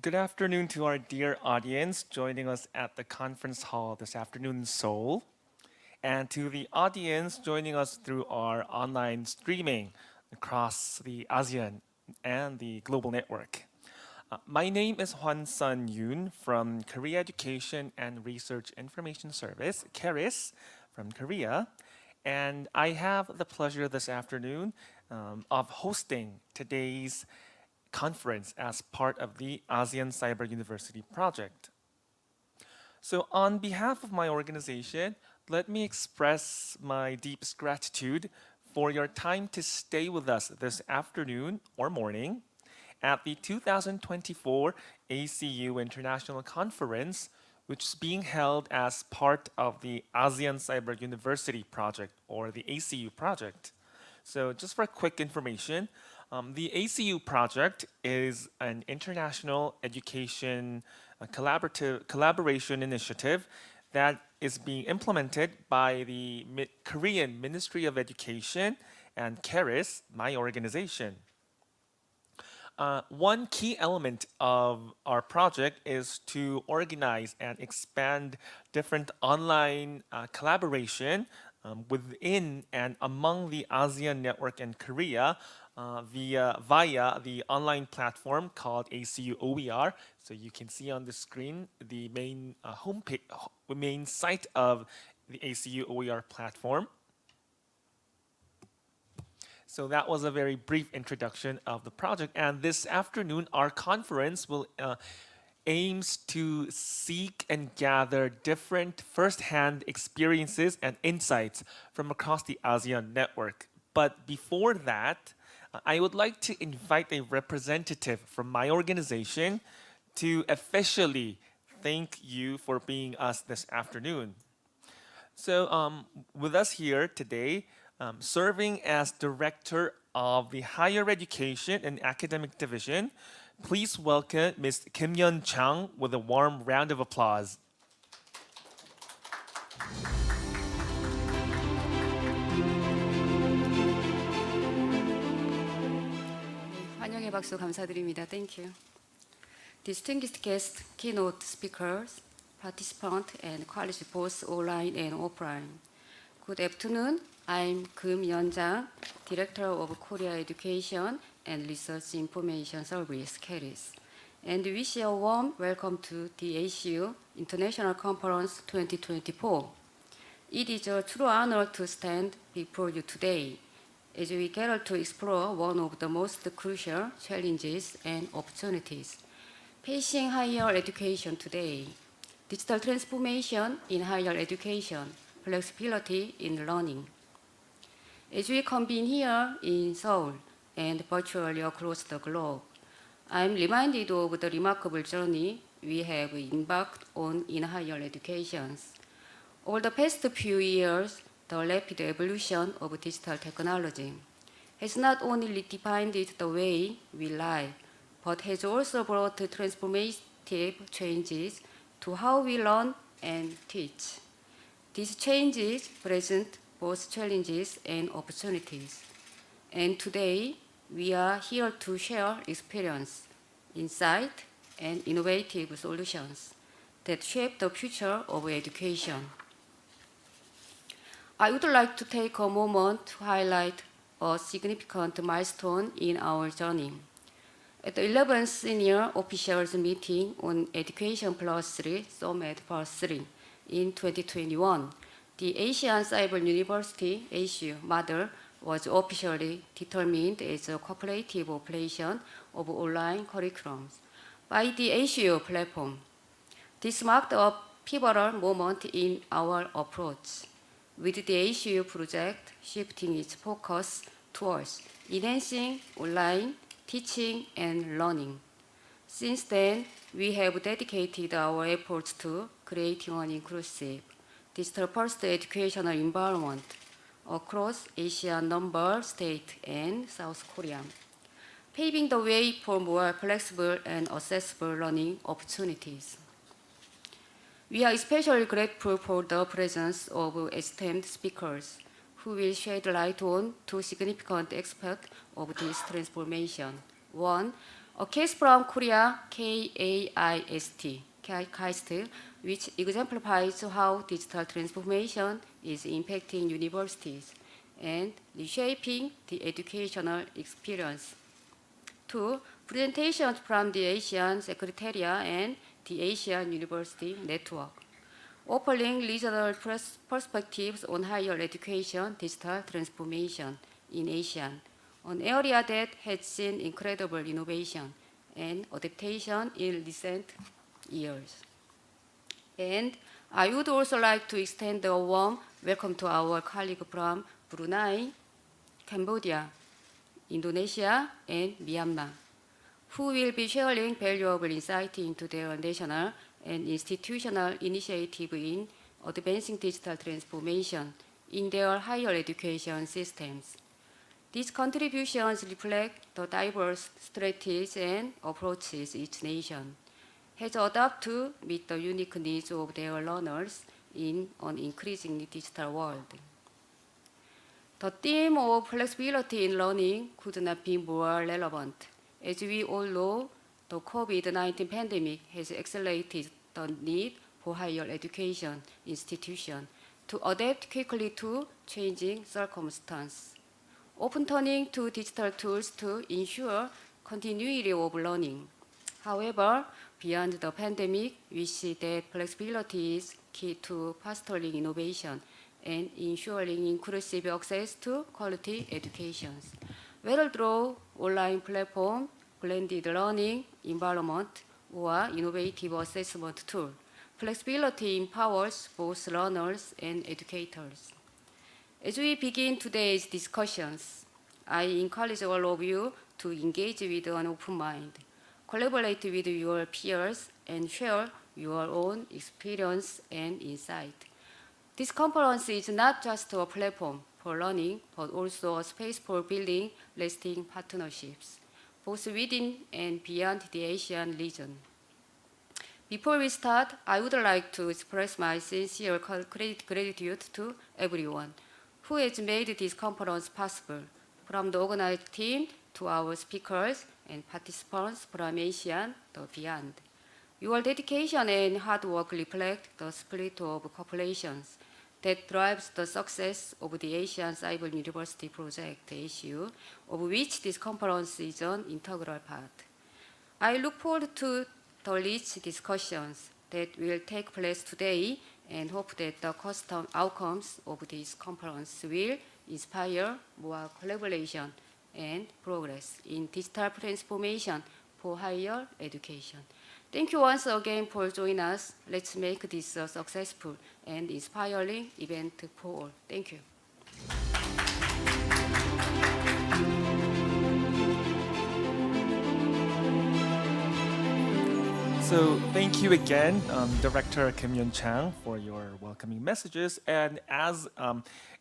Good afternoon to our dear audience joining us at the conference hall this afternoon in Seoul, and to the audience joining us through our online streaming across the ASEAN and the global network. My name is Hwan Sun Yoon from Korea Education and Research Information Service, KERIS, from Korea, and I have the pleasure this afternoon of hosting today's conference as part of the ASEAN Cyber University project. So on behalf of my organization, let me express my deepest gratitude for your time to stay with us this afternoon or morning at the 2024 ACU International Conference, which is being held as part of the ASEAN Cyber University project, or the ACU project. So just for quick information, the ACU project is an international education collaboration initiative that is being implemented by the Korean Ministry of Education and KERIS, my organization. One key element of our project is to organize and expand different online collaboration within and among the ASEAN network in Korea via the online platform called ACU OER. So you can see on the screen the main homepage, main site of the ACU OER platform. So that was a very brief introduction of the project, and this afternoon our conference will aims to seek and gather different first-hand experiences and insights from across the ASEAN network. But before that, I would like to invite a representative from my organization to officially thank you for being us this afternoon. So with us here today, serving as Director of the Higher Education and Academic Division, please welcome Ms. Kim Yeon Chang with a warm round of applause. 환영의 박수 감사드립니다. Thank you. Distinguished guests, keynote speakers, participants, and colleagues both online and offline. Good afternoon. I'm Kim Yeon Chang, Director of Korea Education and Research Information Service, KERIS, and wish you a warm welcome to the ACU International Conference 2024. It is a true honor to stand before you today as we gather to explore one of the most crucial challenges and opportunities facing higher education today: digital transformation in higher education, flexibility in learning. As we convene here in Seoul and virtually across the globe, I'm reminded of the remarkable journey we have embarked on in higher education. Over the past few years, the rapid evolution of digital technology has not only redefined the way we live, but has also brought transformative changes to how we learn and teach. These changes present both challenges and opportunities. And today, we are here to share experience, insight, and innovative solutions that shape the future of education. I would like to take a moment to highlight a significant milestone in our journey. At the 11th Senior Officials Meeting on Education Plus 3, Summit Plus 3, in 2021, the Asian Cyber University ACU model was officially determined as a cooperative operation of online curriculums by the ACU platform. This marked a pivotal moment in our approach, with the ACU project shifting its focus towards enhancing online teaching and learning. Since then, we have dedicated our efforts to creating an inclusive, digital-first educational environment across Asian member states and South Korea, paving the way for more flexible and accessible learning opportunities. We are especially grateful for the presence of esteemed speakers who will shed light on two significant aspects of this transformation. One, A case from Korea, KAIST, which exemplifies how digital transformation is impacting universities and reshaping the educational experience. 2. Presentations from the Asian Secretariat and the Asian University Network, offering regional perspectives on higher education digital transformation in Asia, an area that has seen incredible innovation and adaptation in recent years. And I would also like to extend a warm welcome to our colleague from Brunei, Cambodia, Indonesia, and Myanmar, who will be sharing valuable insight into their national and institutional initiative in advancing digital transformation in their higher education systems. These contributions reflect the diverse strategies and approaches each nation has adopted to meet the unique needs of their learners in an increasingly digital world. The theme of flexibility in learning could not be more relevant. As we all know, the COVID-19 pandemic has accelerated the need for higher education institutions to adapt quickly to changing circumstances, often turning to digital tools to ensure continuity of learning. However, beyond the pandemic, we see that flexibility is key to fostering innovation and ensuring inclusive access to quality education. Whether through online platform, blended learning environment, or innovative assessment tool, flexibility empowers both learners and educators. As we begin today's discussions, I encourage all of you to engage with an open mind, collaborate with your peers, and share your own experience and insight. This conference is not just a platform for learning, but also a space for building lasting partnerships, both within and beyond the Asian region. Before we start, I would like to express my sincere gratitude to everyone who has made this conference possible, from the organizing team to our speakers and participants from Asia and beyond. Your dedication and hard work reflect the spirit of cooperations that drives the success of the Asian Cyber University Project, ACU, of which this conference is an integral part. I look forward to the rich discussions that will take place today and hope that the custom outcomes of this conference will inspire more collaboration and progress in digital transformation for higher education. Thank you once again for joining us. Let's make this a successful and inspiring event for all. Thank you. So thank you again, Director Kim Yun Chang, for your welcoming messages. And as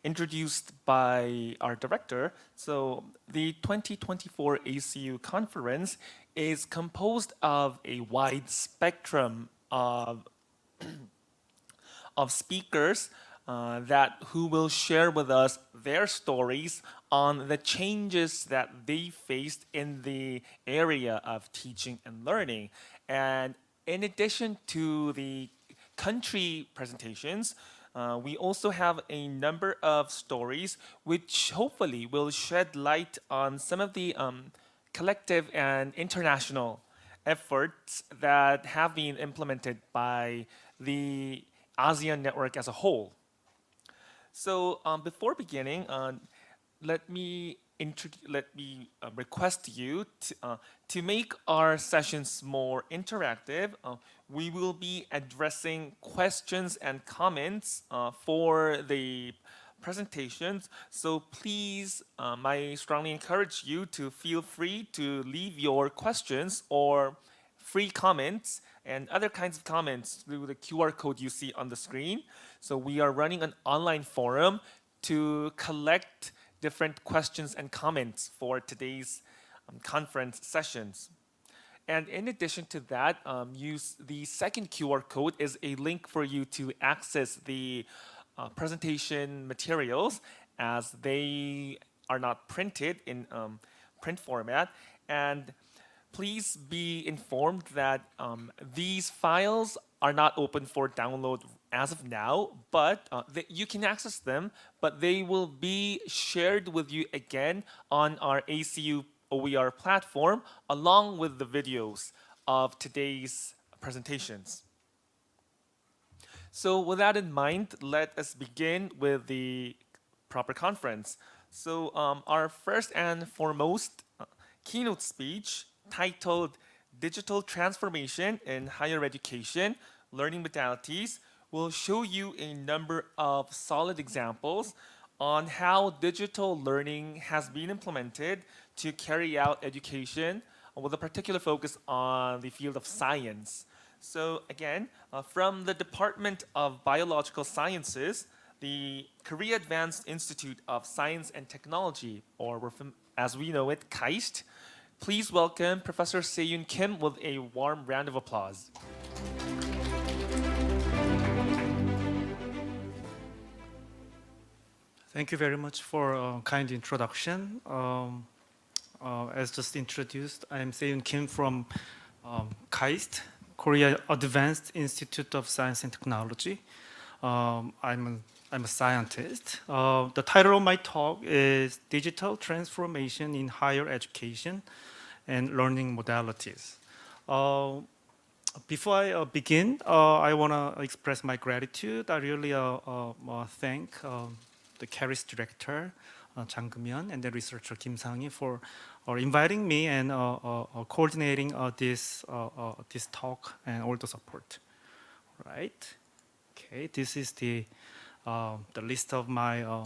introduced by our director, so the 2024 ACU conference is composed of a wide spectrum of speakers who will share with us their stories on the changes that they faced in the area of teaching and learning. And in addition to the country presentations, we also have a number of stories which hopefully will shed light on some of the collective and international efforts that have been implemented by the ASEAN network as a whole. So before beginning, let me request you to make our sessions more interactive. We will be addressing questions and comments for the presentations. So please, I strongly encourage you to feel free to leave your questions or free comments and other kinds of comments through the QR code you see on the screen. So we are running an online forum to collect different questions and comments for today's conference sessions. And in addition to that, the second QR code is a link for you to access the presentation materials, as they are not printed in print format. And please be informed that these files are not open for download as of now, but you can access them, but they will be shared with you again on our ACU OER platform along with the videos of today's presentations. So with that in mind, let us begin with the proper conference. So our first and foremost keynote speech titled Digital Transformation in Higher Education, Learning Modalities will show you a number of solid examples on how digital learning has been implemented to carry out education with a particular focus on the field of science. So again, from the Department of Biological Sciences, the Korea Advanced Institute of Science and Technology, or as we know it, KEIST, please welcome Professor Se-yoon Kim with a warm round of applause. Thank you very much for a kind introduction. As just introduced, I am Se-yoon Kim from KEIST, Korea Advanced Institute of Science and Technology. I'm a scientist. The title of my talk is Digital Transformation in Higher Education and Learning Modalities. Before I begin, I want to express my gratitude. I really thank the KERIS director, Namdaemun, and the researcher Kim Sang-hee for inviting me and coordinating this talk and all the support. Right? Okay, this is the list of my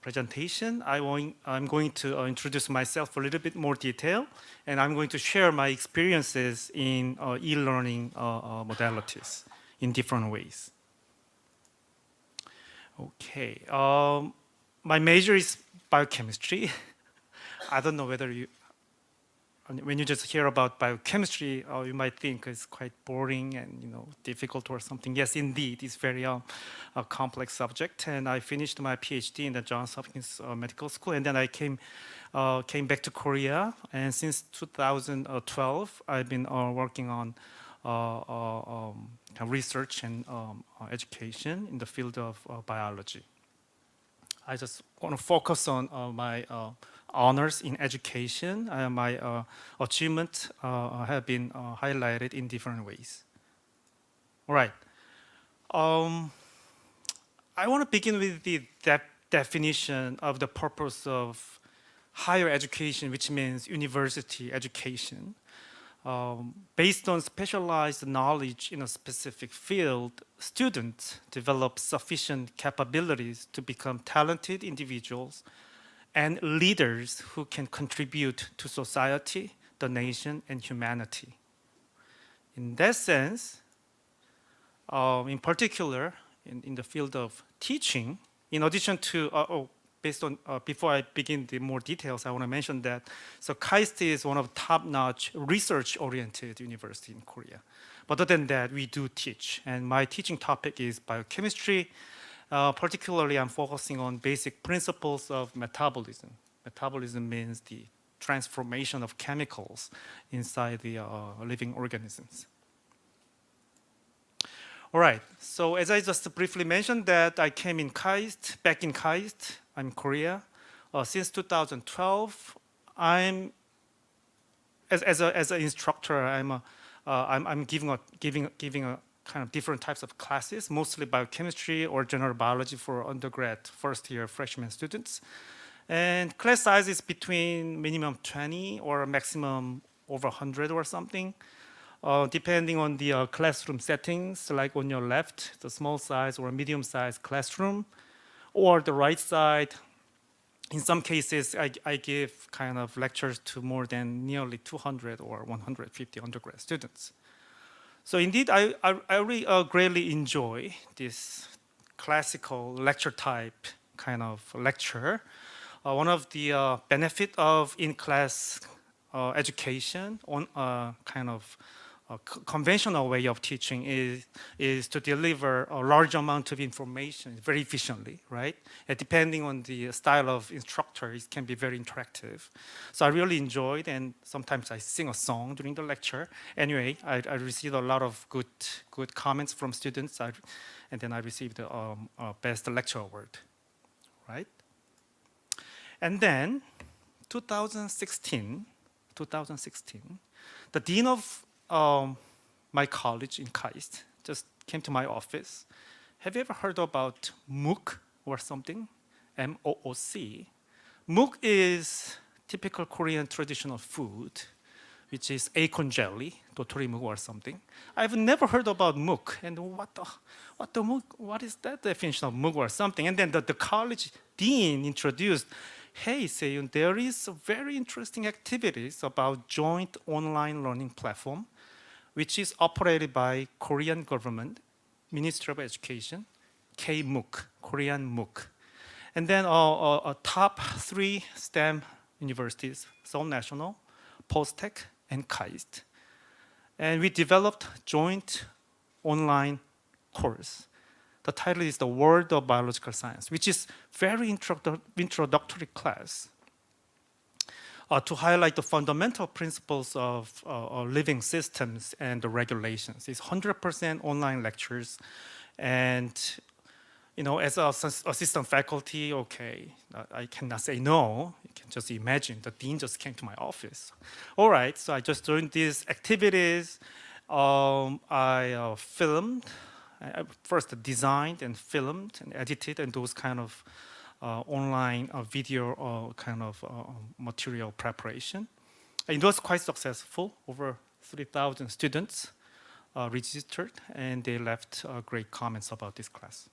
presentation. I'm going to introduce myself a little bit more detail, and I'm going to share my experiences in e-learning modalities in different ways. Okay, my major is biochemistry. I don't know whether when you just hear about biochemistry, you might think it's quite boring and difficult or something. Yes, indeed, it's very a complex subject. And I finished my PhD in the Johns Hopkins Medical School, and then I came back to Korea. And since 2012, I've been working on research and education in the field of biology. I just want to focus on my honors in education. My achievements have been highlighted in different ways. All right. I want to begin with the definition of the purpose of higher education, which means university education. Based on specialized knowledge in a specific field, students develop sufficient capabilities to become talented individuals and leaders who can contribute to society, the nation, and humanity. In that sense, in particular, in the field of teaching, in addition to before I begin the more details, I want to mention that KEIST is one of top-notch research-oriented university in Korea. But other than that, we do teach, and my teaching topic is biochemistry. Particularly, I'm focusing on basic principles of metabolism. Metabolism means the transformation of chemicals inside the living organisms. All right, so as I just briefly mentioned that I came in KEIST, back in KEIST, I'm in Korea. Since 2012, I'm as an instructor. I'm giving a kind of different types of classes, mostly biochemistry or general biology for undergrad first year freshman students. And class size is between minimum 20 or maximum over 100 or something, depending on the classroom settings, like on your left, the small size or medium size classroom, or the right side. In some cases, I give kind of lectures to more than nearly 200 or 150 undergrad students. So indeed, I really greatly enjoy this classical lecture type kind of lecture. One of the benefit of in-class education on kind of conventional way of teaching is to deliver a large amount of information very efficiently, right? And depending on the style of instructor, it can be very interactive. So I really enjoyed, and sometimes I sing a song during the lecture. Anyway, I received a lot of good comments from students, and then I received the Best Lecture Award, right? And then 2016, the dean of my college in KAIST just came to my office. Have you ever heard about MOOC or something? MOOC. MOOC is typical Korean traditional food, which is acorn jelly, dotori MOOC or something. I've never heard about MOOC, and what the MOOC? What is that definition of MOOC or something? And then the college dean introduced, hey, Seiyun, there is very interesting activities about joint online learning platform, which is operated by Korean government, Ministry of Education, KMOOC, Korean MOOC. And then top 3 STEM universities, Seoul National, Post-Tech, and KAIST. And we developed joint online course. The title is The World of Biological Science, which is very introductory class to highlight the fundamental principles of living systems and the regulations. It's 100% online lectures, and as an assistant faculty, okay, I cannot say no. You can just imagine the dean just came to my office. All right, so I just joined these activities. I filmed. I first designed and filmed and edited and those kind of online video kind of material preparation. And it was quite successful. Over 3,000 students registered, and they left great comments about this class.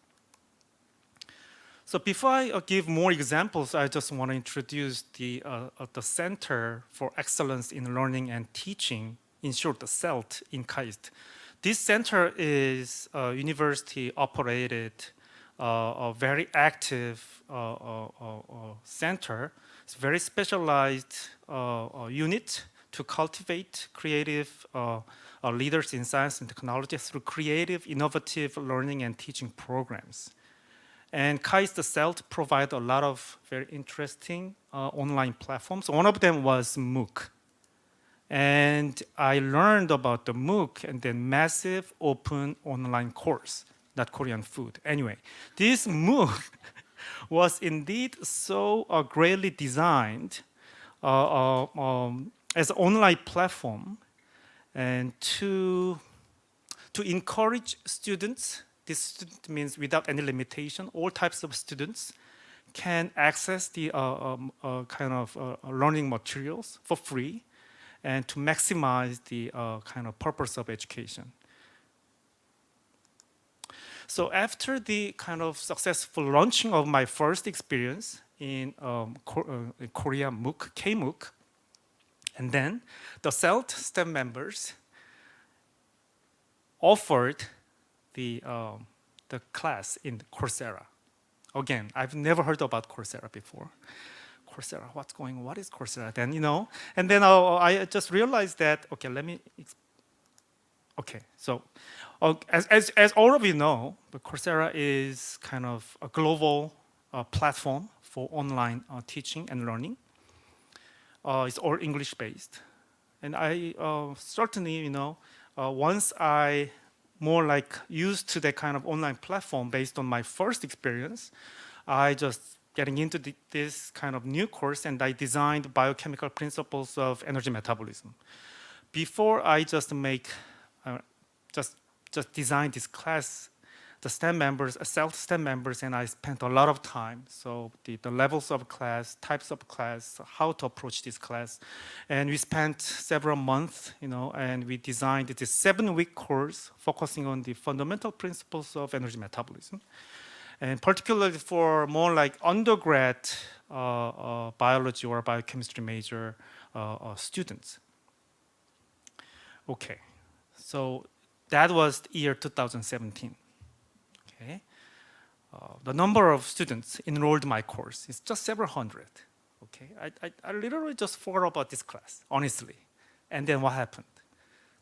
So before I give more examples, I just want to introduce the Center for Excellence in Learning and Teaching, in short, the CELT in KAIST. This center is a university-operated, a very active center. It's a very specialized unit to cultivate creative leaders in science and technology through creative, innovative learning and teaching programs. And KAIST CELT provide a lot of very interesting online platforms. One of them was MOOC. And I learned about the MOOC and then massive open online course, not Korean food. Anyway, this MOOC was indeed so greatly designed as an online platform and to encourage students. This student means without any limitation, all types of students can access the kind of learning materials for free, and to maximize the kind of purpose of education. So after the kind of successful launching of my first experience in Korea MOOC, KMOOC, and then the CELT STEM members offered the class in Coursera. Again, I've never heard about Coursera before. Coursera, what is Coursera? Then, and then I just realized that, okay, so as all of you know, Coursera is kind of a global platform for online teaching and learning. It's all English-based. And I certainly, once I more like used to that kind of online platform based on my first experience, I just getting into this kind of new course, and I designed biochemical principles of energy metabolism. Before I just design this class, the STEM members, self-STEM members, and I spent a lot of time. So the levels of class, types of class, how to approach this class. And we spent several months, and we designed this 7-week course focusing on the fundamental principles of energy metabolism. And particularly for more like undergrad biology or biochemistry major students. Okay, so that was the year 2017. Okay, the number of students enrolled in my course is just several hundred. Okay, I literally just forgot about this class, honestly. And then what happened?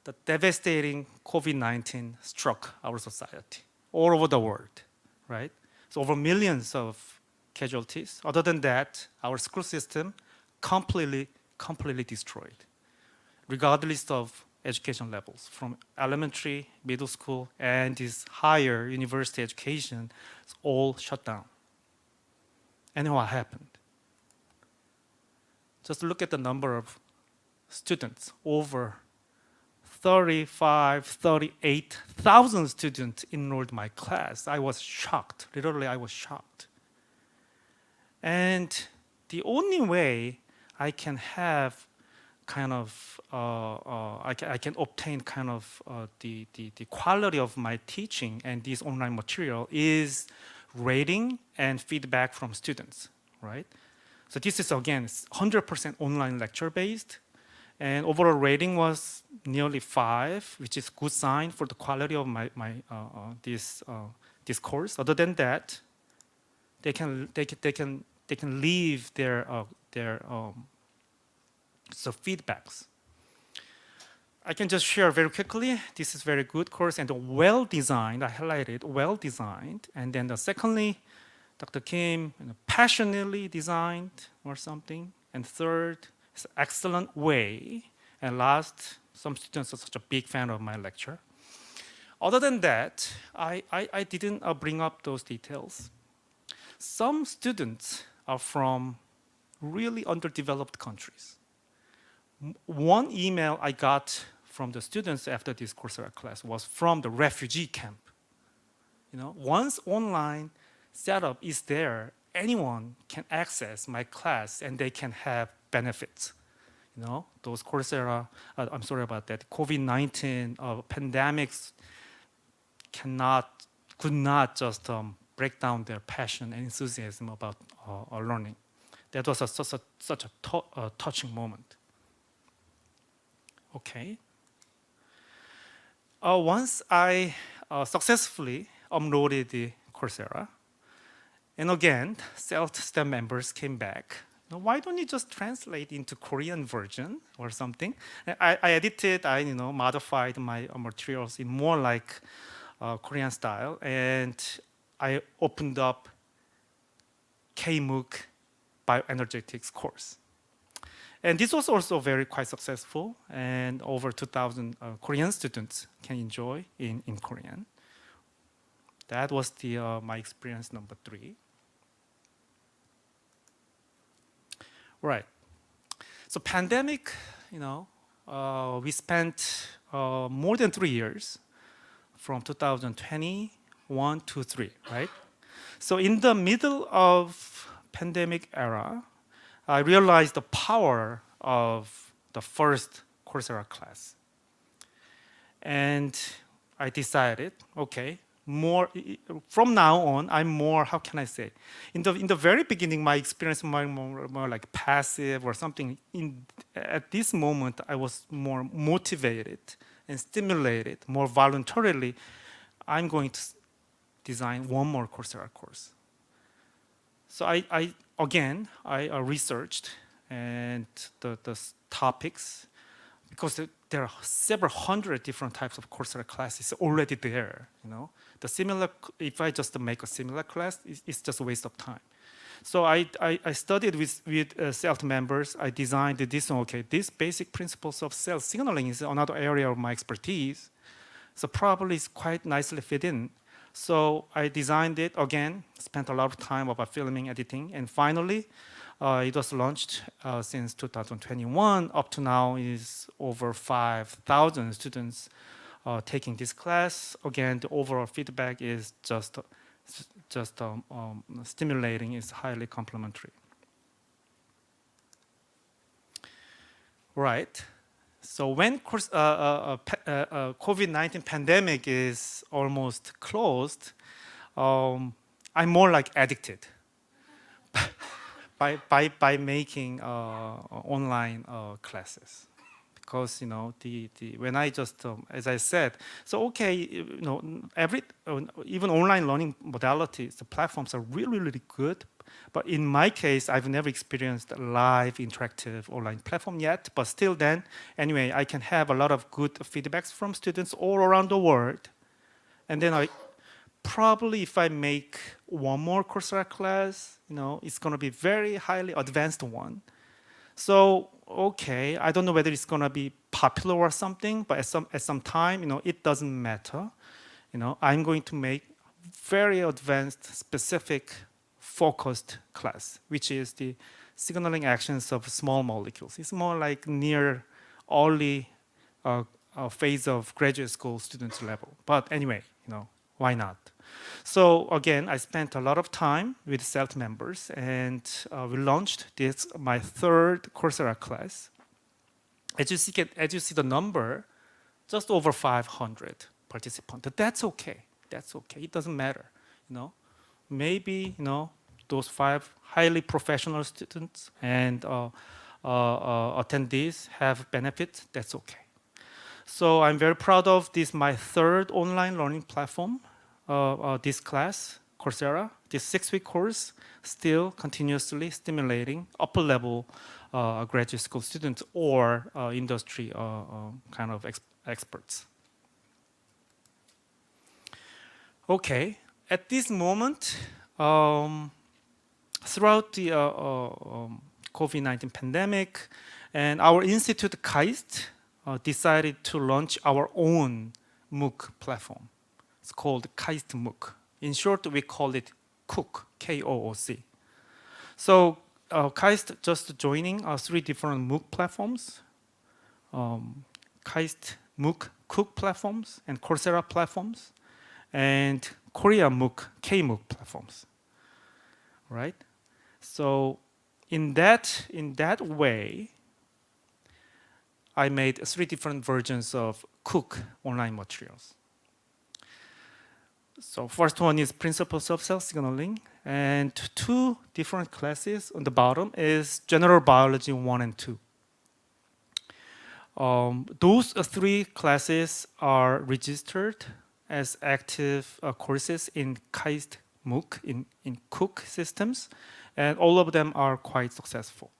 the devastating COVID-19 struck our society all over the world, right? So over millions of casualties. Other than that, our school system completely destroyed, regardless of education levels, from elementary, middle school, and this higher university education, it's all shut down. And what happened? Just look at the number of students, over 38,000 students enrolled in my class. I was shocked, literally I was shocked. And the only way I can have kind of, I can obtain kind of the quality of my teaching and this online material is rating and feedback from students, right? So this is again 100% online lecture based, and overall rating was nearly 5, which is good sign for the quality of this course. Other than that, they can leave their feedbacks. I can just share very quickly. This is very good course and well designed. I highlighted well designed, and then secondly, Dr. Kim passionately designed or something, and third, it's an excellent way, and last, some students are such a big fan of my lecture. Other than that, I didn't bring up those details. Some students are from really underdeveloped countries. One email I got from the students after this Coursera class was from the refugee camp. You know, once online setup is there, anyone can access my class and they can have benefits. You know, those Coursera, I'm sorry about that, COVID-19 pandemics could not just break down their passion and enthusiasm about learning. That was such a touching moment. Okay. Once I successfully uploaded the Coursera, and again, self-STEM members came back. Why don't you just translate into Korean version or something? I edited, I modified my materials in more like Korean style, and I opened up KMOOC Bioenergetics course. And this was also very quite successful, and over 2,000 Korean students can enjoy in Korean. That was my experience number 3. Right. So pandemic, we spent more than 3 years, from 2021 to 3, right? So in the middle of pandemic era, I realized the power of the first Coursera class. And I decided, okay, from now on, I'm more, how can I say? In the very beginning, my experience was more like passive or something. At this moment, I was more motivated and stimulated, more voluntarily. I'm going to design one more Coursera course. So I researched and the topics, because there are several hundred different types of Coursera classes already there. If I just make a similar class, it's just a waste of time. So I studied with CELT members. I designed this. Okay, these basic principles of cell signaling is another area of my expertise. So probably it's quite nicely fit in. So I designed it again, spent a lot of time about filming, editing, and finally, it was launched since 2021. Up to now is over 5,000 students taking this class. Again, the overall feedback is just stimulating, is highly complimentary. Right. So when COVID-19 pandemic is almost closed, I'm more like addicted by making online classes, because when I just as I said, so okay, every even online learning modalities, the platforms are really good. But in my case, I've never experienced a live interactive online platform yet. But still, then anyway, I can have a lot of good feedbacks from students all around the world, and then I probably if I make one more Coursera class, it's going to be very highly advanced one. So, okay, I don't know whether it's going to be popular or something, but at some time, it doesn't matter. I'm going to make very advanced, specific, focused class, which is the signaling actions of small molecules. It's more like near early phase of graduate school students level. But anyway, why not? So again, I spent a lot of time with SELT members, and we launched this, my third Coursera class. As you see the number, just over 500 participants. But that's okay. That's okay. It doesn't matter. Maybe those 5 highly professional students and attendees have benefits. That's okay. So I'm very proud of this, my third online learning platform. This class, Coursera, this 6-week course, still continuously stimulating upper-level graduate school students or industry kind of experts. Okay, at this moment, throughout the COVID-19 pandemic, and our institute, KAIST, decided to launch our own MOOC platform. It's called KAIST MOOC. In short, we call it KOOC, K-O-O-C. So KAIST just joining 3 different MOOC platforms, KAIST MOOC, KOOC platforms, and Coursera platforms, and Korea MOOC, K-MOOC platforms, right? So in that way, I made 3 different versions of KOOC online materials. So first one is Principles of Cell Signaling, and 2 different classes on the bottom is General Biology 1 and 2. Those 3 classes are registered as active courses in KAIST MOOC, in KOOC systems, and all of them are quite successful.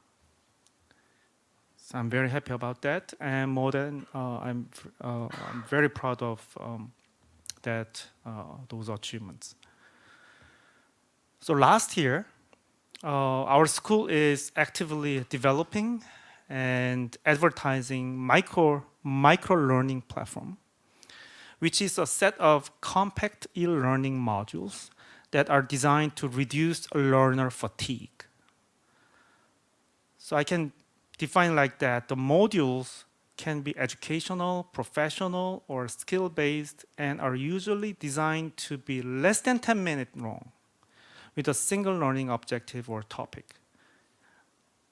So I'm very happy about that, and more than I'm very proud of those achievements. So last year, our school is actively developing and advertising micro learning platform, which is a set of compact e-learning modules that are designed to reduce learner fatigue. So I can define like that: the modules can be educational, professional, or skill-based, and are usually designed to be less than 10 minutes long, with a single learning objective or topic.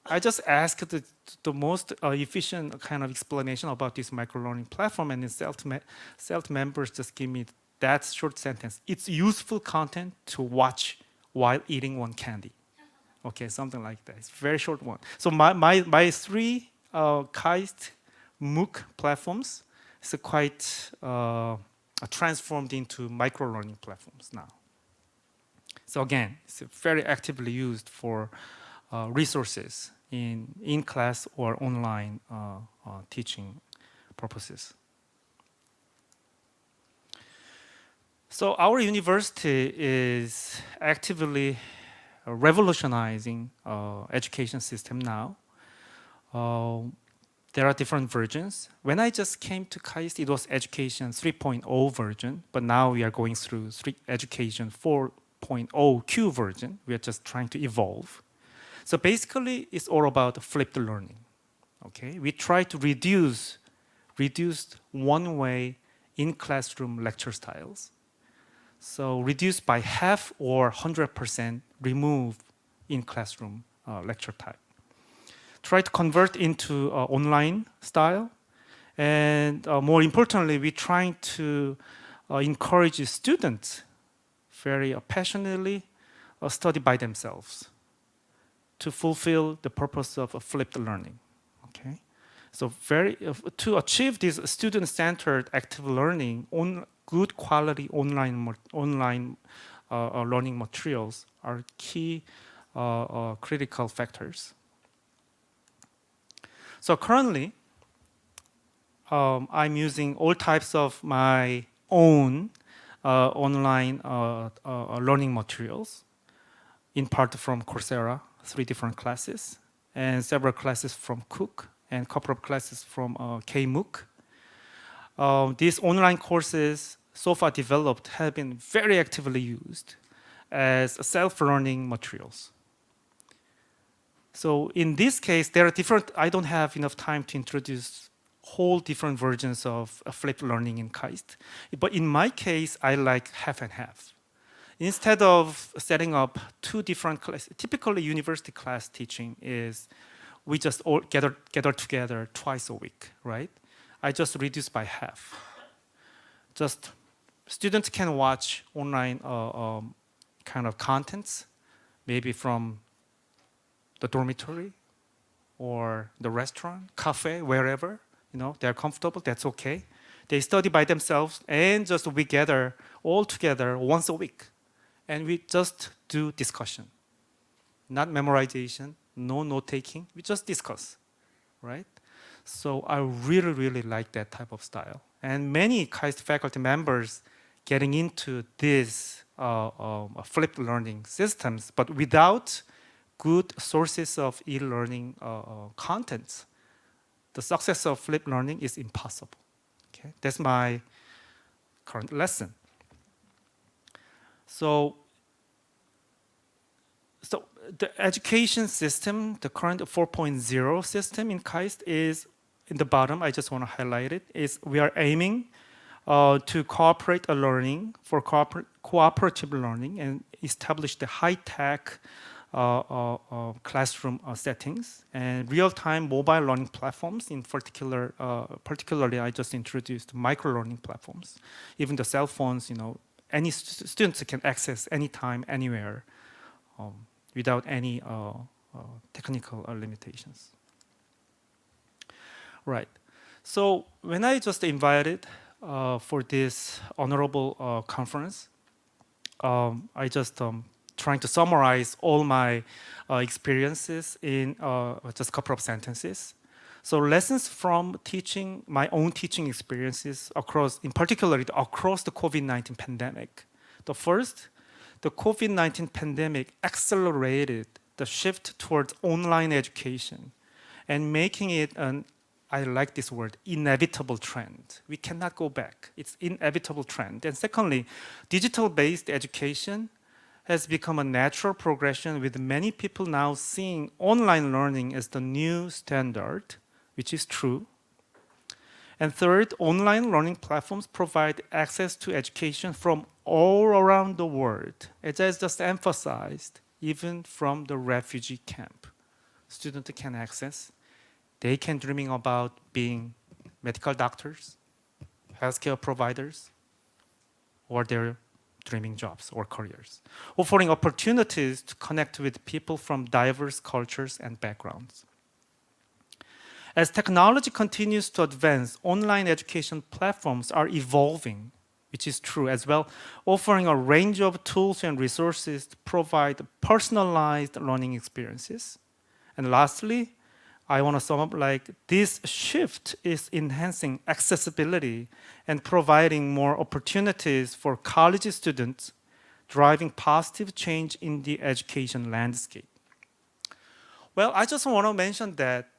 I just asked the most efficient kind of explanation about this micro-learning platform, and the SELT members just give me that short sentence: it's useful content to watch while eating one candy. Okay, something like that. It's a very short one. So my 3 KAIST MOOC platforms is quite transformed into micro-learning platforms now. So again, it's very actively used for resources in class or online teaching purposes. So our university is actively revolutionizing education system now. There are different versions. When I just came to KAIST, it was Education 3.0 version, but now we are going through Education 4.0 Q version. We are just trying to evolve. So basically, it's all about flipped learning. Okay, we try to reduce one-way in-classroom lecture styles. So reduce by half or 100% remove in-classroom lecture type. Try to convert into online style. And more importantly, we're trying to encourage students very passionately study by themselves to fulfill the purpose of flipped learning. Okay? So to achieve this student-centered active learning, good quality online learning materials are key critical factors. So currently, I'm using all types of my own online learning materials, in part from Coursera, 3 different classes, and several classes from Cook, and a couple of classes from KMOOC. These online courses so far developed have been very actively used as self-learning materials. So in this case, there are different, I don't have enough time to introduce whole different versions of flipped learning in KAIST. But in my case, I like half and half. Instead of setting up 2 different classes, typically university class teaching is we just all gather together twice a week, right? I just reduce by half. Just students can watch online kind of contents, maybe from the dormitory or the restaurant, cafe, wherever, they're comfortable, that's okay. They study by themselves, and just we gather all together once a week, and we just do discussion. Not memorization, no note-taking, we just discuss, right? So I really, really like that type of style. And many KAIST faculty members getting into these flipped learning systems, but without good sources of e-learning contents, the success of flipped learning is impossible. Okay? That's my current lesson. So the education system, the current 4.0 system in KAIST is, in the bottom, I just want to highlight it, is we are aiming to cooperate learning for cooperative learning and establish the high-tech classroom settings and real-time mobile learning platforms. In particularly, I just introduced micro-learning platforms. Even the cell phones, any students can access anytime, anywhere, without any technical limitations. Right. So when I just invited for this honorable conference, I just trying to summarize all my experiences in just a couple of sentences. So lessons from teaching, my own teaching experiences across, in particular, across the COVID-19 pandemic. The first, the COVID-19 pandemic accelerated the shift towards online education and making it an, I like this word, inevitable trend. We cannot go back. It's inevitable trend. And secondly, digital-based education has become a natural progression, with many people now seeing online learning as the new standard, which is true. And third, online learning platforms provide access to education from all around the world, as I just emphasized, even from the refugee camp. Students can access. They can dreaming about being medical doctors, healthcare providers, or their dreaming jobs or careers, offering opportunities to connect with people from diverse cultures and backgrounds. As technology continues to advance, online education platforms are evolving, which is true as well, offering a range of tools and resources to provide personalized learning experiences. And lastly, I want to sum up like this shift is enhancing accessibility and providing more opportunities for college students, driving positive change in the education landscape. Well, I just want to mention that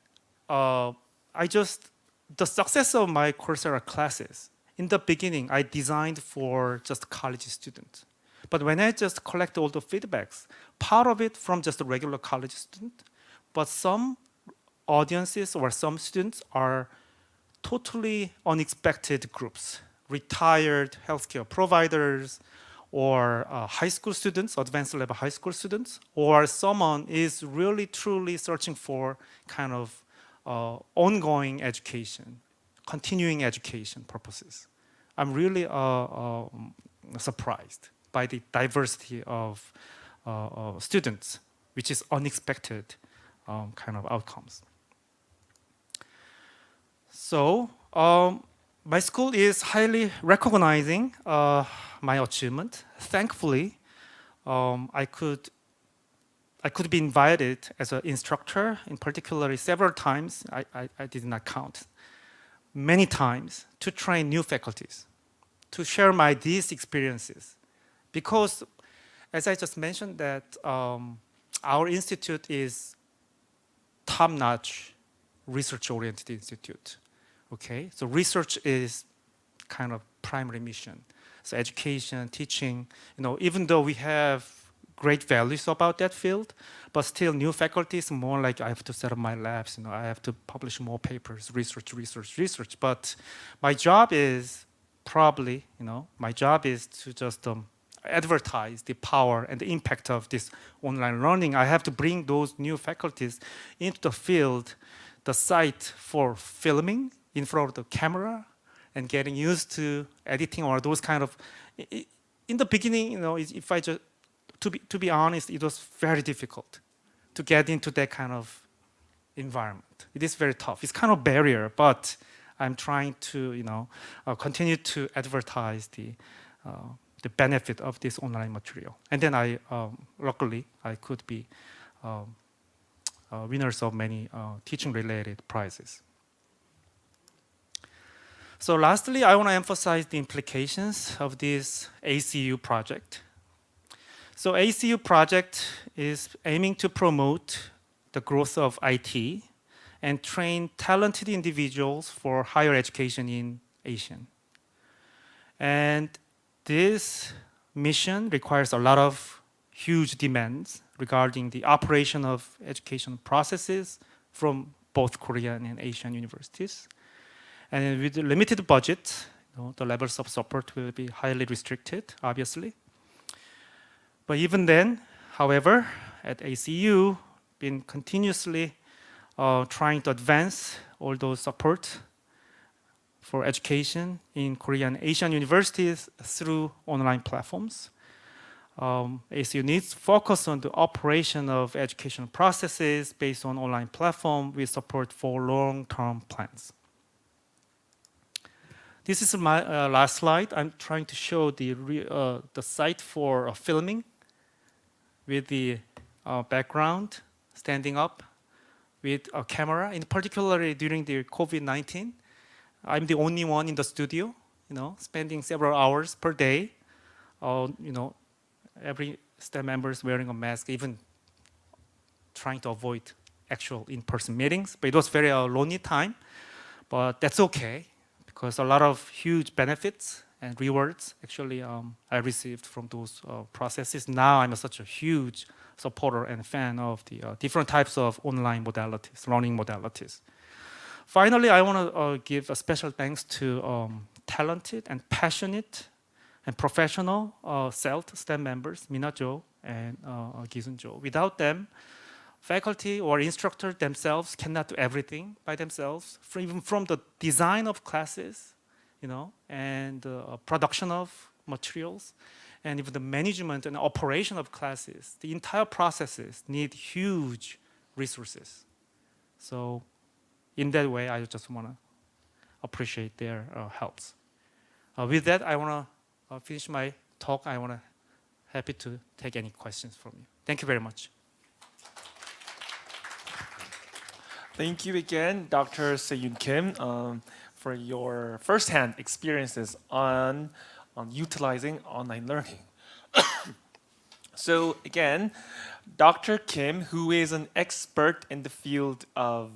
the success of my Coursera classes, in the beginning, I designed for just college students. But when I just collect all the feedbacks, part of it from just a regular college student, but some audiences or some students are totally unexpected groups, retired healthcare providers, or high school students, advanced level high school students, or someone is really truly searching for kind of ongoing education, continuing education purposes. I'm really surprised by the diversity of students, which is unexpected kind of outcomes. So, my school is highly recognizing my achievement. Thankfully, I could be invited as an instructor, in particular several times, I did not count, many times, to train new faculties, to share these experiences. Because, as I just mentioned, that our institute is top-notch research-oriented institute. Okay, so research is kind of primary mission. So education, teaching, even though we have great values about that field, but still new faculty is more like I have to set up my labs, I have to publish more papers, research. But my job is probably, my job is to just advertise the power and the impact of this online learning. I have to bring those new faculties into the field, the site for filming in front of the camera and getting used to editing or those kind of. In the beginning, if I just to be honest, it was very difficult to get into that kind of environment. It is very tough. It's kind of barrier, but I'm trying to continue to advertise the benefit of this online material. And then luckily I could be winners of many teaching-related prizes. So lastly, I want to emphasize the implications of this ACU project. So ACU project is aiming to promote the growth of IT and train talented individuals for higher education in Asia. And this mission requires a lot of huge demands regarding the operation of education processes from both Korean and Asian universities. And with the limited budget, the levels of support will be highly restricted, obviously. But even then, however, at ACU, been continuously trying to advance all those support for education in Korean and Asian universities through online platforms. ACU needs to focus on the operation of education processes based on online platform with support for long-term plans. This is my last slide. I'm trying to show the site for filming with the background standing up with a camera. In particular, during the COVID-19, I'm the only one in the studio, spending several hours per day. Every staff member is wearing a mask, even trying to avoid actual in-person meetings. But it was very lonely time, but that's okay because a lot of huge benefits and rewards actually I received from those processes. Now I'm such a huge supporter and fan of the different types of online modalities, learning modalities. Finally, I want to give a special thanks to talented and passionate and professional CELT STEM members, Mina Jo and Gisun Jo. Without them, faculty or instructors themselves cannot do everything by themselves, even from the design of classes, and production of materials, and even the management and operation of classes. The entire processes need huge resources. So in that way, I just want to appreciate their helps. With that, I want to finish my talk. I want to happy to take any questions from you. Thank you very much. Thank you again, Dr. Se-Yoon Kim, for your first-hand experiences on utilizing online learning. So again, Dr. Kim, who is an expert in the field of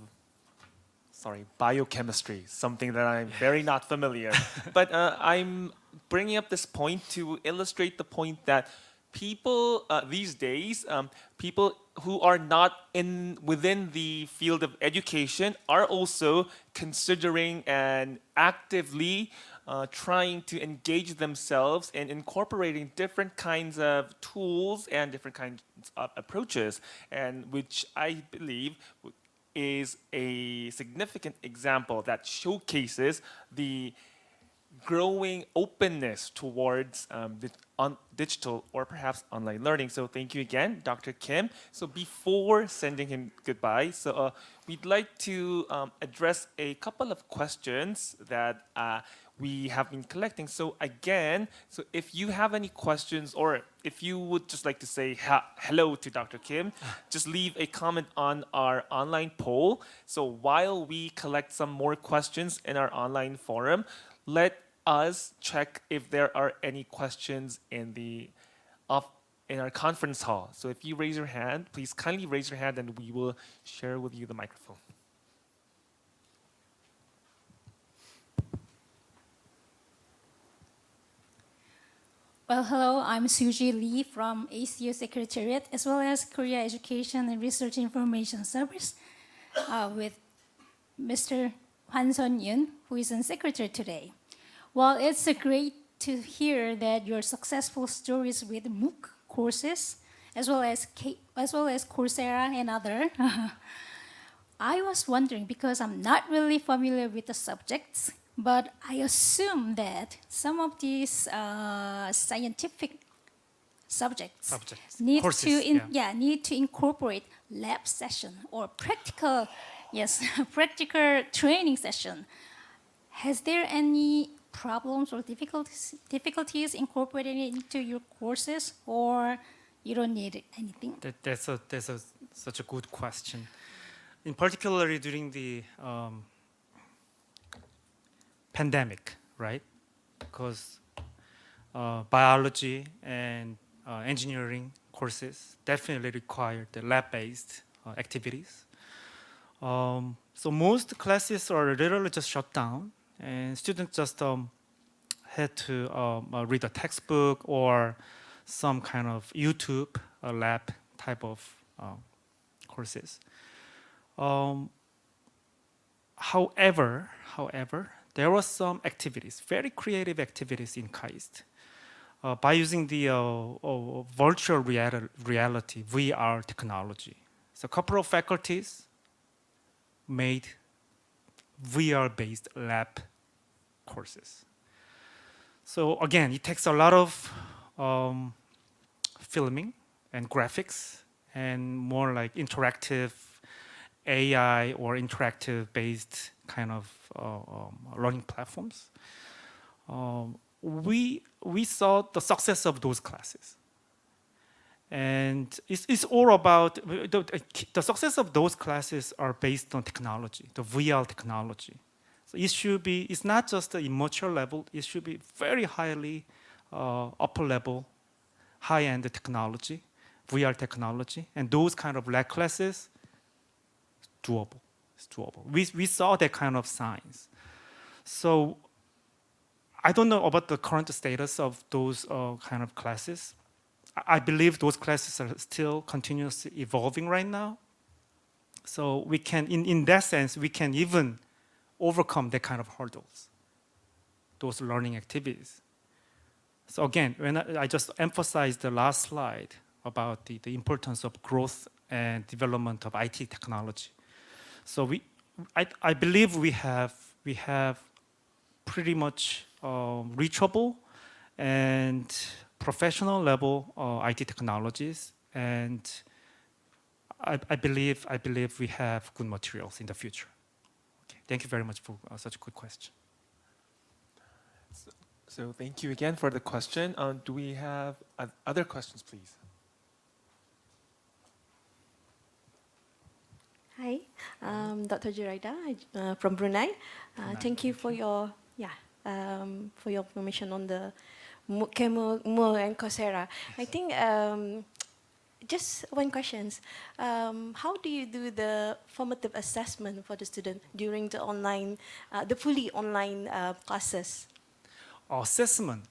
biochemistry, something that I'm very not familiar. But I'm bringing up this point to illustrate the point that people these days, people who are not within the field of education are also considering and actively trying to engage themselves in incorporating different kinds of tools and different kinds of approaches, and which I believe is a significant example that showcases the growing openness towards digital or perhaps online learning. So thank you again, Dr. Kim. So before sending him goodbye, so we'd like to address a couple of questions that we have been collecting. So again, so if you have any questions or if you would just like to say hello to Dr. Kim, just leave a comment on our online poll. So while we collect some more questions in our online forum, let us check if there are any questions in our conference hall. So if you raise your hand, please kindly raise your hand and we will share with you the microphone. Well, hello, I'm Suji Lee from ACU Secretariat, as well as Korea Education and Research Information Service, with Mr. Hwan Sun-yoon, who is in Secretary today. Well, it's great to hear that your successful stories with MOOC courses, as well as Coursera and other. I was wondering, because I'm not really familiar with the subjects, but I assume that some of these scientific subjects need to incorporate lab session or practical training session. Has there any problems or difficulties incorporating it into your courses, or you don't need anything? That's such a good question. In particular, during the pandemic, right? Because biology and engineering courses definitely require the lab-based activities. So most classes are literally just shut down, and students just had to read a textbook or some kind of YouTube lab type of courses. However, there were some activities, very creative activities in KAIST. By using the virtual reality, VR technology. So a couple of faculties made VR-based lab courses. So again, it takes a lot of filming and graphics and more like interactive AI or interactive-based kind of learning platforms. We saw the success of those classes, and it's all about the success of those classes are based on technology, the VR technology. So it's not just the immature level. It should be very highly upper level, high-end technology, VR technology, and those kind of lab classes. Doable. It's doable. We saw that kind of signs. So I don't know about the current status of those kind of classes. I believe those classes are still continuously evolving right now. So we can, in that sense, we can even overcome that kind of hurdles, those learning activities. So again, when I just emphasized the last slide about the importance of growth and development of IT technology. So I believe we have pretty much reachable and professional level IT technologies, and I believe we have good materials in the future. Okay. Thank you very much for such a good question. So thank you again for the question. Do we have other questions, please? Hi, Dr. Juraida from Brunei. Thank you for your information on the MOOC and Coursera. I think just one question. How do you do the formative assessment for the student during the fully online classes? Assessment.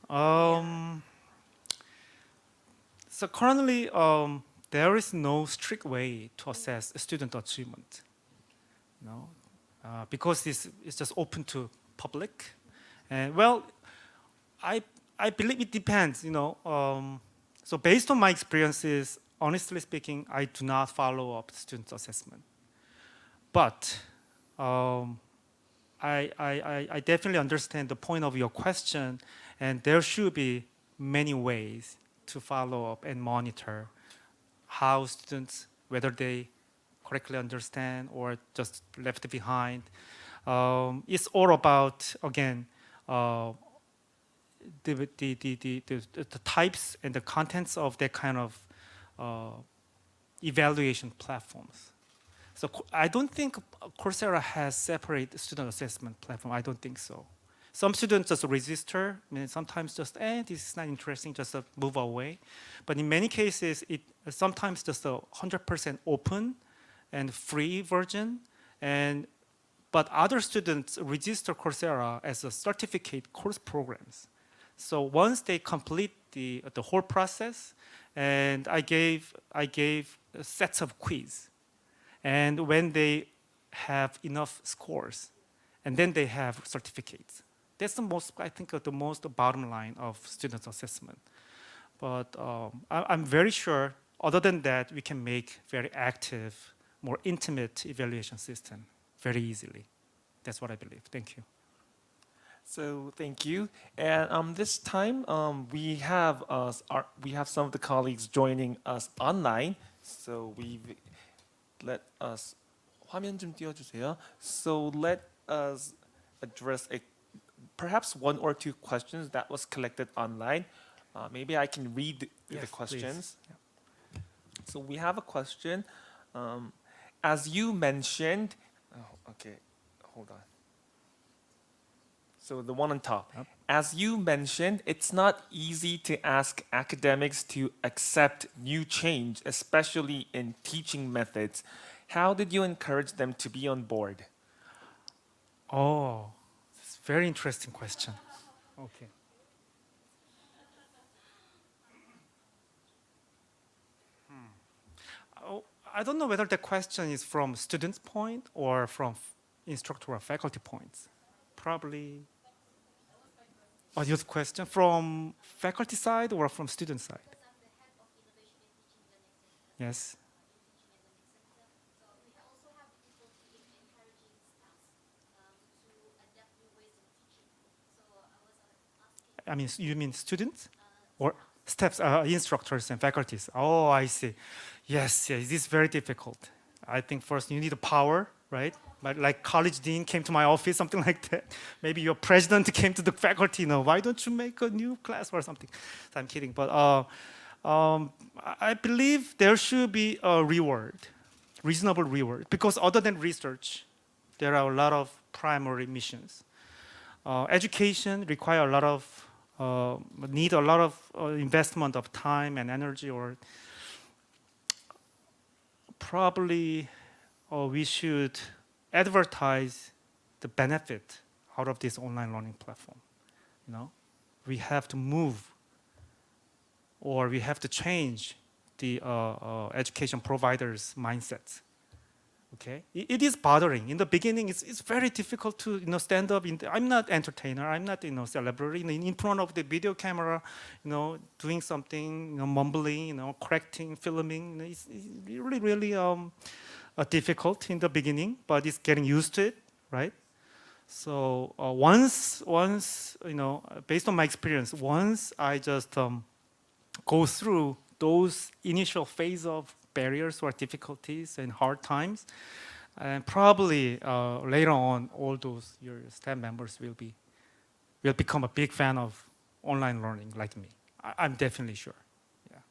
So currently, there is no strict way to assess student achievement, because it's just open to public. And well, I believe it depends, So based on my experiences, honestly speaking, I do not follow up student assessment. But I definitely understand the point of your question, and there should be many ways to follow up and monitor how students, whether they correctly understand or just left behind. It's all about, again, the types and the contents of that kind of evaluation platforms. So I don't think Coursera has separate student assessment platform. I don't think so. Some students just register, and sometimes just, this is not interesting, just move away. But in many cases, it sometimes just a 100% open and free version. But other students register Coursera as a certificate course programs. So once they complete the whole process, and I gave sets of quiz. And when they have enough scores, and then they have certificates. That's the most, I think, the most bottom line of student assessment. But I'm very sure, other than that, we can make very active, more intimate evaluation system very easily. That's what I believe. Thank you. So thank you. And this time we have some of the colleagues joining us online. So let us 화면 좀 띄워주세요. So let us address perhaps one or two questions that was collected online. Maybe I can read the questions. Yeah. So we have a question. As you mentioned, okay, hold on. So the one on top. Yep. As you mentioned, it's not easy to ask academics to accept new change, especially in teaching methods. How did you encourage them to be on board? Oh, it's a very interesting question. Okay. Oh, I don't know whether the question is from student's point or from instructor or faculty points. Probably. Oh, your question from faculty side or from student side? Yes. I mean, you mean students or staffs, instructors and faculties? Oh, I see. Yes, it is very difficult. I think first you need the power, right? Like college dean came to my office, something like that. Maybe your president came to the faculty, why don't you make a new class or something? So I'm kidding, but I believe there should be a reward, reasonable reward, because other than research, there are a lot of primary missions. Education require a lot of need a lot of investment of time and energy, or probably we should advertise the benefit out of this online learning platform. We have to move, or we have to change the education providers' mindsets. Okay, it is bothering. In the beginning, it's very difficult to stand up. I'm not entertainer. I'm not celebrity. In front of the video camera, doing something, mumbling, correcting, filming. It's really, really difficult in the beginning, but it's getting used to it, right? So once based on my experience, once I just go through those initial phase of barriers or difficulties and hard times, and probably later on, all those your staff members will become a big fan of online learning like me. I'm definitely sure. Yeah.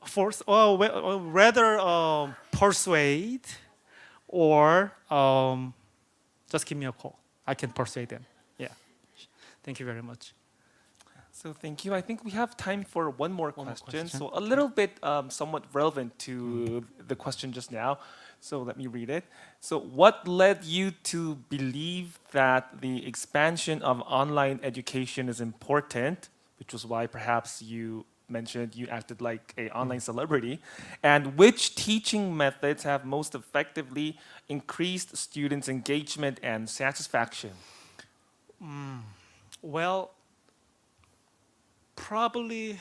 Force, rather persuade, or just give me a call. I can persuade them. Yeah. Thank you very much. So thank you. I think we have time for one more question. question. So a little bit somewhat relevant to the question just now. So let me read it. So what led you to believe that the expansion of online education is important, which was why perhaps you mentioned you acted like an online celebrity, and which teaching methods have most effectively increased students' engagement and satisfaction? Well, probably,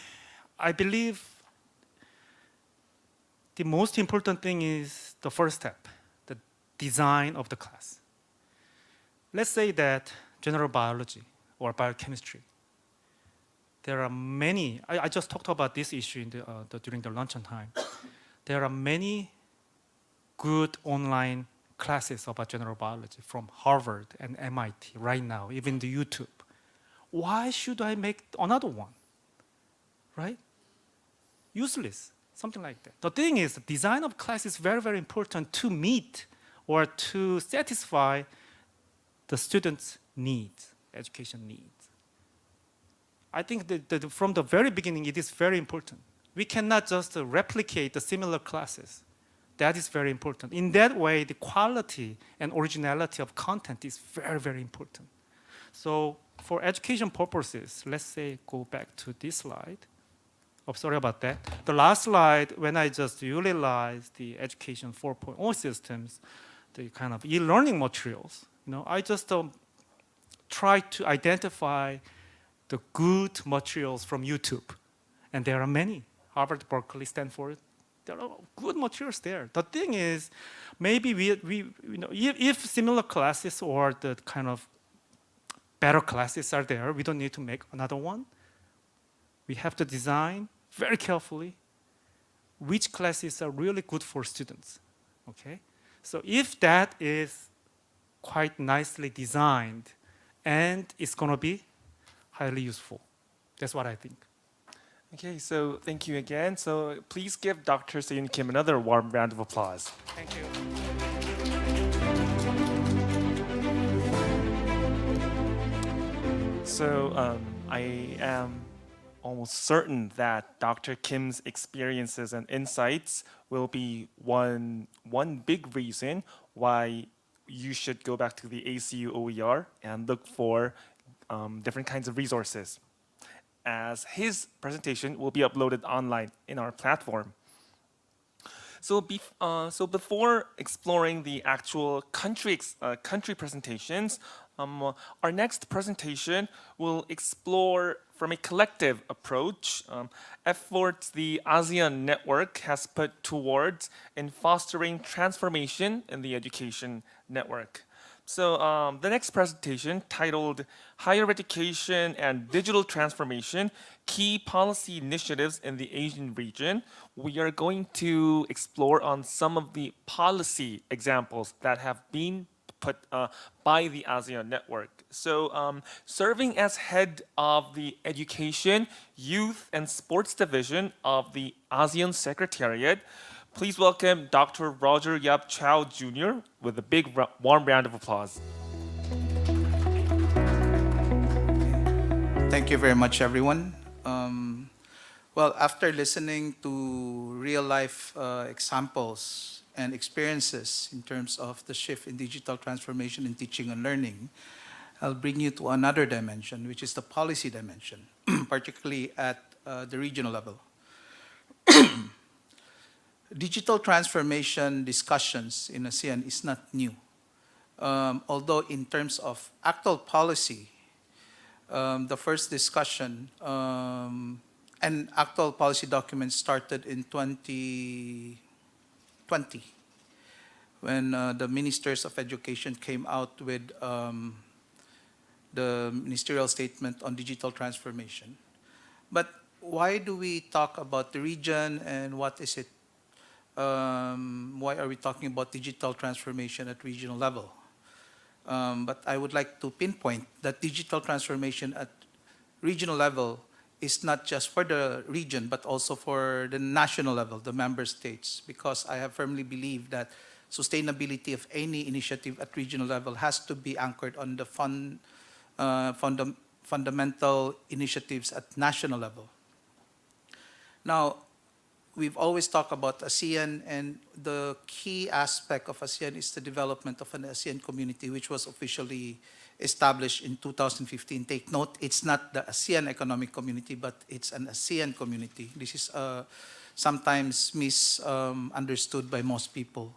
I believe the most important thing is the first step, the design of the class. let's say that general biology or biochemistry. There are many, I just talked about this issue in during the luncheon time. There are many good online classes about general biology from Harvard and MIT right now, even the YouTube. Why should I make another one? Right? Useless, something like that. The thing is, the design of class is very, very important to meet or to satisfy the students' needs, education needs. I think that from the very beginning, it is very important. We cannot just replicate the similar classes. That is very important. In that way, the quality and originality of content is very, very important. So for education purposes, let's say go back to this slide. Oh, sorry about that. The last slide, when I just utilize the education 4.0 systems, the kind of e-learning materials, I just try to identify the good materials from YouTube. And there are many. Harvard, Berkeley, Stanford, there are good materials there. The thing is, maybe if similar classes or the kind of better classes are there, we don't need to make another one. We have to design very carefully which classes are really good for students. Okay? So if that is quite nicely designed and it's going to be highly useful, that's what I think. Okay, so thank you again. So please give Dr. Seon Kim another warm round of applause. Thank you. So I am almost certain that Dr. Kim's experiences and insights will be one big reason why you should go back to the ACU OER and look for different kinds of resources, as his presentation will be uploaded online in our platform. So before exploring the actual country presentations, our next presentation will explore from a collective approach efforts the ASEAN network has put towards in fostering transformation in the education network. So the next presentation, titled Higher Education and Digital Transformation, Key Policy Initiatives in the Asian Region, we are going to explore on some of the policy examples that have been put by the ASEAN network. So serving as head of the Education, Youth and Sports Division of the ASEAN Secretariat, please welcome Dr. Roger Yap Chow Jr. with a big warm round of applause. Thank you very much, everyone. Well, after listening to real-life examples and experiences in terms of the shift in digital transformation in teaching and learning, I'll bring you to another dimension, which is the policy dimension, particularly at the regional level. Digital transformation discussions in ASEAN is not new. Although in terms of actual policy, the first discussion and actual policy documents started in 2020 when the ministers of education came out with the ministerial statement on digital transformation. But why do we talk about the region and what is it? Why are we talking about digital transformation at regional level? But I would like to pinpoint that digital transformation at regional level is not just for the region, but also for the national level, the member states, because I have firmly believed that sustainability of any initiative at regional level has to be anchored on the fundamental initiatives at national level. Now, we've always talked about ASEAN, and the key aspect of ASEAN is the development of an ASEAN community, which was officially established in 2015. Take note, it's not the ASEAN Economic Community, but it's an ASEAN community. This is sometimes misunderstood by most people.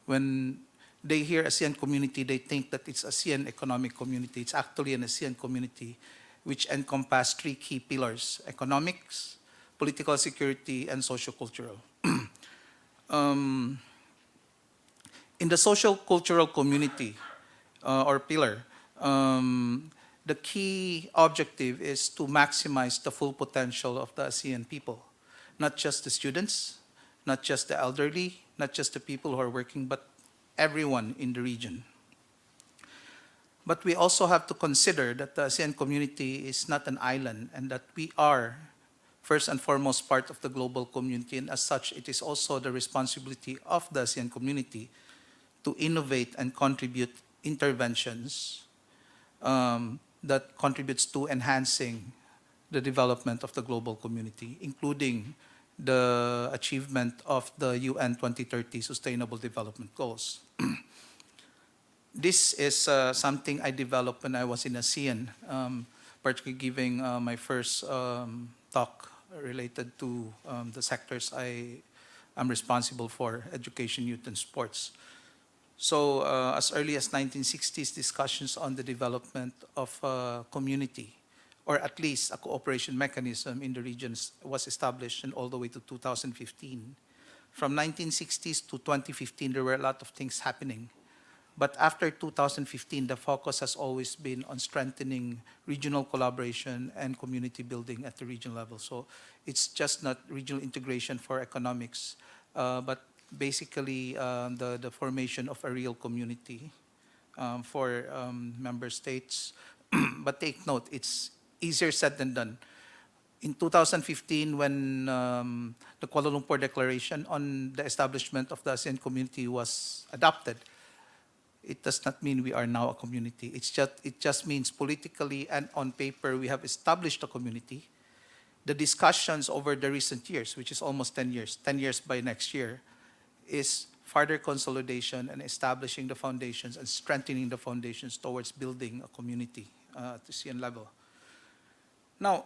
When they hear ASEAN community, they think that it's ASEAN Economic Community. It's actually an ASEAN community which encompasses three key pillars: economics, political security, and socio-cultural. In the social-cultural community or pillar, the key objective is to maximize the full potential of the ASEAN people, not just the students, not just the elderly, not just the people who are working, but everyone in the region. But we also have to consider that the ASEAN community is not an island and that we are first and foremost part of the global community, and as such, it is also the responsibility of the ASEAN community to innovate and contribute interventions that contributes to enhancing the development of the global community, including the achievement of the UN 2030 Sustainable Development Goals. This is something I developed when I was in ASEAN, particularly giving my first talk related to the sectors I am responsible for, education, youth, and sports. So as early as 1960s, discussions on the development of a community, or at least a cooperation mechanism in the regions, was established, and all the way to 2015. From 1960s to 2015, there were a lot of things happening. But after 2015, the focus has always been on strengthening regional collaboration and community building at the regional level. So it's just not regional integration for economics, but basically the formation of a real community for member states. But take note, it's easier said than done. In 2015, when the Kuala Lumpur Declaration on the establishment of the ASEAN community was adopted, it does not mean we are now a community. It just means politically and on paper we have established a community. The discussions over the recent years, which is almost 10 years by next year, is further consolidation and establishing the foundations and strengthening the foundations towards building a community at the ASEAN level. Now,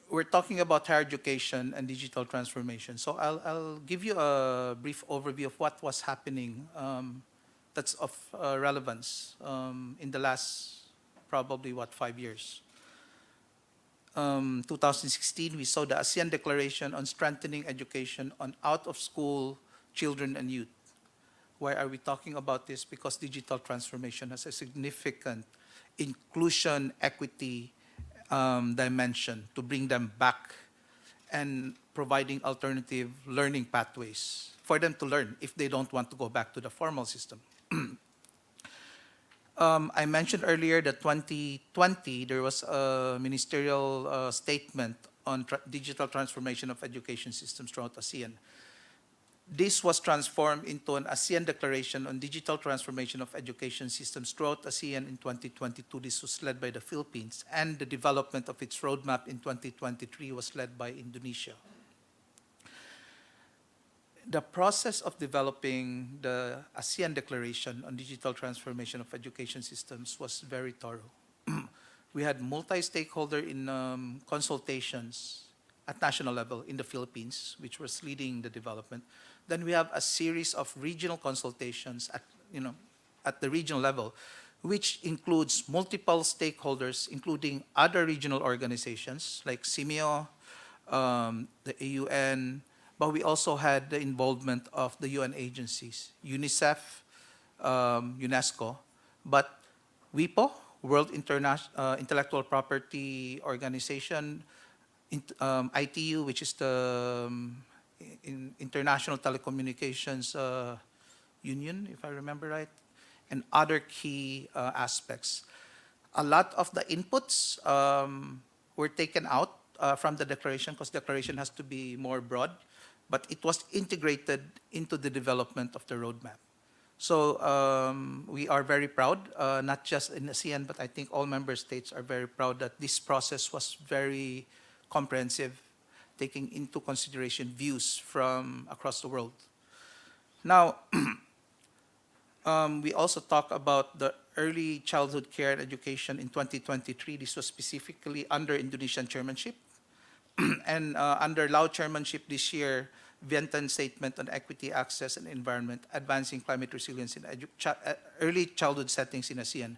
we're talking about higher education and digital transformation. So I'll give you a brief overview of what was happening that's of relevance in the last probably 5 years. 2016, we saw the ASEAN Declaration on strengthening education on out-of-school children and youth. Why are we talking about this? Because digital transformation has a significant inclusion, equity dimension to bring them back and providing alternative learning pathways for them to learn if they don't want to go back to the formal system. I mentioned earlier that 2020, there was a ministerial statement on digital transformation of education systems throughout ASEAN. This was transformed into an ASEAN Declaration on digital transformation of education systems throughout ASEAN in 2022. This was led by the Philippines, and the development of its roadmap in 2023 was led by Indonesia. The process of developing the ASEAN Declaration on digital transformation of education systems was very thorough. We had multi-stakeholder in consultations at national level in the Philippines, which was leading the development. Then we have a series of regional consultations at the regional level, which includes multiple stakeholders, including other regional organizations like CIMEO, the AUN, but we also had the involvement of the UN agencies, UNICEF, UNESCO, but WIPO, World Intellectual Property Organization, ITU, which is the International Telecommunications Union, if I remember right, and other key aspects. A lot of the inputs were taken out from the declaration because the declaration has to be more broad, but it was integrated into the development of the roadmap. So we are very proud, not just in ASEAN, but I think all member states are very proud that this process was very comprehensive, taking into consideration views from across the world. Now, we also talk about the early childhood care and education in 2023. This was specifically under Indonesian chairmanship. And under Lao chairmanship this year, Vientiane Statement on Equity, Access, and Environment, Advancing Climate Resilience in Early Childhood Settings in ASEAN.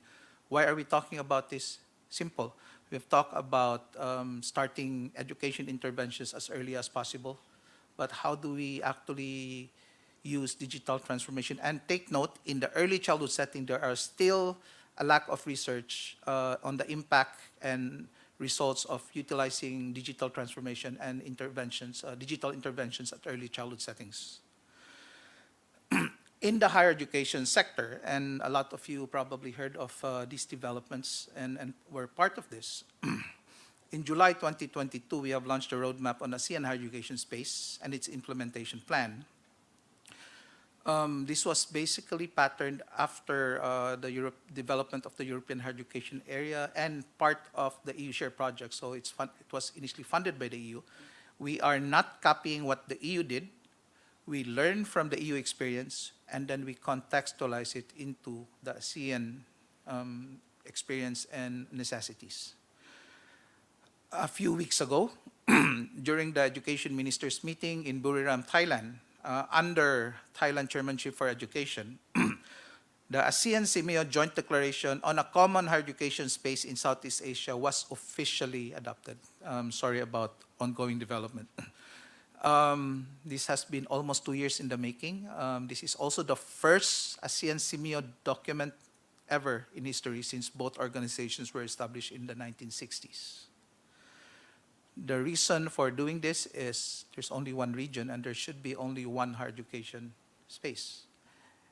Why are we talking about this? Simple. We've talked about starting education interventions as early as possible, but how do we actually use digital transformation? And take note, in the early childhood setting, there are still a lack of research on the impact and results of utilizing digital transformation and interventions, digital interventions at early childhood settings. In the higher education sector, and a lot of you probably heard of these developments and were part of this. In July 2022, we have launched a roadmap on ASEAN higher education space and its implementation plan. This was basically patterned after the development of the European higher education area and part of the EU share project. So it was initially funded by the EU. We are not copying what the EU did. We learn from the EU experience, and then we contextualize it into the ASEAN experience and necessities. A few weeks ago, during the education ministers meeting in Buriram, Thailand, under Thailand Chairmanship for Education, the ASEAN-CMEO Joint Declaration on a Common Higher Education Space in Southeast Asia was officially adopted. Sorry about ongoing development. This has been almost 2 years in the making. This is also the first ASEAN-CMEO document ever in history since both organizations were established in the 1960s. The reason for doing this is there's only one region and there should be only one higher education space.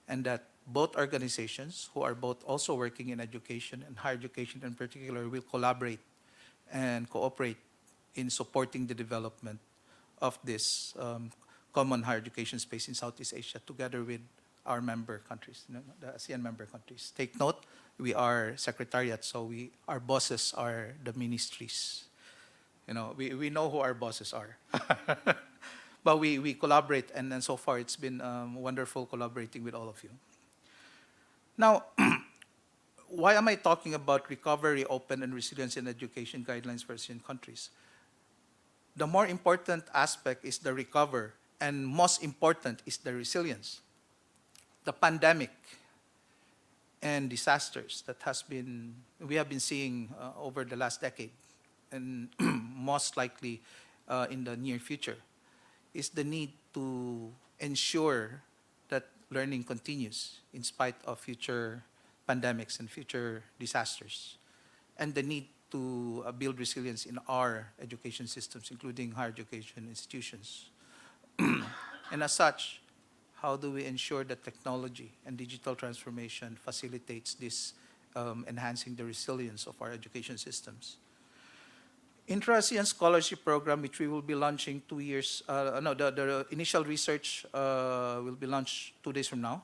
And that both organizations, who are both also working in education and higher education in particular, will collaborate and cooperate in supporting the development of this common higher education space in Southeast Asia together with our member countries, the ASEAN member countries. Take note, we are secretariat, so our bosses are the ministries. We know who our bosses are. But we collaborate, and so far it's been wonderful collaborating with all of you. Now, why am I talking about recovery, open, and resilience in education guidelines for ASEAN countries? The more important aspect is the recover, and most important is the resilience. The pandemic and disasters that we have been seeing over the last decade, and most likely in the near future, is the need to ensure that learning continues in spite of future pandemics and future disasters, and the need to build resilience in our education systems, including higher education institutions. And as such, how do we ensure that technology and digital transformation facilitates this enhancing the resilience of our education systems? Intra-ASEAN Scholarship Program, which we will be launching the initial research will be launched 2 days from now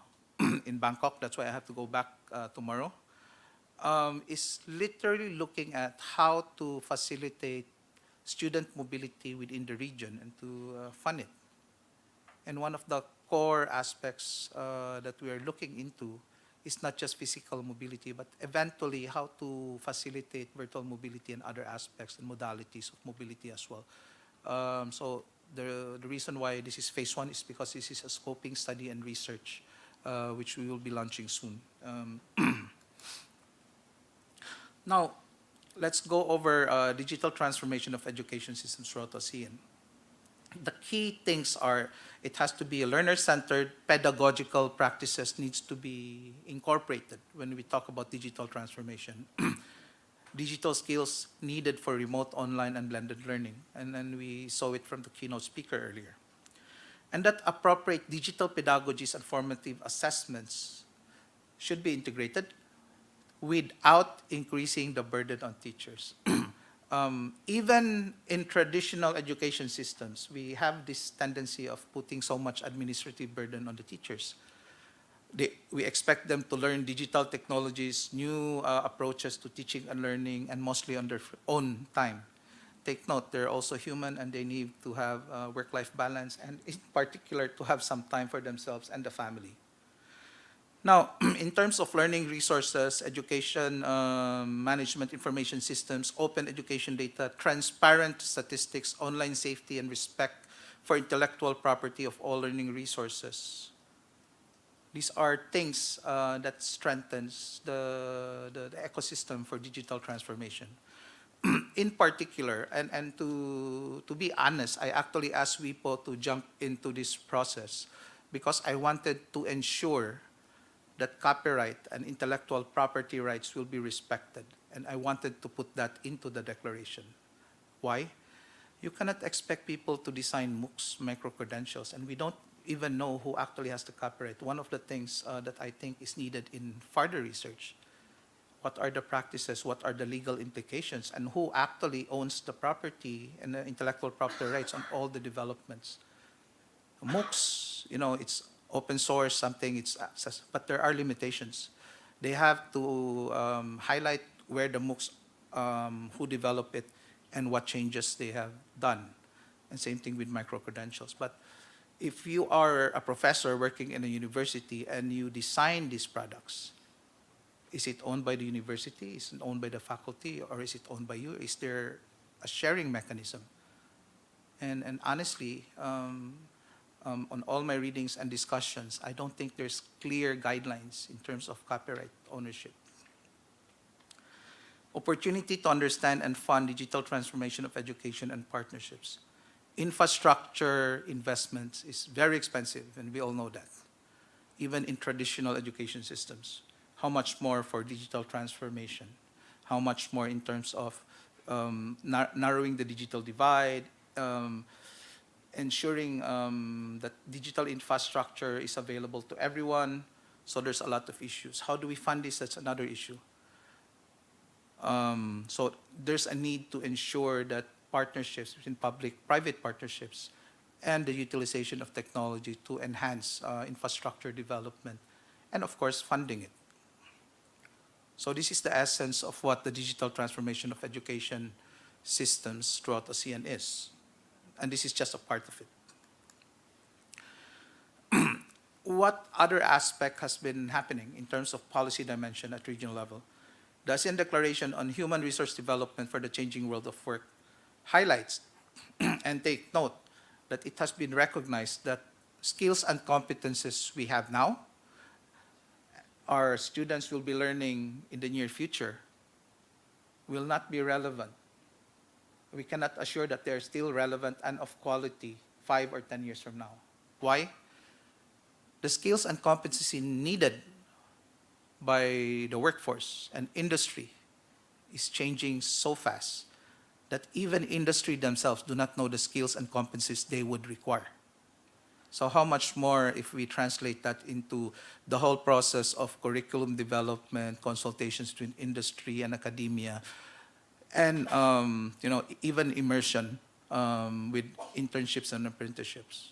in Bangkok. That's why I have to go back tomorrow. Is literally looking at how to facilitate student mobility within the region and to fund it. And one of the core aspects that we are looking into is not just physical mobility, but eventually how to facilitate virtual mobility and other aspects and modalities of mobility as well. So the reason why this is phase 1 is because this is a scoping study and research, which we will be launching soon. Now, let's go over digital transformation of education systems throughout ASEAN. The key things are, it has to be a learner-centered, pedagogical practices needs to be incorporated when we talk about digital transformation. Digital skills needed for remote, online, and blended learning. And then we saw it from the keynote speaker earlier. And that appropriate digital pedagogies and formative assessments should be integrated without increasing the burden on teachers. Even in traditional education systems, we have this tendency of putting so much administrative burden on the teachers. We expect them to learn digital technologies, new approaches to teaching and learning, and mostly on their own time. Take note, they're also human and they need to have work-life balance, and in particular to have some time for themselves and the family. Now, in terms of learning resources, education management information systems, open education data, transparent statistics, online safety, and respect for intellectual property of all learning resources. These are things that strengthens the ecosystem for digital transformation. In particular, and to be honest, I actually asked WIPO to jump into this process because I wanted to ensure that copyright and intellectual property rights will be respected. And I wanted to put that into the declaration. Why? You cannot expect people to design MOOCs, micro-credentials, and we don't even know who actually has the copyright. One of the things that I think is needed in further research, what are the practices, what are the legal implications, and who actually owns the property and the intellectual property rights on all the developments. MOOCs, it's open source, something, it's access, but there are limitations. They have to highlight where the MOOCs, who develop it, and what changes they have done. And same thing with micro-credentials. But if you are a professor working in a university and you design these products, is it owned by the university? Is it owned by the faculty? Or is it owned by you? Is there a sharing mechanism? And honestly, on all my readings and discussions, I don't think there's clear guidelines in terms of copyright ownership. Opportunity to understand and fund digital transformation of education and partnerships. Infrastructure investments is very expensive, and we all know that, even in traditional education systems. How much more for digital transformation? How much more in terms of narrowing the digital divide, ensuring that digital infrastructure is available to everyone? So there's a lot of issues. How do we fund this? That's another issue. So there's a need to ensure that partnerships between public-private partnerships and the utilization of technology to enhance infrastructure development and, of course, funding it. So this is the essence of what the digital transformation of education systems throughout ASEAN is. And this is just a part of it. What other aspect has been happening in terms of policy dimension at regional level? The ASEAN Declaration on Human Resource Development for the Changing World of Work highlights and take note that it has been recognized that skills and competences we have now, our students will be learning in the near future, will not be relevant. We cannot assure that they're still relevant and of quality 5 or 10 years from now. Why? The skills and competency needed by the workforce and industry is changing so fast that even industry themselves do not know the skills and competencies they would require. So how much more if we translate that into the whole process of curriculum development, consultations between industry and academia, and even immersion with internships and apprenticeships.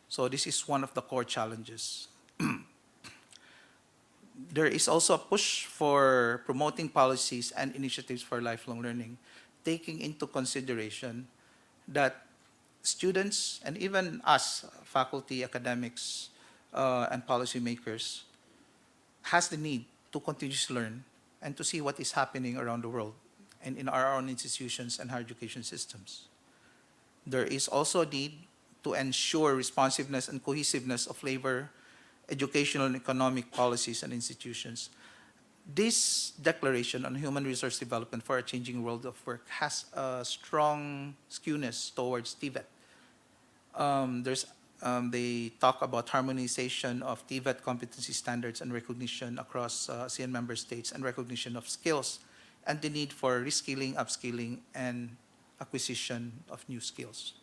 So this is one of the core challenges. There is also a push for promoting policies and initiatives for lifelong learning, taking into consideration that students and even us, faculty, academics, and policymakers, has the need to continuously learn and to see what is happening around the world and in our own institutions and higher education systems. There is also a need to ensure responsiveness and cohesiveness of labor, educational and economic policies and institutions. This declaration on human resource development for a changing world of work has a strong skewness towards TVET. They talk about harmonization of TVET competency standards and recognition across ASEAN member states and recognition of skills and the need for reskilling, upskilling, and acquisition of new skills.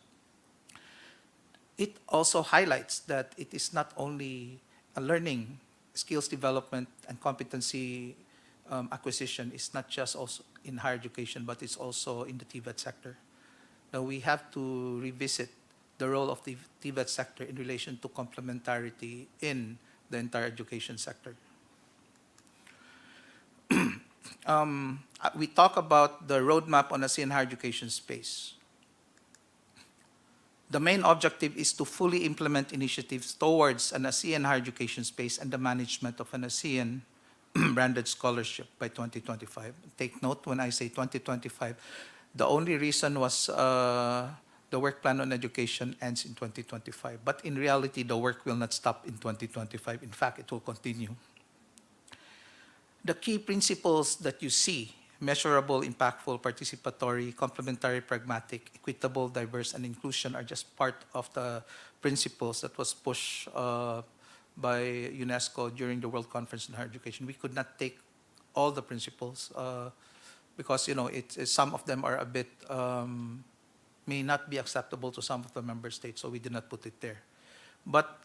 It also highlights that it is not only a learning, skills development, and competency acquisition is not just also in higher education, but it's also in the TVET sector. Now we have to revisit the role of the TVET sector in relation to complementarity in the entire education sector. We talk about the roadmap on ASEAN higher education space. The main objective is to fully implement initiatives towards an ASEAN higher education space and the management of an ASEAN branded scholarship by 2025. Take note when I say 2025, the only reason was the work plan on education ends in 2025. But in reality, the work will not stop in 2025. In fact, it will continue. The key principles that you see, measurable, impactful, participatory, complementary, pragmatic, equitable, diverse, and inclusion are just part of the principles that was pushed by UNESCO during the World Conference on Higher Education. We could not take all the principles because some of them are a bit may not be acceptable to some of the member states, so we did not put it there. But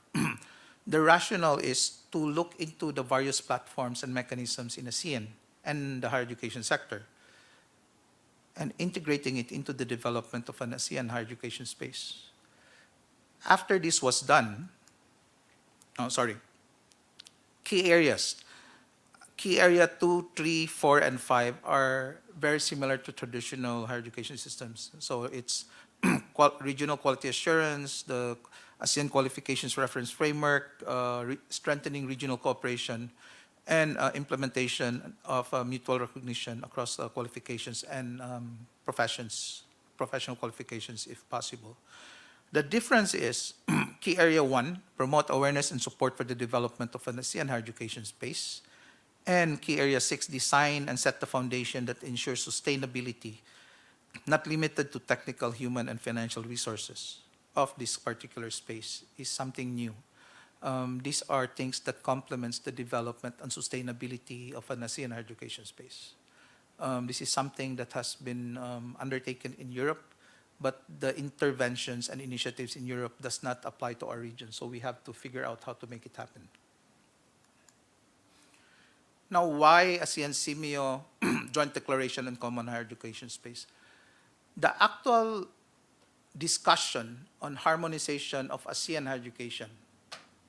the rationale is to look into the various platforms and mechanisms in ASEAN and the higher education sector, and integrating it into the development of an ASEAN higher education space. After this was done, key areas. Key area 2, 3, 4, and 5 are very similar to traditional higher education systems. So it's regional quality assurance, the ASEAN qualifications reference framework, strengthening regional cooperation, and implementation of mutual recognition across qualifications and professional qualifications if possible. The difference is key area 1, promote awareness and support for the development of an ASEAN higher education space. And key area 6, design and set the foundation that ensures sustainability, not limited to technical, human, and financial resources of this particular space, is something new. These are things that complements the development and sustainability of an ASEAN higher education space. This is something that has been undertaken in Europe, but the interventions and initiatives in Europe does not apply to our region, so we have to figure out how to make it happen. Now, why ASEAN-SIMEO Joint Declaration on Common Higher Education Space? The actual discussion on harmonization of ASEAN higher education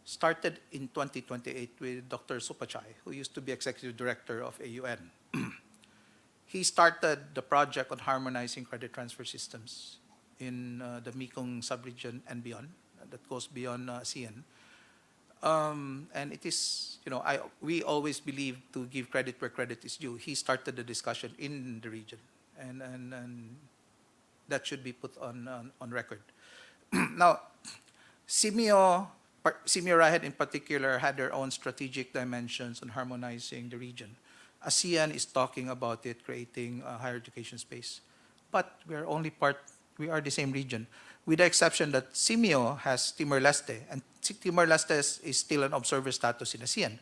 started in 2028 with Dr. Supachai, who used to be Executive Director of AUN. He started the project on harmonizing credit transfer systems in the Mekong subregion and beyond, that goes beyond ASEAN. And it is, we always believe to give credit where credit is due. He started the discussion in the region, and that should be put on record. Now, SIMEO RIHED in particular had their own strategic dimensions on harmonizing the region. ASEAN is talking about it, creating a higher education space. But we are the same region, with the exception that SIMEO has Timor-Leste, and Timor-Leste is still an observer status in ASEAN.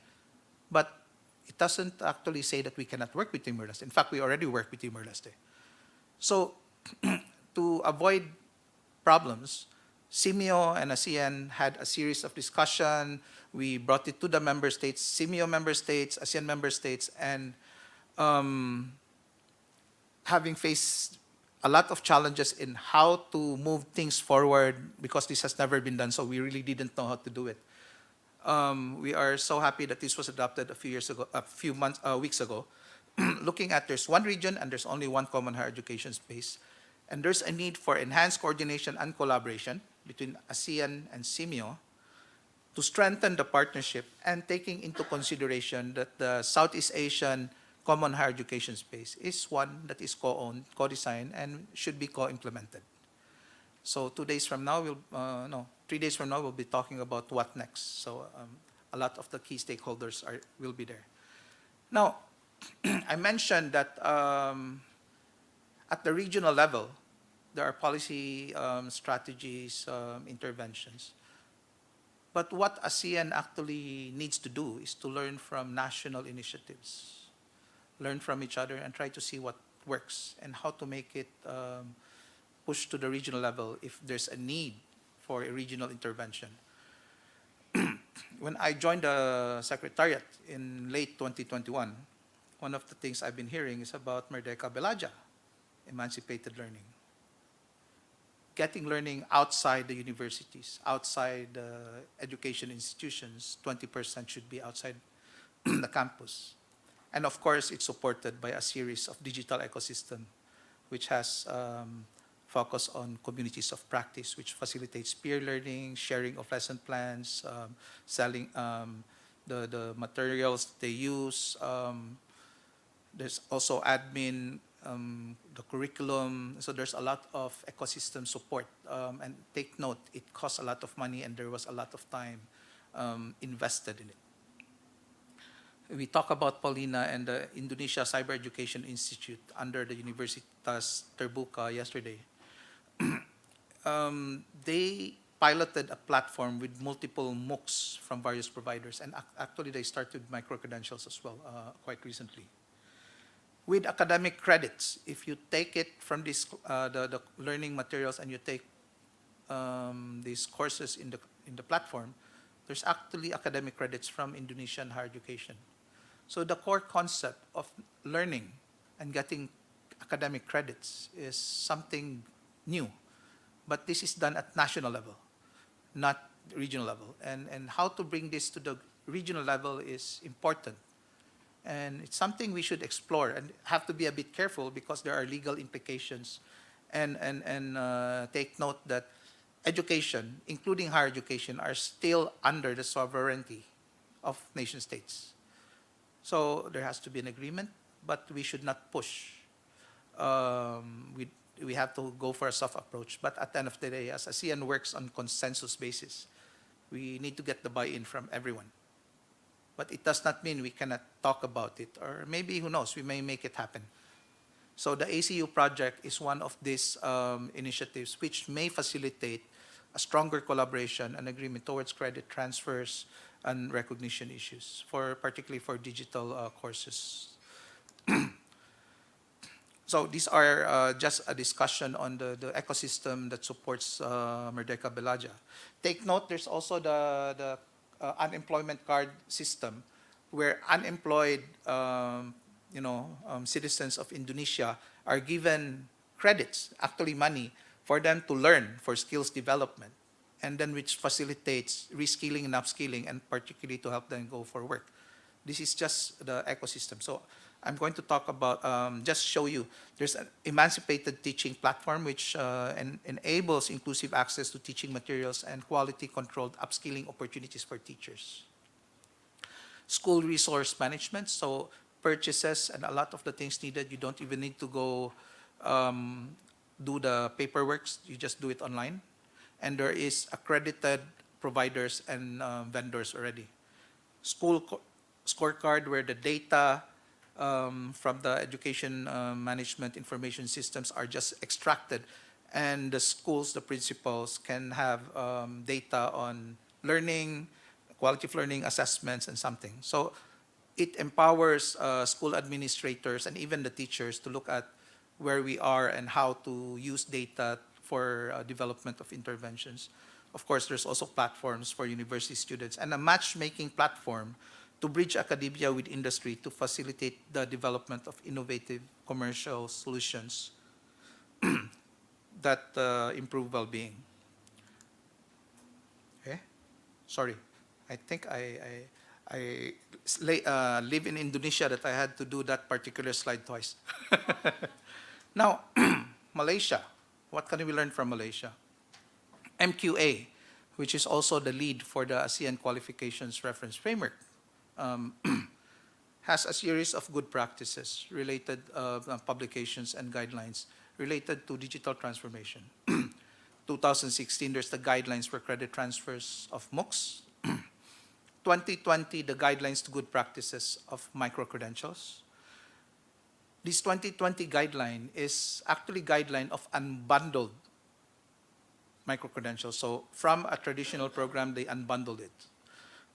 But it doesn't actually say that we cannot work with Timor-Leste. In fact, we already work with Timor-Leste. So, to avoid problems, SIMEO and ASEAN had a series of discussion. We brought it to the member states, SIMEO member states, ASEAN member states, and having faced a lot of challenges in how to move things forward, because this has never been done, so we really didn't know how to do it. We are so happy that this was adopted a few weeks ago. Looking at, there's one region and there's only one common higher education space, and there's a need for enhanced coordination and collaboration between ASEAN and SIMEO to strengthen the partnership, and taking into consideration that the Southeast Asian common higher education space is one that is co-owned, co-designed, and should be co-implemented. So 3 days from now, we'll be talking about what next. So a lot of the key stakeholders will be there. Now, I mentioned that at the regional level, there are policy strategies, interventions. But what ASEAN actually needs to do is to learn from national initiatives, learn from each other, and try to see what works and how to make it push to the regional level if there's a need for a regional intervention. When I joined the Secretariat in late 2021, one of the things I've been hearing is about Merdeka Belaja, emancipated learning. Getting learning outside the universities, outside the education institutions, 20% should be outside the campus. And of course, it's supported by a series of digital ecosystem, which has focus on communities of practice, which facilitates peer learning, sharing of lesson plans, selling the materials they use. There's also admin, the curriculum. So there's a lot of ecosystem support. And take note, it costs a lot of money, and there was a lot of time invested in it. We talk about Paulina and the Indonesia Cyber Education Institute under the Universitas Terbuka yesterday. They piloted a platform with multiple MOOCs from various providers, and actually they started micro-credentials as well quite recently. With academic credits, if you take it from this, the learning materials and you take these courses in the platform, there's actually academic credits from Indonesian higher education. So the core concept of learning and getting academic credits is something new, but this is done at national level, not regional level. And how to bring this to the regional level is important. And it's something we should explore and have to be a bit careful because there are legal implications. And take note that education, including higher education, are still under the sovereignty of nation states. So there has to be an agreement, but we should not push. We have to go for a soft approach. But at the end of the day, as ASEAN works on consensus basis, we need to get the buy-in from everyone. But it does not mean we cannot talk about it, or maybe, who knows, we may make it happen. So the ACU project is one of these initiatives which may facilitate a stronger collaboration and agreement towards credit transfers and recognition issues, particularly for digital courses. So these are just a discussion on the ecosystem that supports Merdeka Belaja. Take note, there's also the unemployment card system, where unemployed citizens of Indonesia are given credits, actually money, for them to learn for skills development, and then which facilitates reskilling and upskilling, and particularly to help them go for work. This is just the ecosystem. So I'm going to talk about, just show you, there's an emancipated teaching platform which enables inclusive access to teaching materials and quality-controlled upskilling opportunities for teachers. School resource management, so purchases and a lot of the things needed, you don't even need to go do the paperwork, you just do it online. And there is accredited providers and vendors already. School scorecard, where the data from the education management information systems are just extracted, and the schools, the principals, can have data on learning, quality of learning assessments, and something. So it empowers school administrators and even the teachers to look at where we are and how to use data for development of interventions. Of course, there's also platforms for university students and a matchmaking platform to bridge academia with industry to facilitate the development of innovative commercial solutions that improve well-being. Okay? Sorry, I think I live in Indonesia that I had to do that particular slide twice. Now, Malaysia. What can we learn from Malaysia? MQA, which is also the lead for the ASEAN Qualifications Reference Framework, has a series of good practices related publications and guidelines related to digital transformation. 2016, there's the guidelines for credit transfers of MOOCs. 2020, the guidelines to good practices of micro-credentials. This 2020 guideline is actually guideline of unbundled micro-credentials. So from a traditional program, they unbundled it.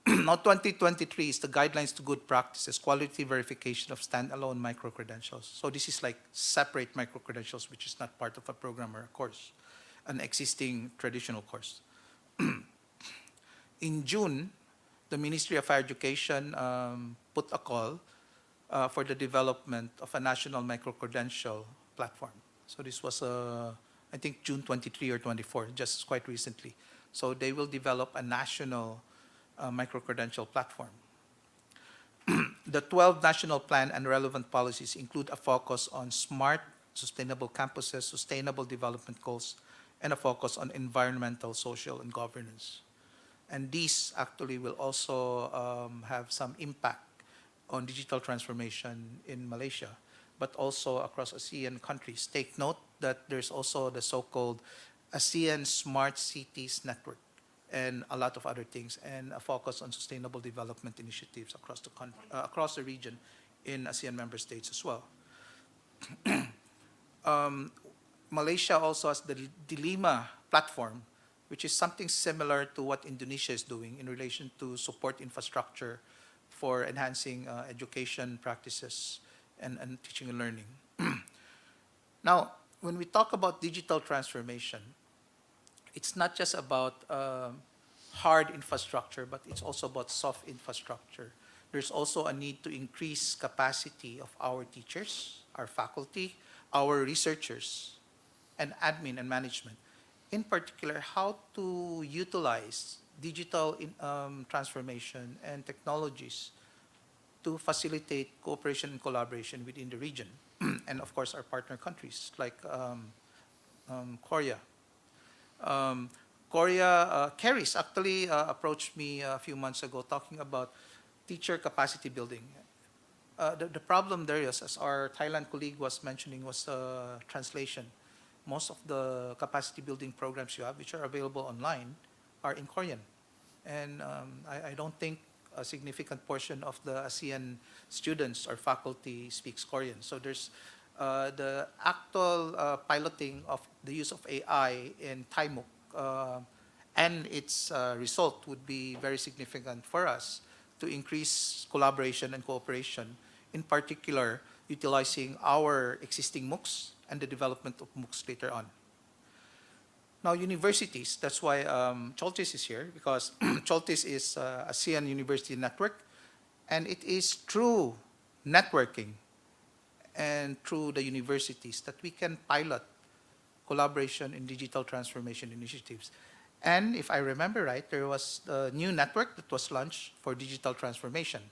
Now 2023 is the guidelines to good practices, quality verification of standalone micro-credentials. So this is like separate micro-credentials, which is not part of a program or a course, an existing traditional course. In June, the Ministry of Higher Education put a call for the development of a national micro-credential platform. So this was, I think, June 23 or 24, just quite recently. So they will develop a national micro-credential platform. The 12 national plan and relevant policies include a focus on smart, sustainable campuses, sustainable development goals, and a focus on environmental, social, and governance. And these actually will also have some impact on digital transformation in Malaysia, but also across ASEAN countries. Take note that there's also the so-called ASEAN Smart Cities Network and a lot of other things, and a focus on sustainable development initiatives across the country, across the region in ASEAN member states as well. Malaysia also has the Dilema platform, which is something similar to what Indonesia is doing in relation to support infrastructure for enhancing education practices and teaching and learning. Now, when we talk about digital transformation, it's not just about hard infrastructure, but it's also about soft infrastructure. There's also a need to increase capacity of our teachers, our faculty, our researchers, and admin and management. In particular, how to utilize digital transformation and technologies to facilitate cooperation and collaboration within the region. And of course, our partner countries like Korea. KERIS actually approached me a few months ago talking about teacher capacity building. The problem there is, as our Thailand colleague was mentioning, was translation. Most of the capacity building programs you have, which are available online, are in Korean. And I don't think a significant portion of the ASEAN students or faculty speaks Korean. So there's the actual piloting of the use of AI in Thai MOOC and its result would be very significant for us to increase collaboration and cooperation, in particular utilizing our existing MOOCs and the development of MOOCs later on. Now, universities, that's why Choltis is here, because Choltis is ASEAN University Network, and it is through networking and through the universities that we can pilot collaboration in digital transformation initiatives. And if I remember right, there was a new network that was launched for digital transformation,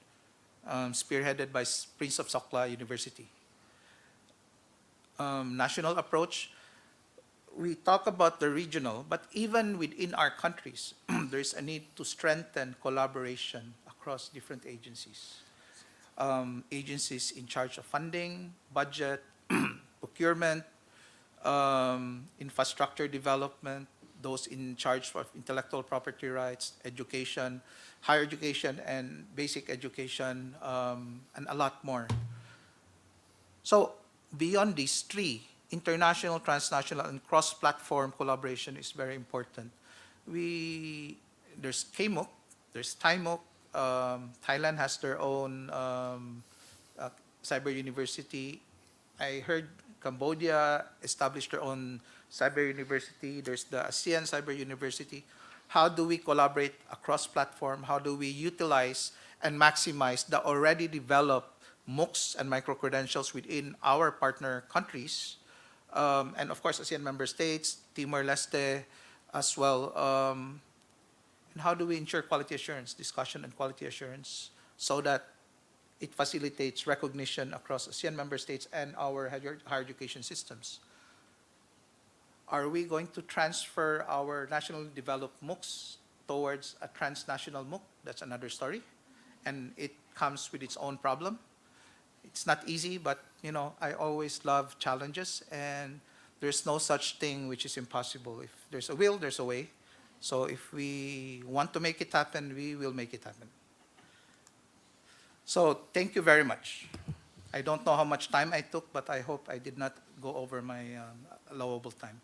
spearheaded by Prince of Sokla University. National approach, we talk about the regional, but even within our countries, there's a need to strengthen collaboration across different agencies. Agencies in charge of funding, budget, procurement, infrastructure development, those in charge of intellectual property rights, education, higher education and basic education, and a lot more. So beyond these three, international, transnational, and cross-platform collaboration is very important. There's KMOOC, there's Thai MOOC, Thailand has their own cyber university. I heard Cambodia established their own cyber university. There's the ASEAN Cyber University. How do we collaborate across platform? How do we utilize and maximize the already developed MOOCs and micro-credentials within our partner countries? And of course, ASEAN member states, Timor-Leste as well. And how do we ensure quality assurance, discussion and quality assurance, so that it facilitates recognition across ASEAN member states and our higher education systems? Are we going to transfer our nationally developed MOOCs towards a transnational MOOC? That's another story. And it comes with its own problem. It's not easy, but you know, I always love challenges, and there's no such thing which is impossible. If there's a will, there's a way. So if we want to make it happen, we will make it happen. So thank you very much. I don't know how much time I took, but I hope I did not go over my allowable time.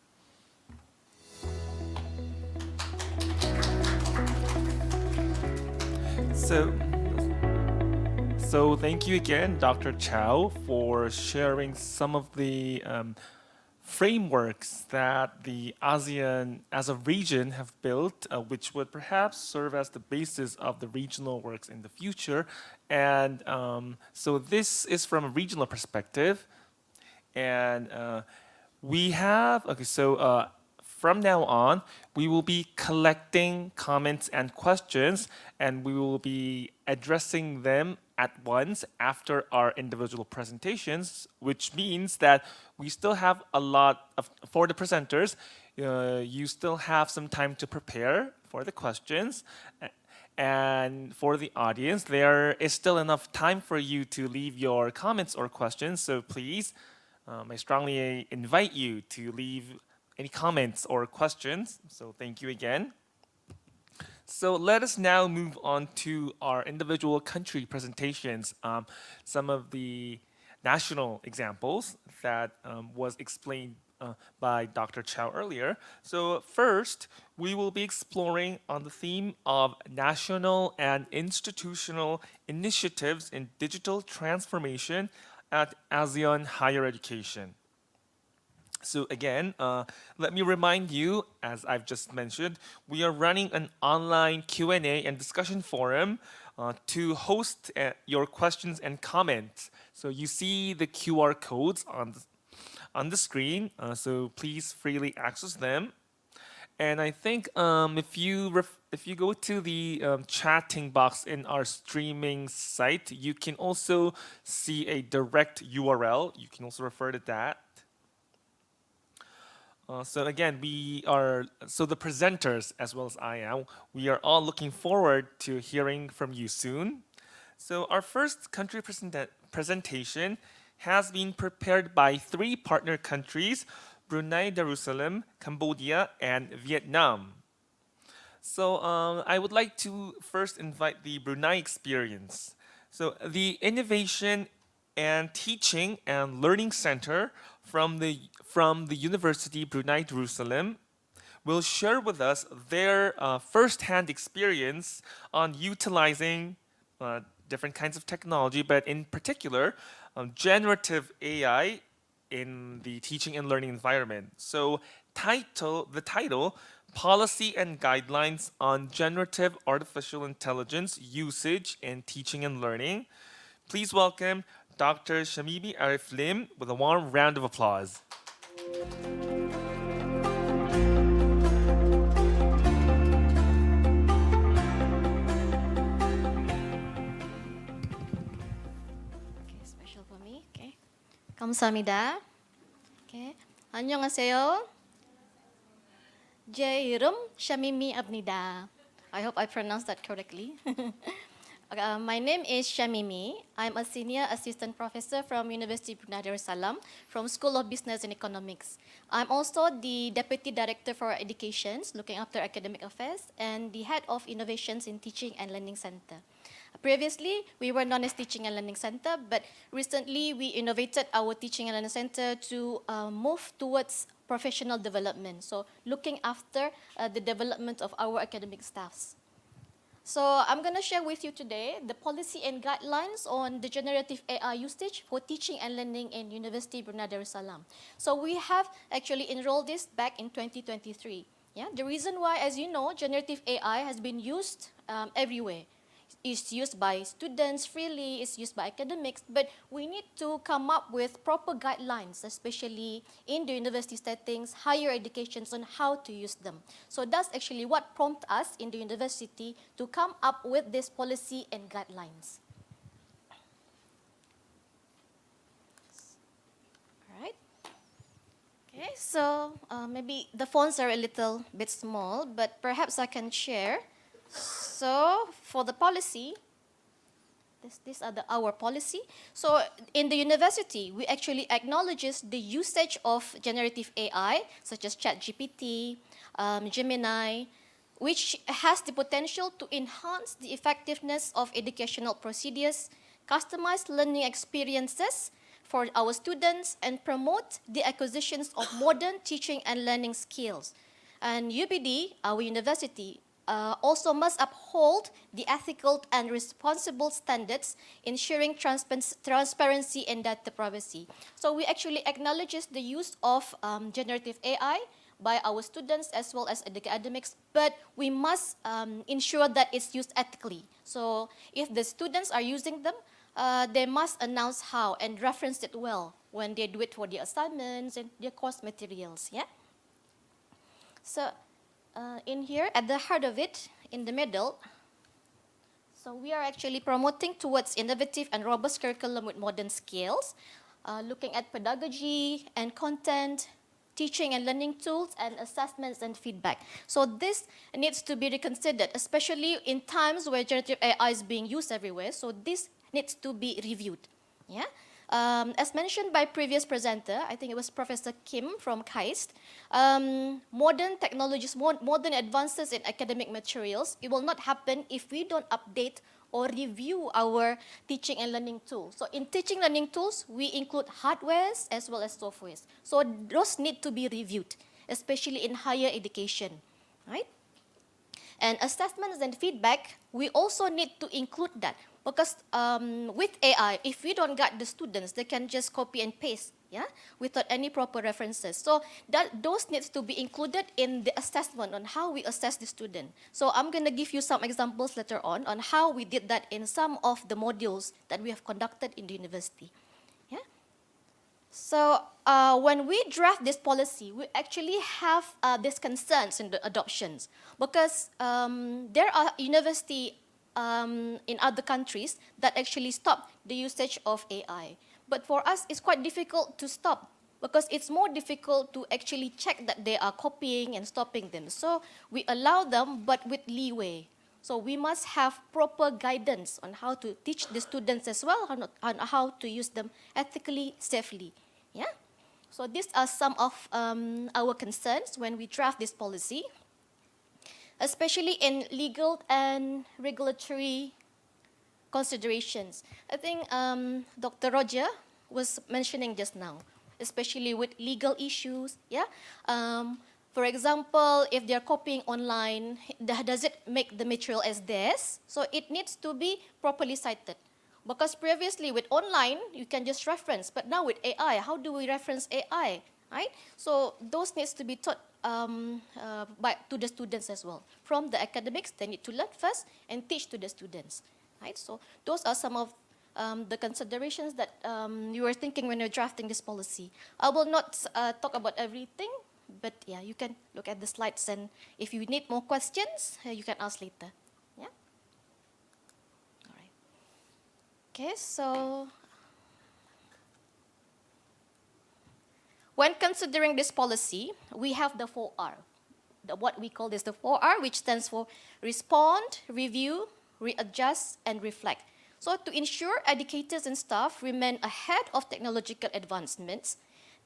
So thank you again, Dr. Chow, for sharing some of the frameworks that the ASEAN as a region have built, which would perhaps serve as the basis of the regional works in the future. And so this is from a regional perspective. And we have, okay, so from now on, we will be collecting comments and questions, and we will be addressing them at once after our individual presentations, which means that we still have a lot of, for the presenters, you still have some time to prepare for the questions. And for the audience, there is still enough time for you to leave your comments or questions. So please, I strongly invite you to leave any comments or questions. So thank you again. So let us now move on to our individual country presentations. Some of the national examples that was explained by Dr. Chow earlier. So first, we will be exploring on the theme of national and institutional initiatives in digital transformation at ASEAN higher education. So again, let me remind you, as I've just mentioned, we are running an online Q&A and discussion forum to host your questions and comments. So you see the QR codes on the screen, so please freely access them. And I think if you go to the chatting box in our streaming site, you can also see a direct URL. You can also refer to that. So again, the presenters as well as I am, we are all looking forward to hearing from you soon. So our first country presentation has been prepared by 3 partner countries, Brunei Darussalam, Cambodia, and Vietnam. So I would like to first invite the Brunei experience. So the Innovation and Teaching and Learning Center from the University Brunei Darussalam will share with us their first-hand experience on utilizing different kinds of technology, but in particular, generative AI in the teaching and learning environment. So the title, Policy and Guidelines on Generative Artificial Intelligence Usage in Teaching and Learning. Please welcome Dr. Shamimi Arif Lim with a warm round of applause. Okay, special for me. Okay. 감사합니다. Okay. 안녕하세요. 제 이름 샤미미 압니다. I hope I pronounced that correctly. My name is Shamimi. I'm a senior assistant professor from University Brunei Darussalam from School of Business and Economics. I'm also the deputy director for education, looking after academic affairs, and the head of innovations in Teaching and Learning Center. Previously, we were known as Teaching and Learning Center, but recently we innovated our Teaching and Learning Center to move towards professional development, so looking after the development of our academic staffs. So I'm going to share with you today the policy and guidelines on the generative AI usage for teaching and learning in University Brunei Darussalam. So we have actually enrolled this back in 2023. Yeah, the reason why, as you know, generative AI has been used everywhere. It's used by students freely, it's used by academics, but we need to come up with proper guidelines, especially in the university settings, higher educations on how to use them. So that's actually what prompted us in the university to come up with this policy and guidelines. All right. Okay, so maybe the fonts are a little bit small, but perhaps I can share. So for the policy, these are our policy. So in the university, we actually acknowledges the usage of generative AI, such as ChatGPT, Gemini, which has the potential to enhance the effectiveness of educational procedures, customize learning experiences for our students, and promote the acquisitions of modern teaching and learning skills. And UBD, our university, also must uphold the ethical and responsible standards, ensuring transparency and data privacy. So we actually acknowledge the use of generative AI by our students as well as the academics, but we must ensure that it's used ethically. So if the students are using them, they must announce how and reference it well when they do it for their assignments and their course materials. Yeah. So in here, at the heart of it, in the middle, so we are actually promoting towards innovative and robust curriculum with modern skills, looking at pedagogy and content, teaching and learning tools, and assessments and feedback. So this needs to be reconsidered, especially in times where generative AI is being used everywhere. So this needs to be reviewed. Yeah. As mentioned by previous presenter, I think it was Professor Kim from KERIS, modern technologies, modern advances in academic materials, it will not happen if we don't update or review our teaching and learning tools. So in teaching learning tools, we include hardwares as well as softwares. So those need to be reviewed, especially in higher education, right? And assessments and feedback, we also need to include that because with AI, if we don't get the students, they can just copy and paste, yeah, without any proper references. So those needs to be included in the assessment on how we assess the student. So I'm going to give you some examples later on how we did that in some of the modules that we have conducted in the university. Yeah. So when we draft this policy, we actually have these concerns in the adoptions because there are universities in other countries that actually stop the usage of AI. But for us, it's quite difficult to stop because it's more difficult to actually check that they are copying and stopping them. So we allow them, but with leeway. So we must have proper guidance on how to teach the students as well, on how to use them ethically, safely. Yeah. So these are some of our concerns when we draft this policy, especially in legal and regulatory considerations. I think Dr. Roger was mentioning just now, especially with legal issues. Yeah. For example, if they're copying online, does it make the material as theirs? So it needs to be properly cited. Because previously with online, you can just reference, but now with AI, how do we reference AI, right? So those needs to be taught to the students as well. From the academics, they need to learn first and teach to the students, right? So those are some of the considerations that you were thinking when you're drafting this policy. I will not talk about everything, but yeah, you can look at the slides, and if you need more questions, you can ask later. Yeah. All right. Okay, so when considering this policy, we have the 4R. What we call this the 4R, which stands for respond, review, readjust, and reflect. So to ensure educators and staff remain ahead of technological advancements,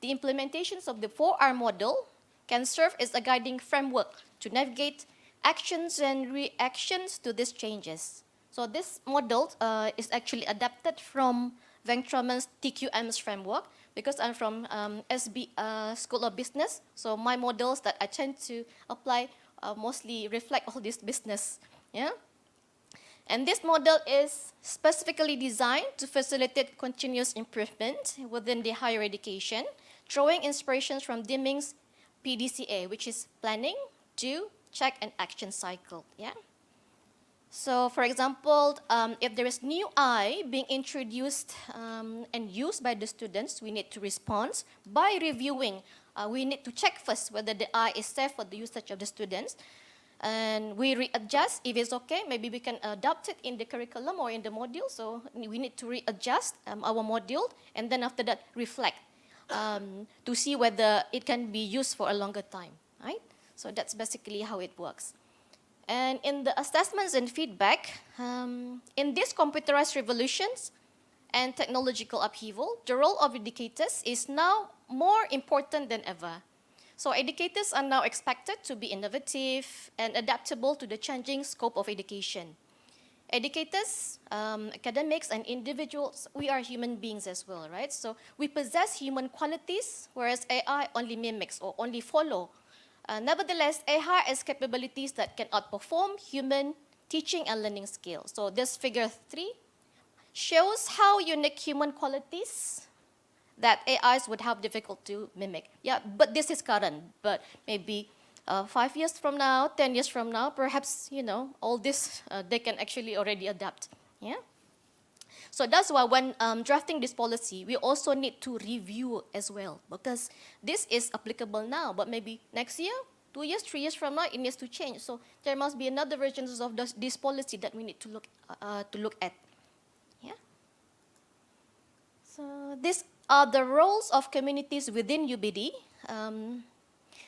the implementations of the 4R model can serve as a guiding framework to navigate actions and reactions to these changes. So this model is actually adapted from Vengtraman's TQM's framework, because I'm from School of Business. So my models that I tend to apply mostly reflect all this business. Yeah. And this model is specifically designed to facilitate continuous improvement within the higher education, drawing inspirations from Deming's PDCA, which is planning, do, check, and action cycle. Yeah. So, for example, if there is new I being introduced and used by the students, we need to respond by reviewing. We need to check first whether the I is safe for the usage of the students. And we readjust if it's okay. Maybe we can adopt it in the curriculum or in the module. So we need to readjust our module, and then after that reflect to see whether it can be used for a longer time, right? So that's basically how it works. And in the assessments and feedback, in these computerized revolutions and technological upheaval, the role of educators is now more important than ever. So educators are now expected to be innovative and adaptable to the changing scope of education. Educators, academics, and individuals, we are human beings as well, right? So we possess human qualities, whereas AI only mimics or only follow. Nevertheless, AI has capabilities that can outperform human teaching and learning skills. So this figure 3 shows how unique human qualities that AIs would have difficulty to mimic. Yeah, but this is current. But maybe 5 years from now, 10 years from now, perhaps, all this, they can actually already adapt. Yeah. So that's why when drafting this policy, we also need to review as well, because this is applicable now, but maybe next year, 2 years, 3 years from now, it needs to change. So there must be another version of this policy that we need to look at. Yeah. So these are the roles of communities within UBD.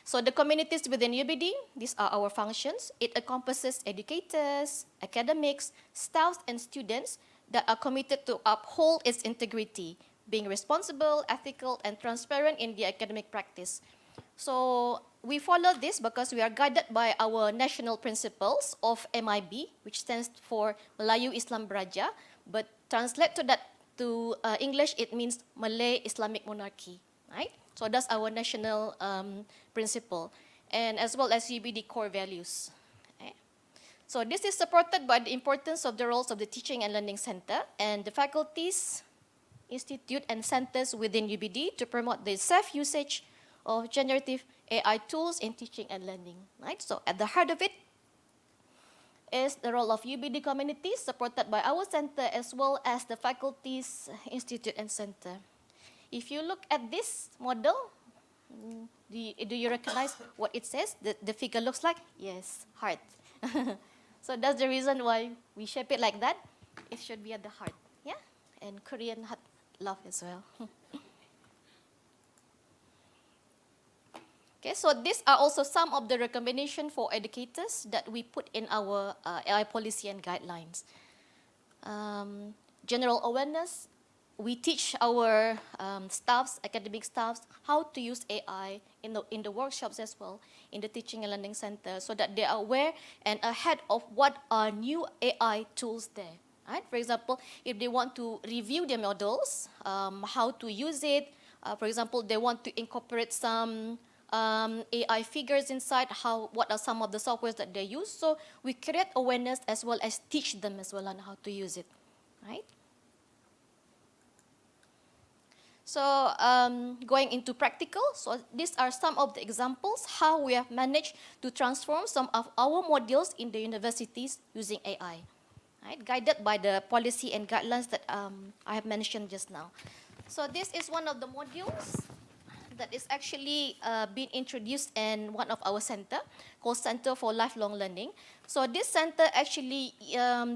So the communities within UBD, these are our functions. It encompasses educators, academics, staff, and students that are committed to uphold its integrity, being responsible, ethical, and transparent in the academic practice. So we follow this because we are guided by our national principles of MIB, which stands for Melayu Islam Beraja, but translate to that to English, it means Malay Islamic Monarchy, right? So that's our national principle, and as well as UBD core values. Okay? So this is supported by the importance of the roles of the Teaching and Learning Center and the faculties, institute, and centers within UBD to promote the safe usage of generative AI tools in teaching and learning, right? So at the heart of it is the role of UBD communities supported by our center as well as the faculties, institute, and center. If you look at this model, do you recognize what it says? The figure looks like? Yes, heart. So that's the reason why we shape it like that. It should be at the heart, yeah? And Korean heart love as well. Okay, so these are also some of the recommendations for educators that we put in our AI policy and guidelines. General awareness, we teach our staffs, academic staffs, how to use AI in the workshops as well, in the Teaching and Learning Center, so that they are aware and ahead of what are new AI tools there. Right? For example, if they want to review their models, how to use it, for example, they want to incorporate some AI figures inside, what are some of the softwares that they use. So we create awareness as well as teach them as well on how to use it, right? So going into practical, so these are some of the examples how we have managed to transform some of our modules in the universities using AI, right? Guided by the policy and guidelines that I have mentioned just now. So this is one of the modules that is actually being introduced in one of our center called Center for Lifelong Learning. So this center actually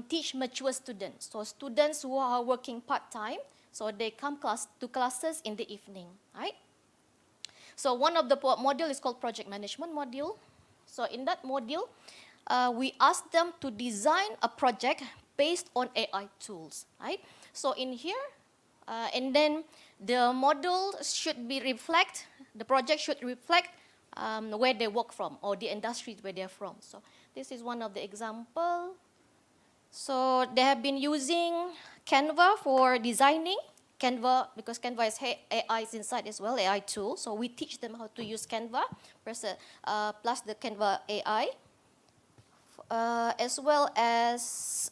teach mature students, so students who are working part-time, so they come to classes in the evening, right? So one of the module is called Project Management module. So in that module, we ask them to design a project based on AI tools, right? So in here, and then the model should be the project should reflect where they work from or the industries where they're from. So this is one of the example. So they have been using Canva for designing. Canva, because Canva has AI inside as well, AI tool. So we teach them how to use Canva plus the Canva AI. As well as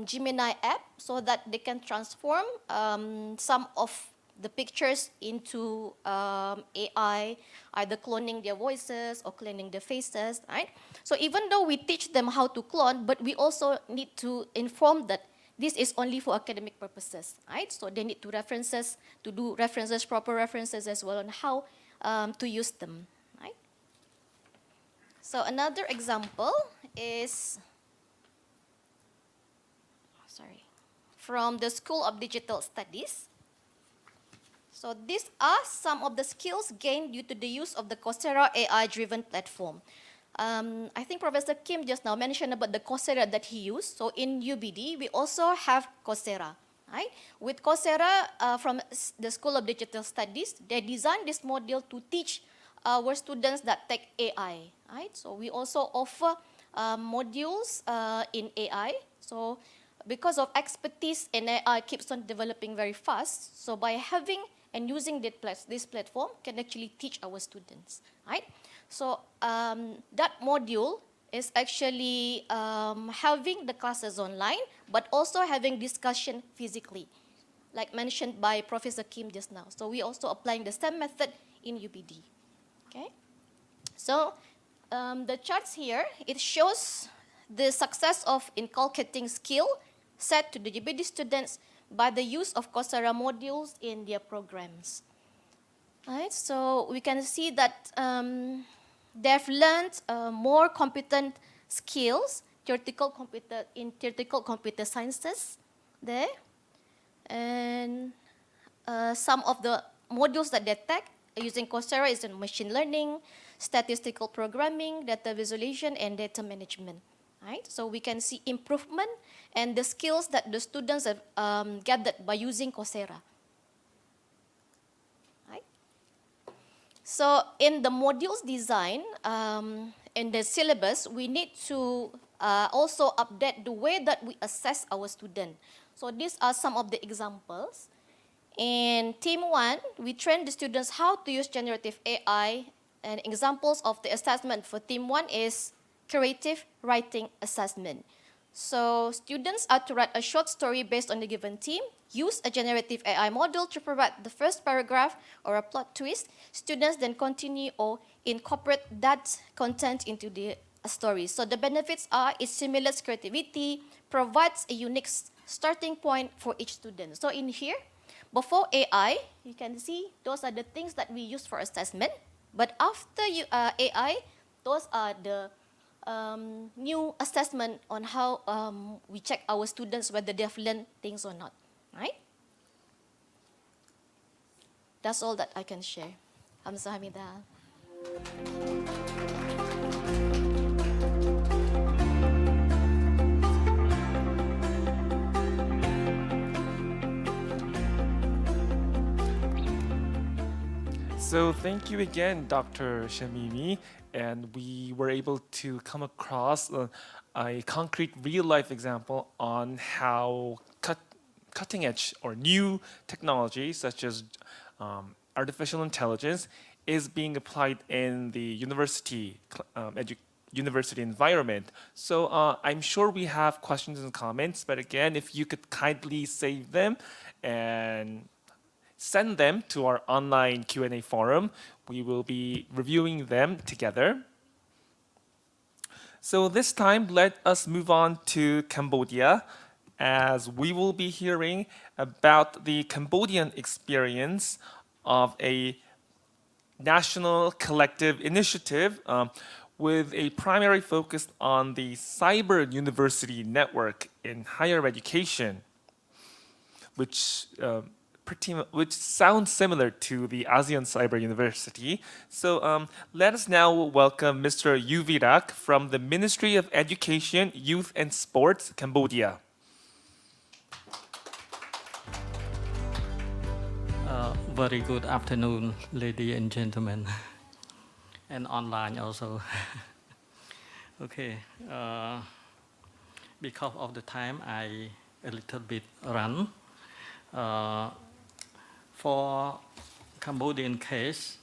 Gemini app, so that they can transform some of the pictures into AI, either cloning their voices or cloning their faces, right? So even though we teach them how to clone, but we also need to inform that this is only for academic purposes, right? So they need to do references, proper references as well on how to use them, right? So another example is, from the School of Digital Studies. So these are some of the skills gained due to the use of the Coursera AI-driven platform. I think Professor Kim just now mentioned about the Coursera that he used. So in UBD, we also have Coursera, right? With Coursera from the School of Digital Studies, they designed this module to teach our students that take AI, right? So we also offer modules in AI. So because of expertise in AI keeps on developing very fast, so by having and using this platform can actually teach our students, right? So that module is actually having the classes online, but also having discussion physically, like mentioned by Professor Kim just now. So we also applying the STEM method in UBD, okay? So the charts here, it shows the success of inculcating skill set to the UBD students by the use of Coursera modules in their programs. Right, so we can see that they've learned more competent skills, theoretical computer sciences there, and some of the modules that they take using Coursera is in machine learning, statistical programming, data visualization, and data management. Right? So we can see improvement and the skills that the students have gathered by using Coursera. Right? So in the modules design, in the syllabus, we need to also update the way that we assess our student. So these are some of the examples. In Team 1, we train the students how to use generative AI, and examples of the assessment for Team 1 is creative writing assessment. So students are to write a short story based on the given theme, use a generative AI model to provide the first paragraph or a plot twist. Students then continue or incorporate that content into the story. So the benefits are it stimulates creativity, provides a unique starting point for each student. So in here, before AI, you can see those are the things that we use for assessment. But after AI, those are the new assessment on how we check our students whether they have learned things or not, right? That's all that I can share. 감사합니다. So thank you again, Dr. Shamimi, and we were able to come across a concrete real-life example on how cutting-edge or new technology, such as artificial intelligence, is being applied in the university university environment. So I'm sure we have questions and comments, but again, if you could kindly save them and send them to our online Q&A forum. We will be reviewing them together. So this time, let us move on to Cambodia, as we will be hearing about the Cambodian experience of a national collective initiative with a primary focus on the cyber university network in higher education, which sounds similar to the ASEAN Cyber University. So let us now welcome Mr. Yu Virak from the Ministry of Education, Youth and Sports, Cambodia. Very good afternoon, ladies and gentlemen, and online also. Okay, because of the time, I a little bit run. For Cambodian case,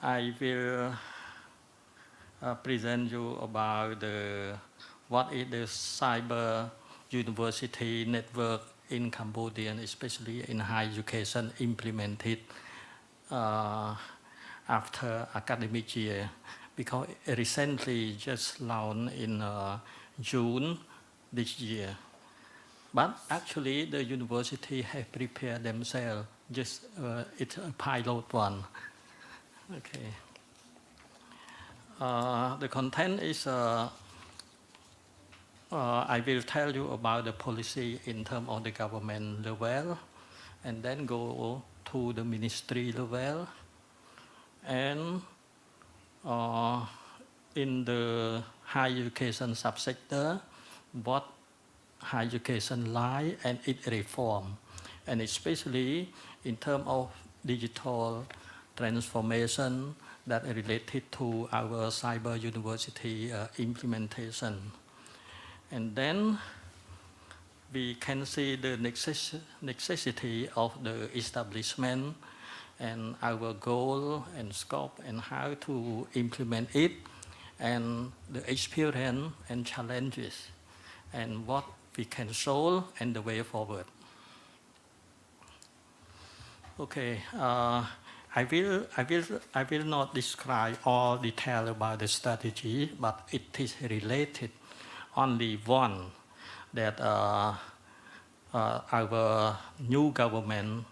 I will present you about what is the cyber university network in Cambodia, especially in higher education, implemented after academic year, because recently just launched in June this year. But actually, the university have prepared themselves. Just it's a pilot one. Okay. The content is. I will tell you about the policy in terms of the government level, and then go to the ministry level, and in the higher education subsector, what higher education lie and its reform, and especially in terms of digital transformation that are related to our cyber university implementation. And then we can see the necessity of the establishment and our goal and scope and how to implement it, and the experience and challenges, and what we can solve and the way forward. Okay, I will not describe all detail about the strategy, but it is related only one that our new government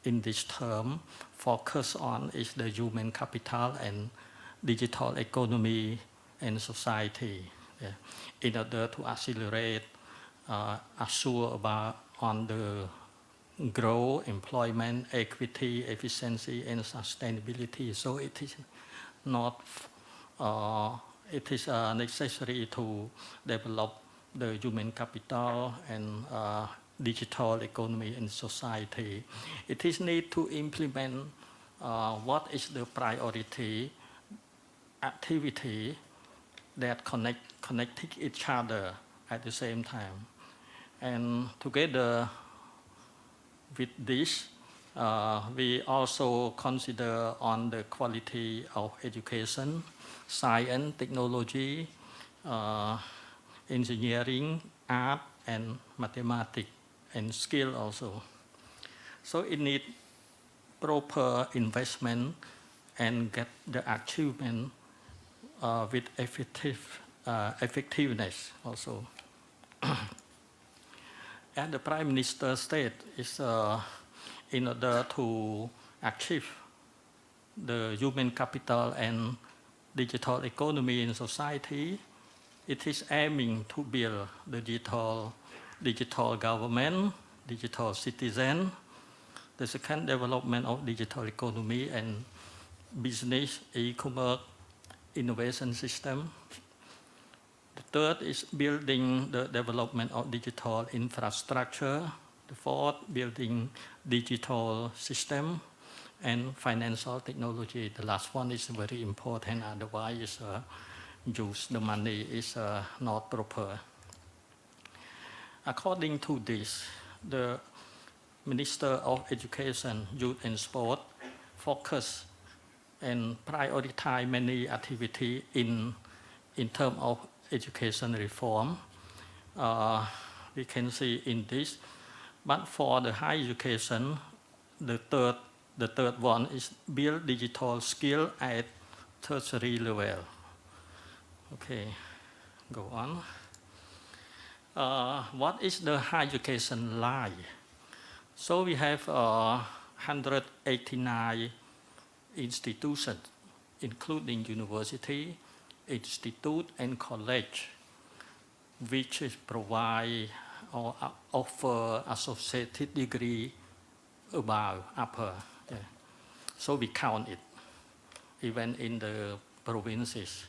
in this term focus on is the human capital and digital economy and society, in order to accelerate, assure about on the growth, employment, equity, efficiency, and sustainability. So it is not. It is necessary to develop the human capital and digital economy and society. It is need to implement what is the priority activity that connecting each other at the same time. And together with this, we also consider on the quality of education, science, technology, engineering, art, and mathematics, and skill also. So it needs proper investment and get the achievement with effectiveness also. And the Prime Minister state is in order to achieve the human capital and digital economy in society, it is aiming to build the digital government, digital citizen, the second development of digital economy and business, e-commerce, innovation system. The third is building the development of digital infrastructure. The fourth, building digital system and financial technology. The last one is very important, otherwise use the money is not proper. According to this, the Minister of Education, Youth and Sport focus and prioritize many activities in terms of education reform. We can see in this, but for the higher education, the third one is build digital skill at tertiary level. Okay, go on. What is the higher education like? So we have 189 institutions, including university, institute, and college, which provide or offer associated degree above, upper. Yeah. So we count it, even in the provinces.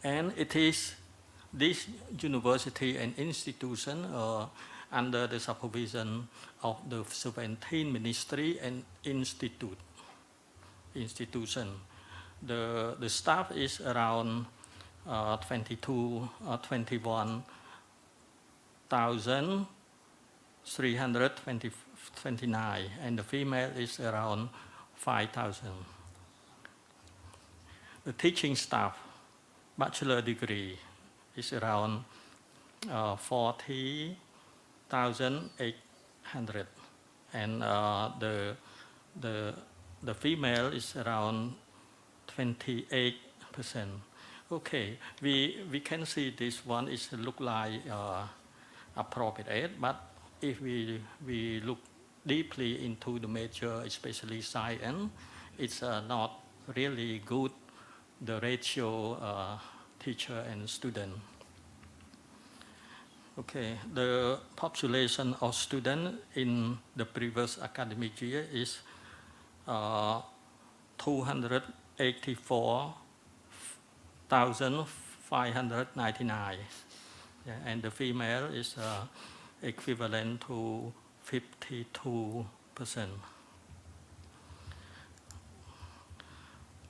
And it is this university and institution under the supervision of the 17 ministry and institution. The staff is around 21,329, and the female is around 5,000. The teaching staff, bachelor degree, is around 40,800, and the female is around 28%. Okay, we can see this one is look like appropriate, but if we look deeply into the major, especially science, it's not really good, the ratio teacher and student. Okay, the population of students in the previous academic year is 284,599, yeah, and the female is equivalent to 52%.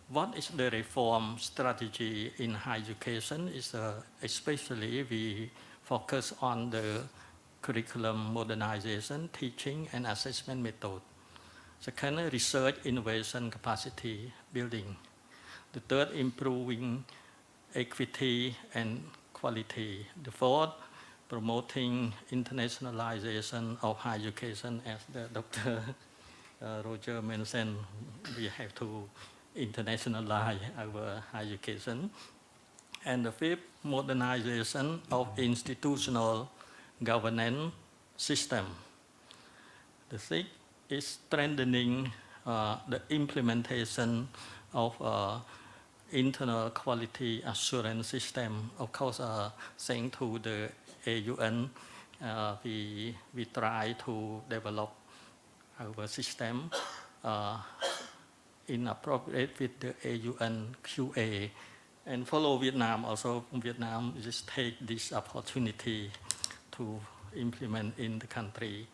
What is the reform strategy in higher education? Is especially we focus on the curriculum modernization, teaching and assessment method. Second, research, innovation, capacity building. The third, improving equity and quality. The fourth, promoting internationalization of higher education. As the Dr. Roger mentioned, we have to internationalize our higher education. And the fifth, modernization of institutional governance system. The sixth is strengthening the implementation of internal quality assurance system. Of course, thanks to the AUN, we try to develop our system inappropriate with the AUN QA. And follow Vietnam also. Vietnam just take this opportunity to implement in the country.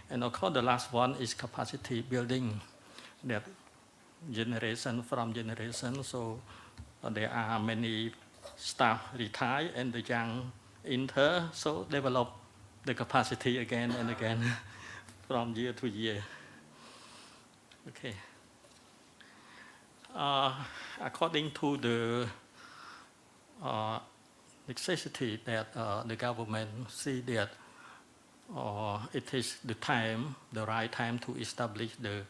And of course, the last one is capacity building. that generation from generation. So there are many staff retire and the young enter, so develop the capacity again and again from year to year. Okay. According to the necessity that the government see that it is the right time to establish the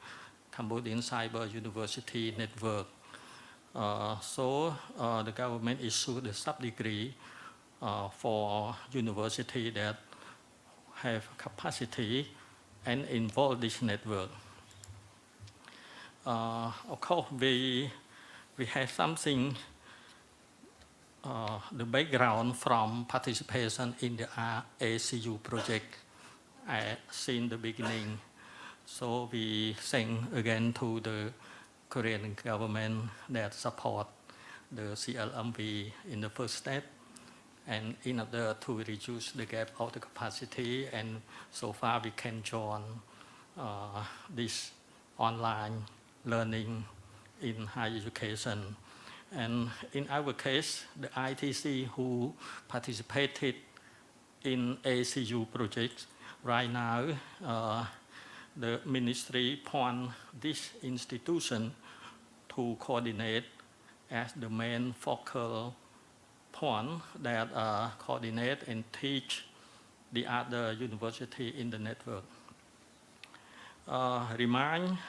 Cambodian Cyber University Network. So the government issued a sub-degree for university that have capacity and involve this network. Of course, we have something, the background from participation in the ACU project since the beginning. So we thank again to the Korean government that support the CLMV in the first step, and in order to reduce the gap of the capacity, and so far we can join this online learning in higher education. And in our case, the ITC who participated in ACU projects, right now the ministry point this institution to coordinate as the main focal point that coordinate and teach the other university in the network. Remind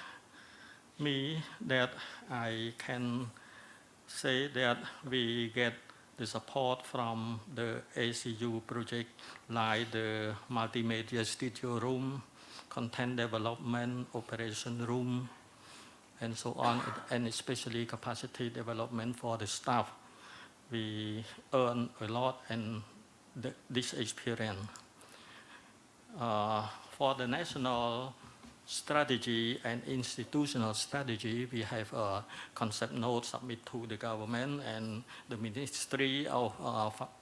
me that I can say that we get the support from the ACU project, like the multimedia studio room, content development, operation room, and so on, and especially capacity development for the staff. We earn a lot in this experience. For the national strategy and institutional strategy, we have a concept note submit to the government, and the Ministry of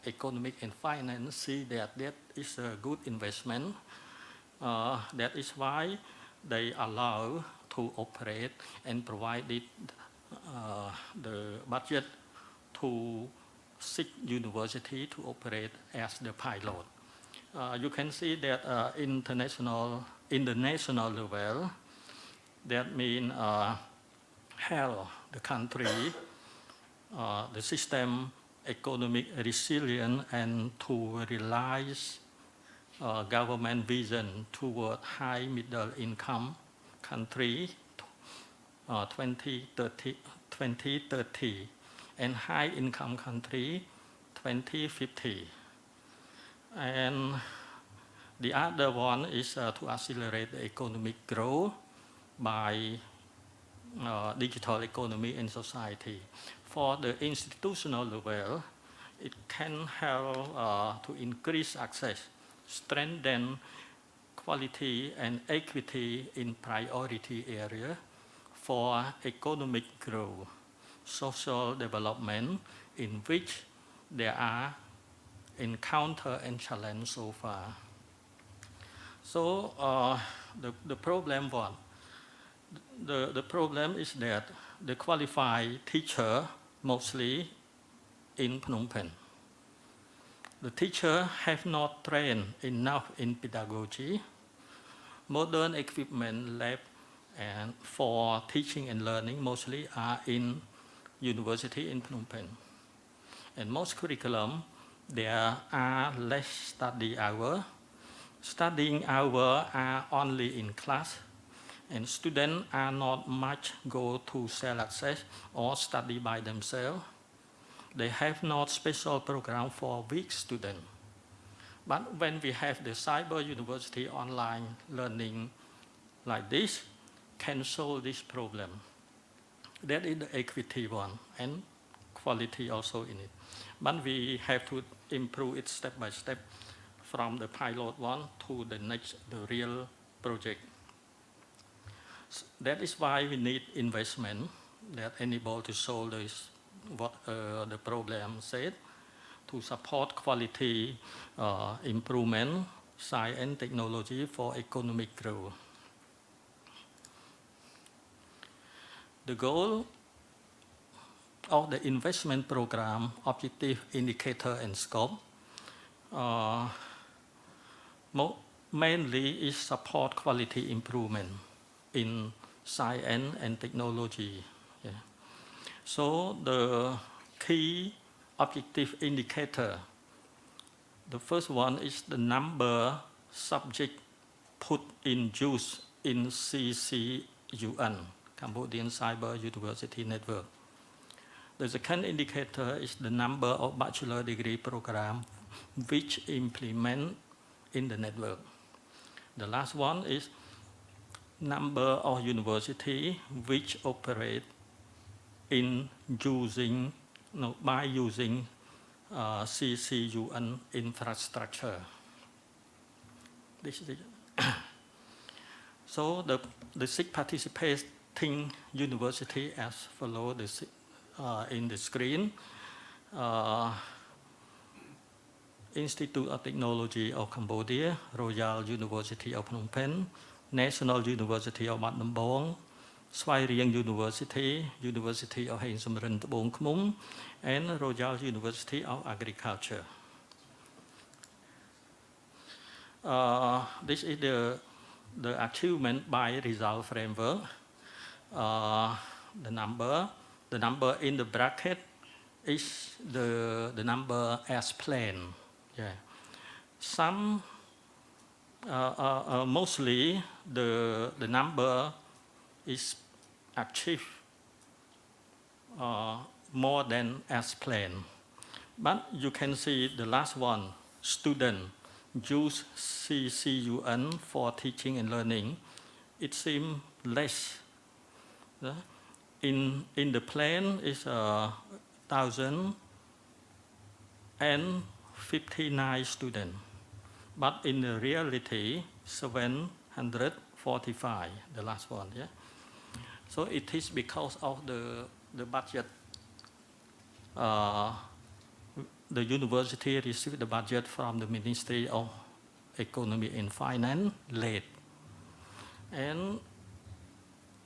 Economic and Finance see that that is a good investment. That is why they allow to operate and provide the budget to 6 universities to operate as the pilot. You can see that in the national level, that means help the country, the system, economic resilience, and to realize government vision toward high middle income country 2030 and high income country 2050. And the other one is to accelerate the economic growth by digital economy and society. For the institutional level, it can help to increase access, strengthen quality and equity in priority area for economic growth, social development, in which there are encounter and challenge so far. So the problem what? The problem is that the qualified teacher mostly in Phnom Penh. The teacher have not trained enough in pedagogy. Modern equipment lab and for teaching and learning mostly are in university in Phnom Penh. And most curriculum, there are less study hours. Studying hours are only in class, and students are not much go to self-access or study by themselves. They have not special program for weak students. But when we have the cyber university online learning like this, can solve this problem. That is the equity one, and quality also in it. But we have to improve it step by step from the pilot one to the next, the real project. That is why we need investment that enable to solve this, what the problem said, to support quality improvement, science and technology for economic growth. The goal of the investment program, objective, indicator, and scope mainly is support quality improvement in science and technology. Yeah. So the key objective indicator, the first one is the number subject put in use in CCUN, Cambodian Cyber University Network. The second indicator is the number of bachelor degree programs which implement in the network. The last one is number of university which operate in using, by using CCUN infrastructure. This is it. So the 6 participating university as follow in the screen. Institute of Technology of Cambodia, Royal University of Phnom Penh, National University of Bat Nam Bong, Svai Rieng University, University of Heng Samrin Tabong Khmum, and Royal University of Agriculture. This is the achievement by result framework. The number in the bracket is the number as planned. Yeah. Some mostly the number is achieved more than as planned. But you can see the last one, student use CCUN for teaching and learning. It seems less. In the plan is 1,059 students, but in the reality 745, the last one. Yeah. So it is because of the budget. The university received the budget from the Ministry of Economy and Finance late, and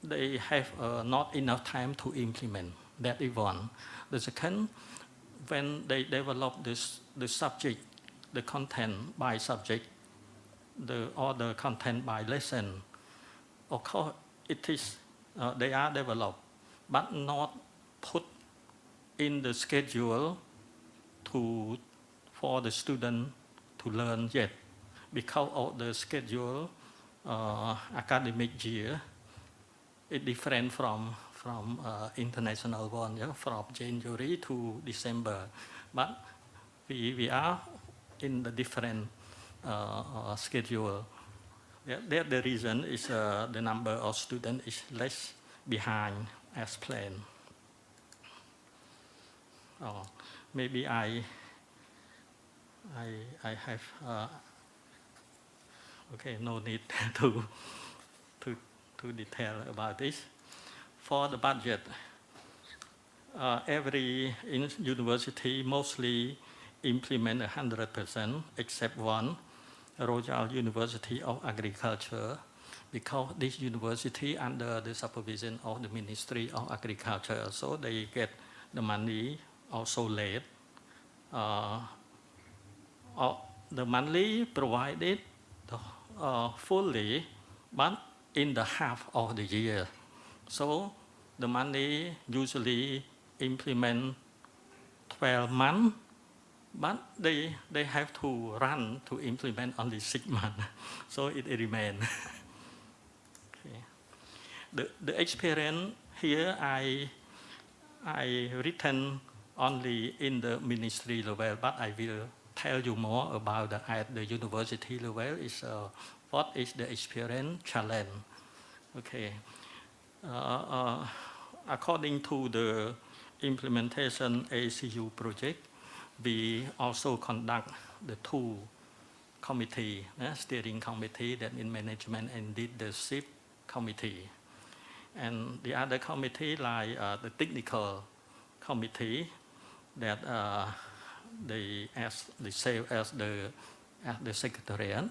they have not enough time to implement. That is one. The second, when they develop the subject, the content by subject, or the content by lesson, of course it is they are developed, but not put in the schedule for the student to learn yet, because of the schedule academic year. It's different from international one, yeah, from January to December. But we are in the different schedule. Yeah, the reason is the number of students is less behind as planned. Maybe I have okay, no need to detail about this. For the budget, every university mostly implement 100%, except one, Royal University of Agriculture, because this university under the supervision of the Ministry of Agriculture, so they get the money also late. The money provided fully, but in the half of the year. So the money usually implement 12 months, but they have to run to implement only 6 months. So it remains. Okay. The experience here I written only in the ministry level, but I will tell you more about at the university level is what is the experience challenge. Okay. According to the implementation ACU project, we also conduct the 2 committee, steering committee, that in management, and did the SIP committee. And the other committee, like the technical committee, that they serve as the secretariat,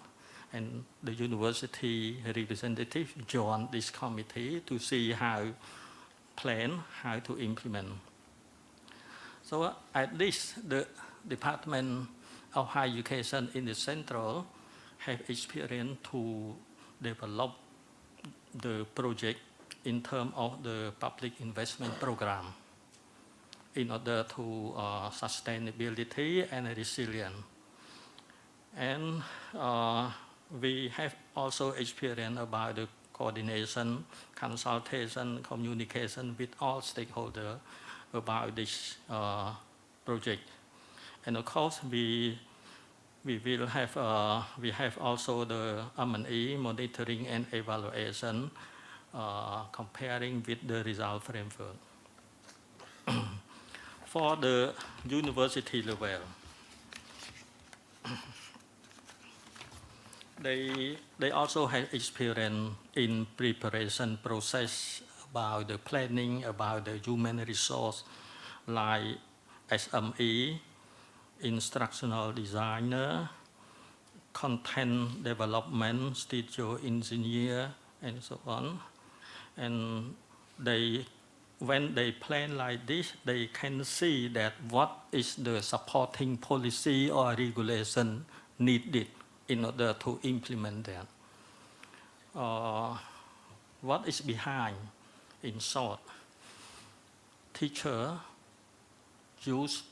and the university representative joined this committee to see how plan how to implement. So at least the Department of Higher Education in the Central have experience to develop the project in terms of the public investment program in order to sustainability and resilience. And we have also experience about the coordination, consultation, communication with all stakeholders about this project. And of course, we will have we have also the M&E monitoring and evaluation comparing with the result framework. For the university level, they also have experience in preparation process about the planning, about the human resource, like SME, instructional designer, content development, studio engineer, and so on. And when they plan like this, they can see that what is the supporting policy or regulation needed in order to implement that. What is behind? In short, teacher use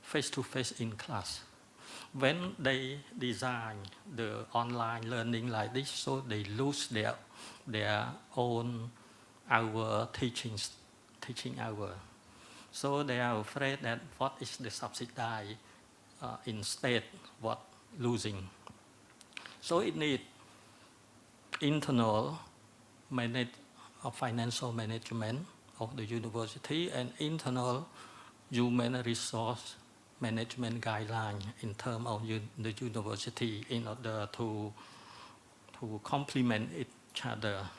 face-to-face in class. When they design the online learning like this, so they lose their own teaching hour. So they are afraid that what is the subsidy instead what losing. So it needs internal financial management of the university and internal human resource management guideline in terms of the university in order to complement each other.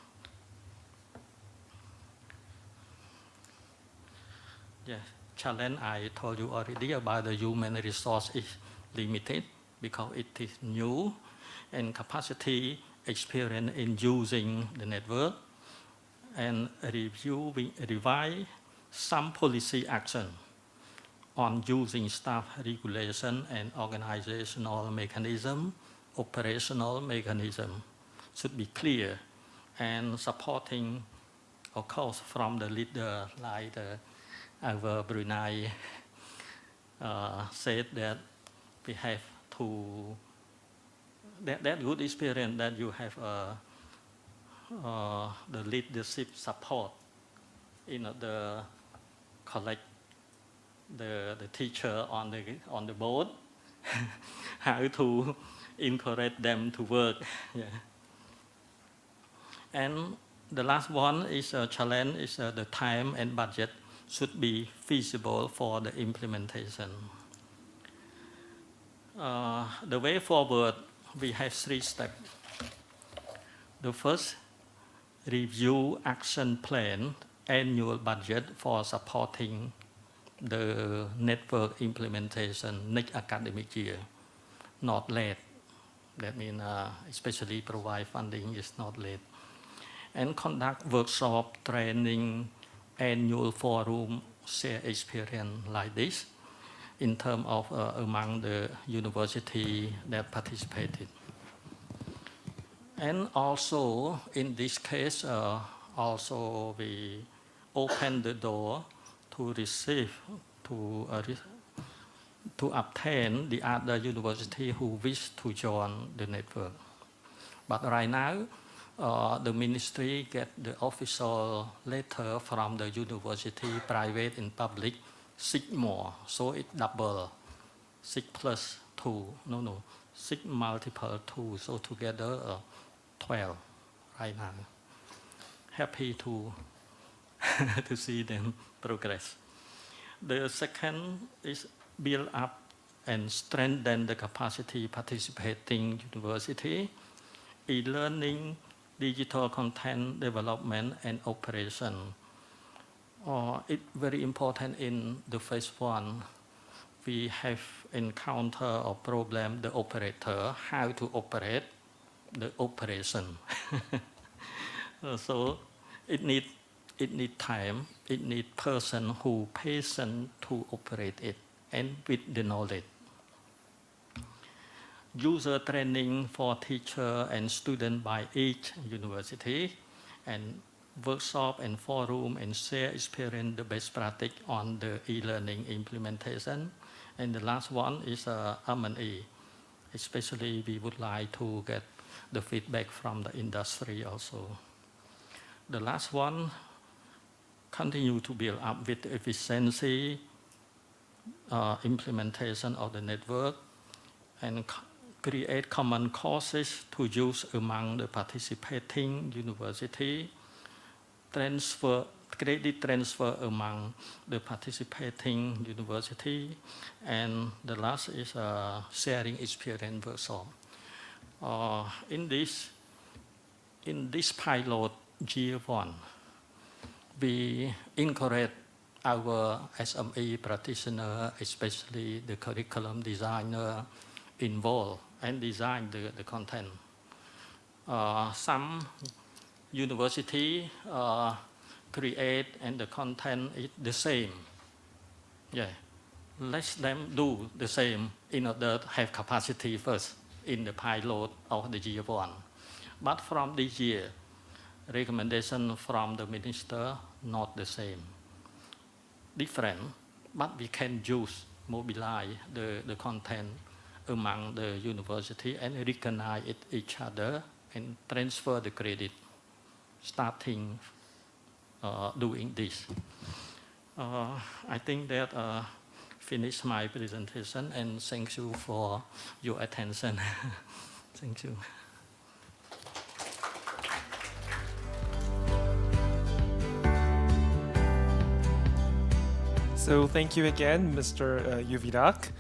Yes, challenge I told you already about the human resource is limited because it is new, and capacity experience in using the network, and revise some policy action on using staff regulation and organizational mechanism, operational mechanism should be clear, and supporting, of course, from the leader like our Brunei said that we have to, that good experience that you have the leadership support in order collect the teacher on the board, how to encourage them to work. Yeah. And the last one is a challenge is the time and budget should be feasible for the implementation. The way forward, we have 3 steps. The first, review action plan, annual budget for supporting the network implementation next academic year, not late. That means especially provide funding is not late. And conduct workshop, training, annual forum, share experience like this in terms of among the university that participated. And also in this case, also we open the door to receive, to obtain the other university who wish to join the network. But right now, the ministry get the official letter from the university, private and public, 6 more, so it double, 6 plus 2, 6 multiple 2, so together 12 right now. Happy to to see them progress. The second is build up and strengthen the capacity participating university, e-learning, digital content development and operation. It's very important in the phase 1. We have encountered a problem, the operator, how to operate the operation. So it needs it needs time, it needs person who patient to operate it and with the knowledge. User training for teacher and student by each university, and workshop and forum and share experience the best practice on the e-learning implementation. And the last one is M&E. Especially we would like to get the feedback from the industry also. The last one, continue to build up with efficiency, implementation of the network, and create common courses to use among the participating university, credit transfer among the participating university, and the last is sharing experience workshop. In this pilot year 1, we encourage our SME practitioner, especially the curriculum designer, involved and design the content. Some university create and the content is the same. Yeah, let them do the same in order to have capacity first in the pilot of the year 1. But from this year, recommendation from the minister not the same. Different, but we can use, mobilize the content among the university and recognize each other and transfer the credit, starting doing this. I think that finished my presentation, and thank you for your attention. Thank you. So thank you again, Mr. Yuvirak.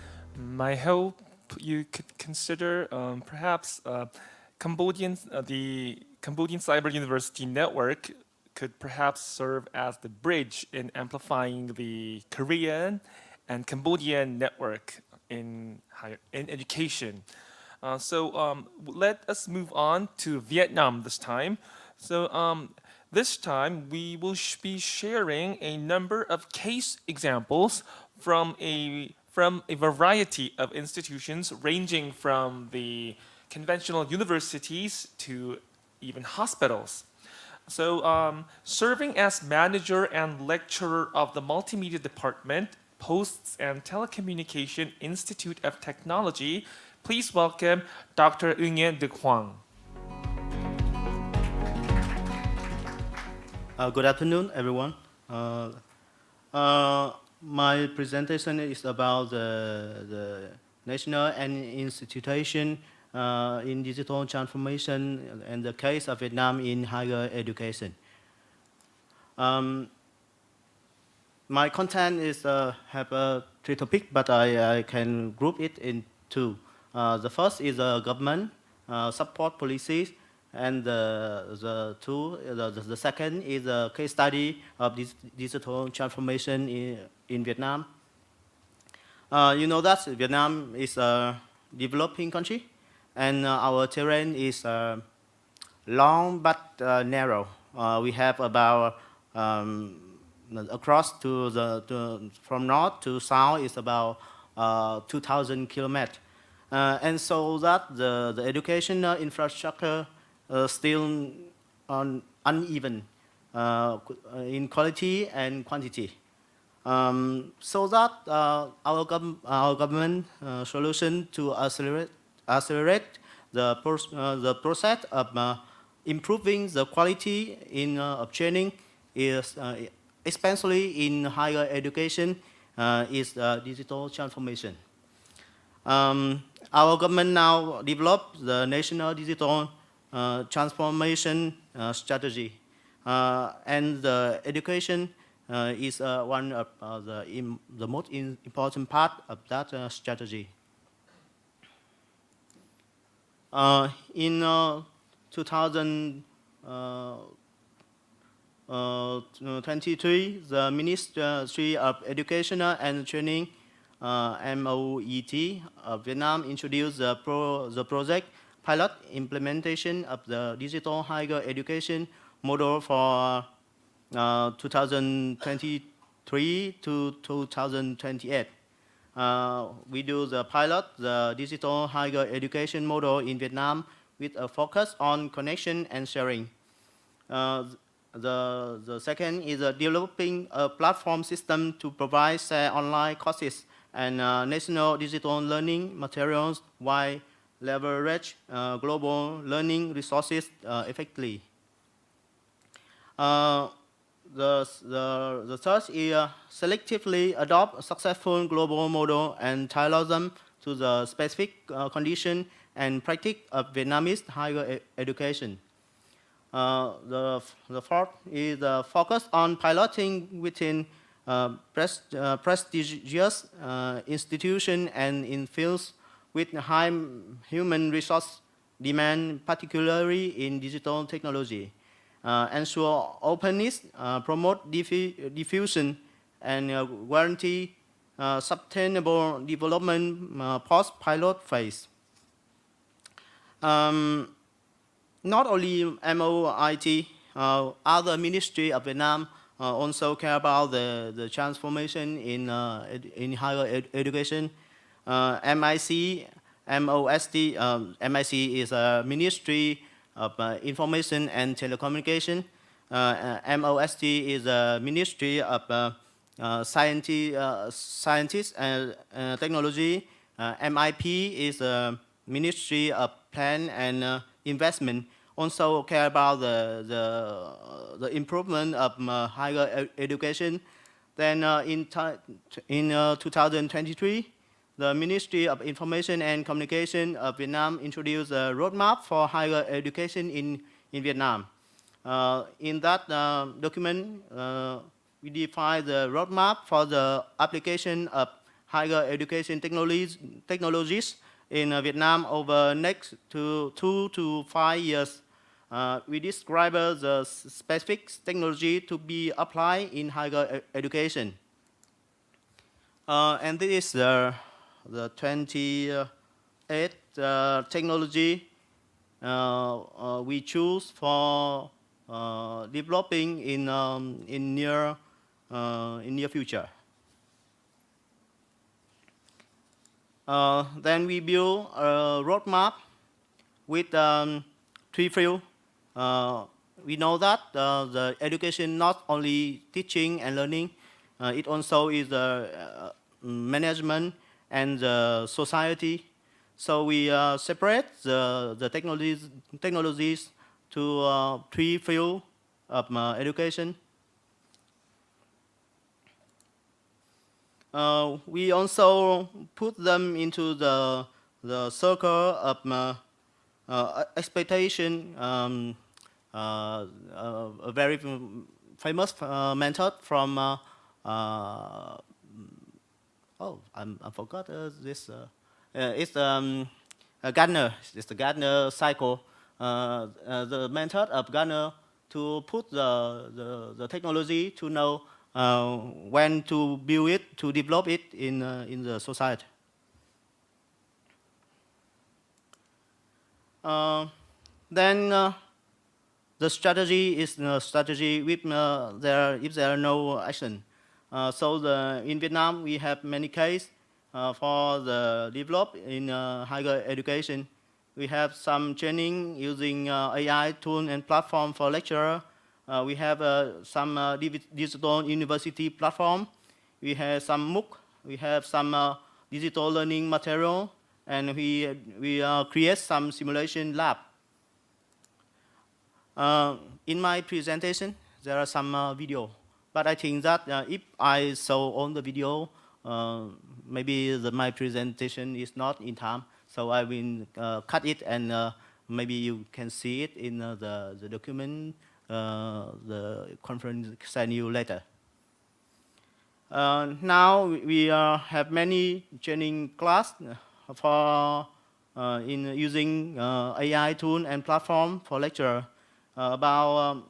I hope you could consider perhaps the Cambodian Cyber University Network could perhaps serve as the bridge in amplifying the Korean and Cambodian network in education. So let us move on to Vietnam this time. So this time we will be sharing a number of case examples from a variety of institutions ranging from the conventional universities to even hospitals. So serving as manager and lecturer of the Multimedia Department, Posts and Telecommunication Institute of Technology, please welcome Dr. Eunye De Kwang. Good afternoon, everyone. My presentation is about the national and institution in digital transformation and the case of Vietnam in higher education. My content is have three topics, but I can group it in two. The first is government support policies, and the second is a case study of this digital transformation in Vietnam. You know that Vietnam is a developing country, and our terrain is long but narrow. We have about across from north to south is about 2,000 kilometers, and so that the educational infrastructure still uneven in quality and quantity. So that our government solution to accelerate the process of improving the quality of training is especially in higher education is digital transformation. Our government now developed the national digital transformation strategy, and the education is one of the most important part of that strategy. In 2023, the Ministry of Education and Training, MOET, of Vietnam introduced the project pilot implementation of the digital higher education model for 2023 to 2028. We do the pilot, the digital higher education model in Vietnam with a focus on connection and sharing. The second is developing a platform system to provide online courses and national digital learning materials while leverage global learning resources effectively. The third is selectively adopt a successful global model and tailor them to the specific condition and practice of Vietnamese higher education. The fourth is the focus on piloting within prestigious institutions and in fields with high human resource demand, particularly in digital technology. Ensure openness, promote diffusion, and guarantee sustainable development post-pilot phase. Not only MOIT, other ministry of Vietnam also care about the transformation in higher education. MIC, MOST, MIC is a Ministry of Information and Telecommunication. MOST is a Ministry of Science and Technology. MIP is a Ministry of Plan and Investment. Also care about the improvement of higher education. Then in 2023, the Ministry of Information and Communication of Vietnam introduced a roadmap for higher education in Vietnam. In that document, we define the roadmap for the application of higher education technologies in Vietnam over next 2 to 5 years. We describe the specific technology to be applied in higher education. And this is the 28 technology we choose for developing in near future. Then we build a roadmap with 3 fields. We know that the education not only teaching and learning, it also is management and the society. So we separate the technologies to 3 fields of education. We also put them into the circle of expectation, a very famous method from I forgot this. It's Gartner. It's the Gartner cycle. The method of Gartner to put the technology to know when to build it, to develop it in the society. Then the strategy is a strategy with if there are no action. So in Vietnam we have many cases for the develop in higher education. We have some training using AI tool and platform for lecturer. We have some digital university platform. We have some MOOC. We have some digital learning material, and we create some simulation lab. In my presentation, there are some video, but I think that if I show on the video, maybe my presentation is not in time, so I will cut it, and maybe you can see it in the document. The conference send you later. Now we have many training class for in using AI tool and platform for lecture. About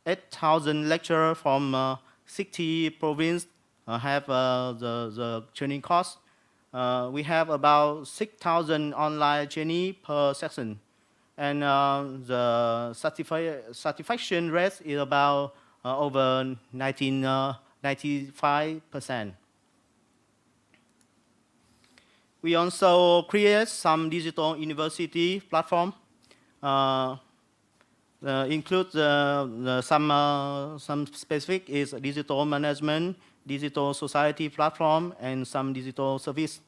8,000 lecturers from 60 provinces have the training course. We have about 6,000 online training per section. and the satisfaction rate is about over 95%. We also create some digital university platform, include some specific is digital management, digital society platform, and some digital service.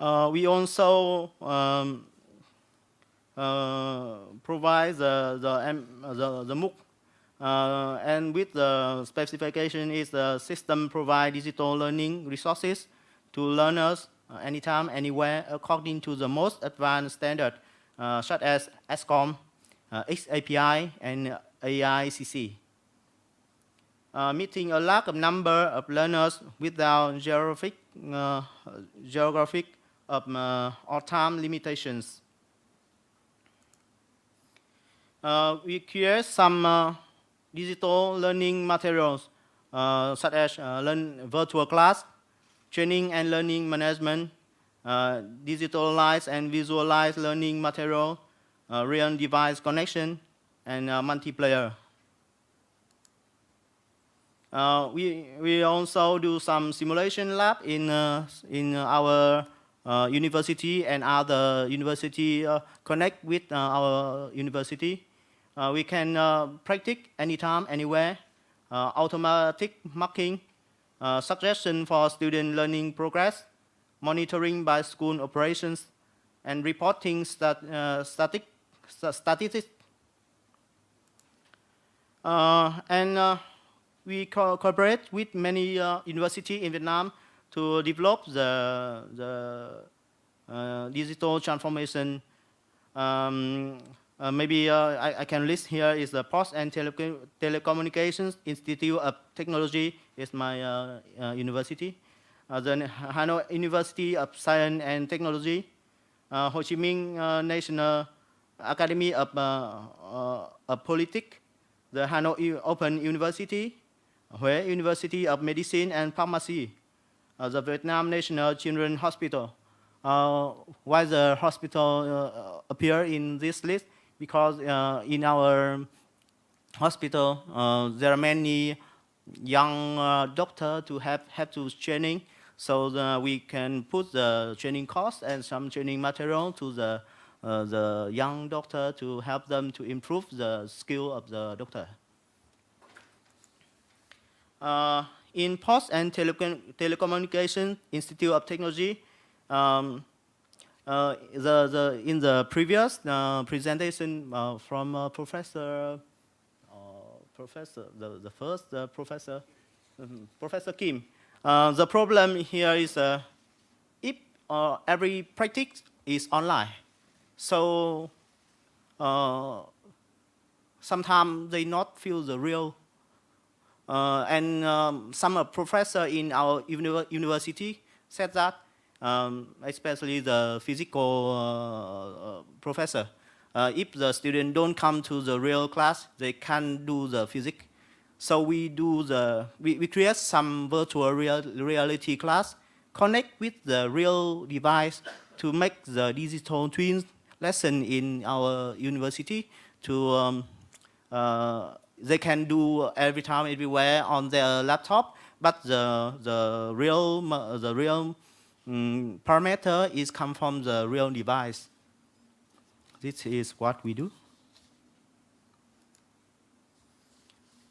We also provide the MOOC, and with the specification is the system provide digital learning resources to learners anytime, anywhere, according to the most advanced standard, such as ASCOM, XAPI, and AICC. Meeting a large number of learners without geographic or time limitations. We create some digital learning materials, such as virtual class, training and learning management, digitalized and visualized learning material, real device connection, and multiplayer. We also do some simulation lab in our university, and other university connect with our university. We can practice anytime, anywhere, automatic marking, suggestion for student learning progress, monitoring by school operations, and reporting statistics. We cooperate with many universities in Vietnam to develop the digital transformation. Maybe I can list here is the Post and Telecommunications Institute of Technology is my university. The Hanoi University of Science and Technology, Ho Chi Minh National Academy of Politics, the Hanoi Open University, Huế University of Medicine and Pharmacy, the Vietnam National Children's Hospital. Why the hospital appear in this list? Because in our hospital there are many young doctors to have to training, so we can put the training cost and some training material to the young doctor to help them to improve the skill of the doctor. In Post and Telecommunications Institute of Technology, in the previous presentation from Professor Kim, the problem here is if every practice is online, so sometimes they not feel the real. And some professor in our university said that, especially the physical professor, if the student don't come to the real class, they can't do the physics. So we create some virtual reality class, connect with the real device to make the digital twin lesson in our university to they can do every time, everywhere on their laptop, but the real parameter is come from the real device. This is what we do.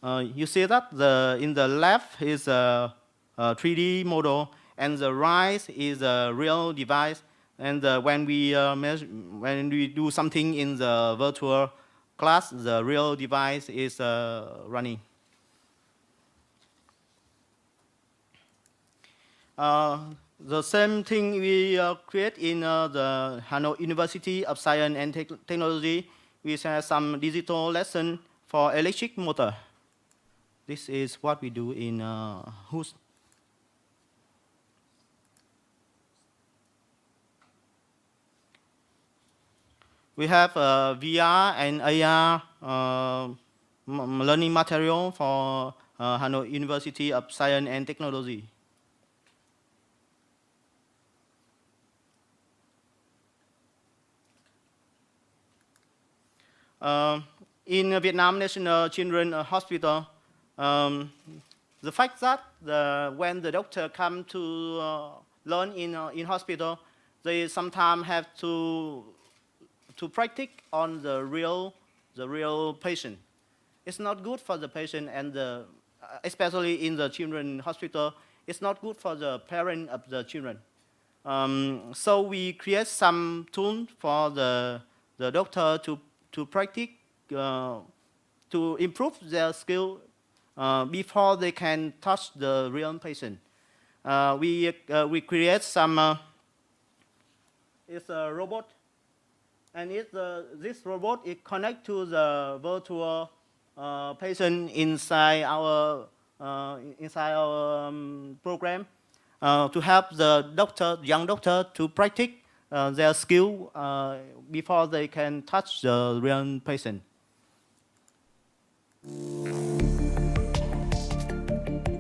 You see that in the left is a 3D model, and the right is a real device. And when we do something in the virtual class, the real device is running. The same thing we create in the Hanoi University of Science and Technology. We have some digital lesson for electric motor. This is what we do in HUS. We have VR and AR learning material for Hanoi University of Science and Technology. In Vietnam National Children's Hospital, the fact that when the doctor come to learn in hospital, they sometimes have to practice on the real patient. It's not good for the patient and especially in the children's hospital. It's not good for the parent of the children. So we create some tool for the doctor to practice to improve their skill before they can touch the real patient. We create some. It's a robot, and this robot is connect to the virtual patient inside our program to help the young doctor to practice their skill before they can touch the real patient.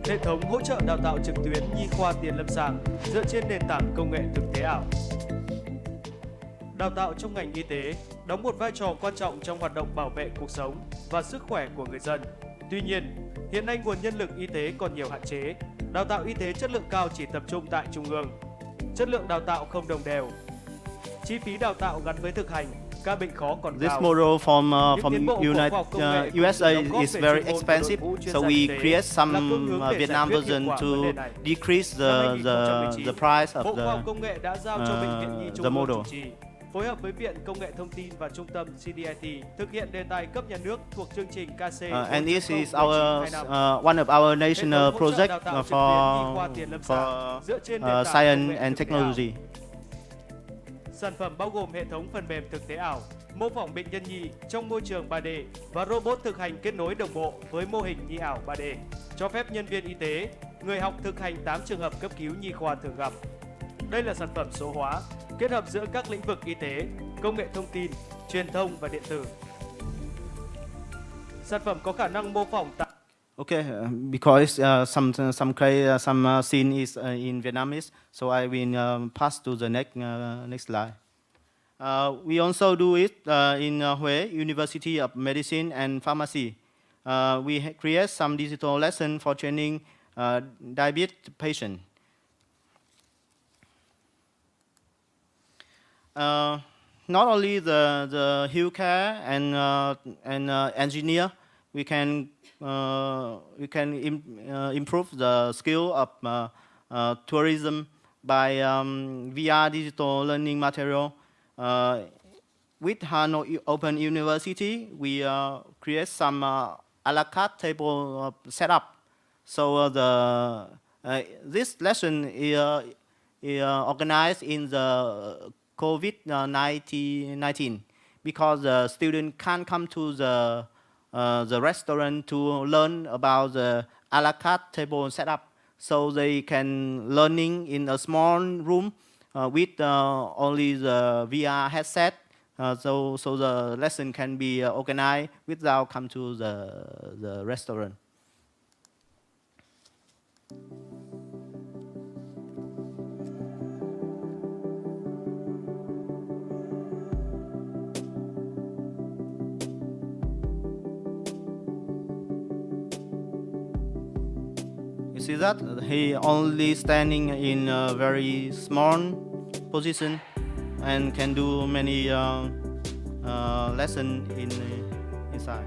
Hệ thống hỗ trợ đào tạo trực tuyến nhi khoa tiền lâm sàng dựa trên nền tảng công nghệ thực tế ảo. Đào tạo trong ngành y tế đóng một vai trò quan trọng trong hoạt động bảo vệ cuộc sống và sức khỏe của người dân. Tuy nhiên, hiện nay nguồn nhân lực y tế còn nhiều hạn chế. Đào tạo y tế chất lượng cao chỉ tập trung tại trung ương. Chất lượng đào tạo không đồng đều. Chi phí đào tạo gắn với thực hành, ca bệnh khó còn This cao. model from USA is very expensive, so we create some Vietnam version to decrease the price of Bộ Khoa học Công nghệ đã giao cho Bệnh viện Nhi the Trung ương model. chủ trì, phối hợp với Viện Công nghệ Thông tin và Trung tâm CDIT thực hiện đề tài cấp nhà nước thuộc chương trình KC. And this is one of our national project for science and technology. Sản phẩm bao gồm hệ thống phần mềm thực tế ảo, mô phỏng bệnh nhân nhi trong môi trường 3D và robot thực hành kết nối đồng bộ với mô hình nhi ảo 3D, cho phép nhân viên y tế, người học thực hành 8 trường hợp cấp cứu nhi khoa thường gặp. Đây là sản phẩm số hóa, kết hợp giữa các lĩnh vực y tế, công nghệ thông tin, truyền thông và điện tử. Sản phẩm có khả năng mô phỏng Okay, because some scene is in Vietnamese, so I will pass to the next slide. We also do it in Huế University of Medicine and Pharmacy. We create some digital lesson for training diabetes patient. Not only the healthcare and engineer, we can improve the skill of tourism by VR digital learning material. With Hanoi Open University, we create some a la carte table setup. So this lesson is organized in the COVID-19 because the student can't come to the restaurant to learn about the a la carte table setup. So they can learning in a small room with only the VR headset. So the lesson can be organized without come to the restaurant. You see that? He only standing in a very small position and can do many lessons inside.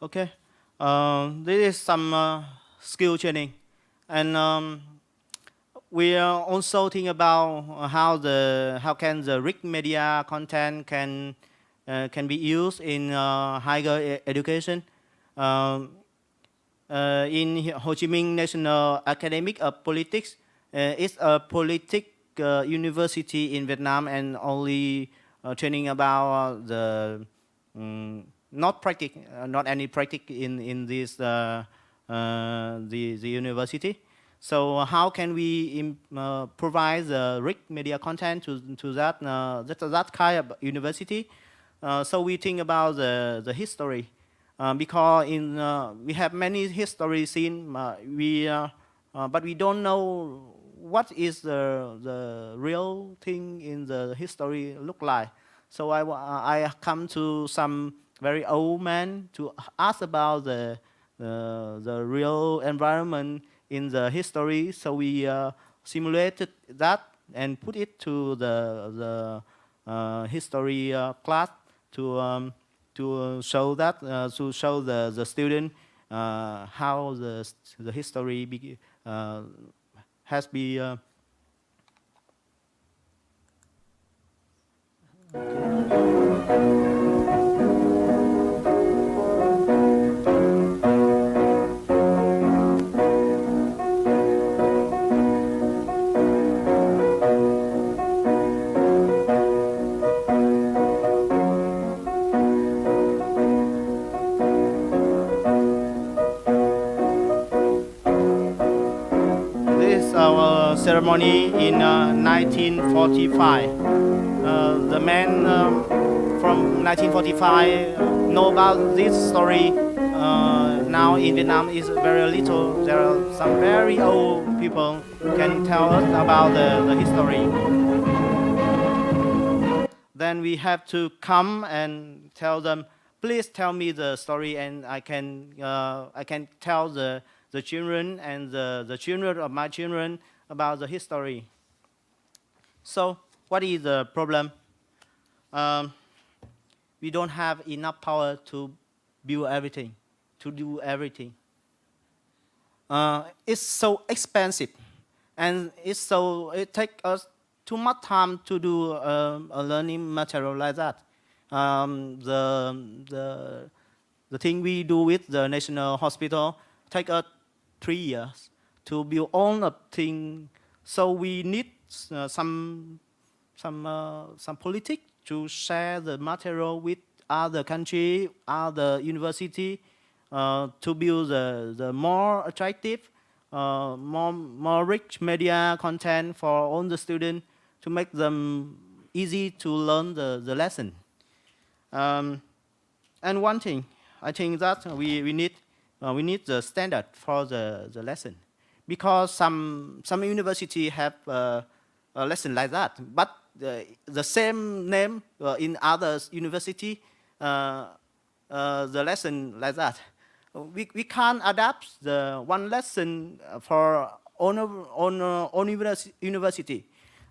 Okay, this is some skill training, and we are also thinking about how can the rich media content can be used in higher education. in Ho Chi Minh National Academy of Politics. It's a politic university in Vietnam and only training about the not any practice in this the university. So how can we provide the rich media content to that kind of university? So we think about the history because we have many history scene, but we don't know what is the real thing in the history look like. So I come to some very old man to ask about the real environment in the history. So we simulated that and put it to the history class to show that to show the student how the history has been. Ceremony in 1945. The man from 1945 know about this story. Now in Vietnam is very little. There are some very old people can tell us about the history. Then we have to come and tell them, please tell me the story, and I can tell the children and the children of my children about the history. So what is the problem? We don't have enough power to build everything, to do everything. It's so expensive, and it takes us too much time to do a learning material like that. The thing we do with the National Hospital take us 3 years to build all the thing. So we need some politics to share the material with other country, other university, to build the more attractive, more rich media content for all the students to make them easy to learn the lesson. And one thing, I think that we need the standard for the lesson, because some university have a lesson like that, but the same name in other university, the lesson like that. We can't adapt the one lesson for on university.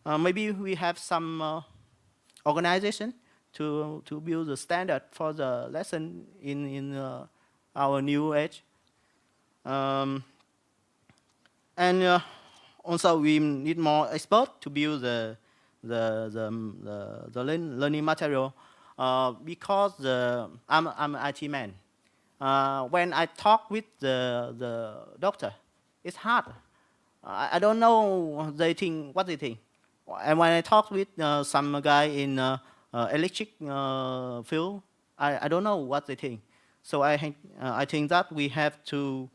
Maybe we have some organization to build the standard for the lesson in our new age. And also we need more experts to build the learning material, because I'm an IT man. When I talk with the doctor, it's hard. I don't know what they think. And when I talk with some guy in electric field, I don't know what they think. So I think that we have to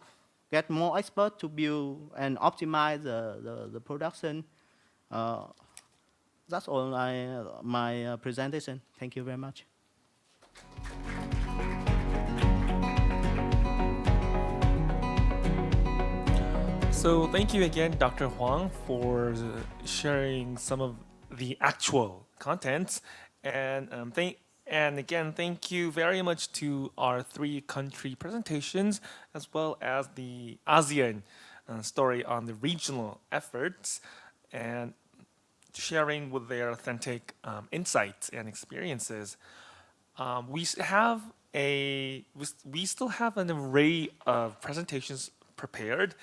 get more experts to build and optimize the production. That's all my presentation. Thank you very much. So thank you again, Dr. Huang, for sharing some of the actual contents, and again, thank you very much to our 3 country presentations, as well as the ASEAN story on the regional efforts, and sharing with their authentic insights and experiences. We still have an array of presentations prepared,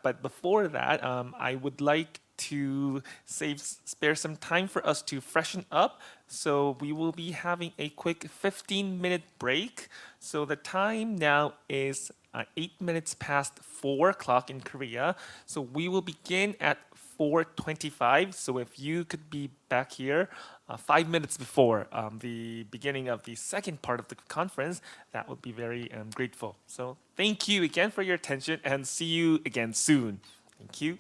but before that, I would like to spare some time for us to freshen up. So we will be having a quick 15-minute break. So the time now is 8 minutes past 4 o'clock in Korea. So we will begin at 4:25. So if you could be back here 5 minutes before the beginning of the second part of the conference, that would be very grateful. So thank you again for your attention and see you again soon. Thank you.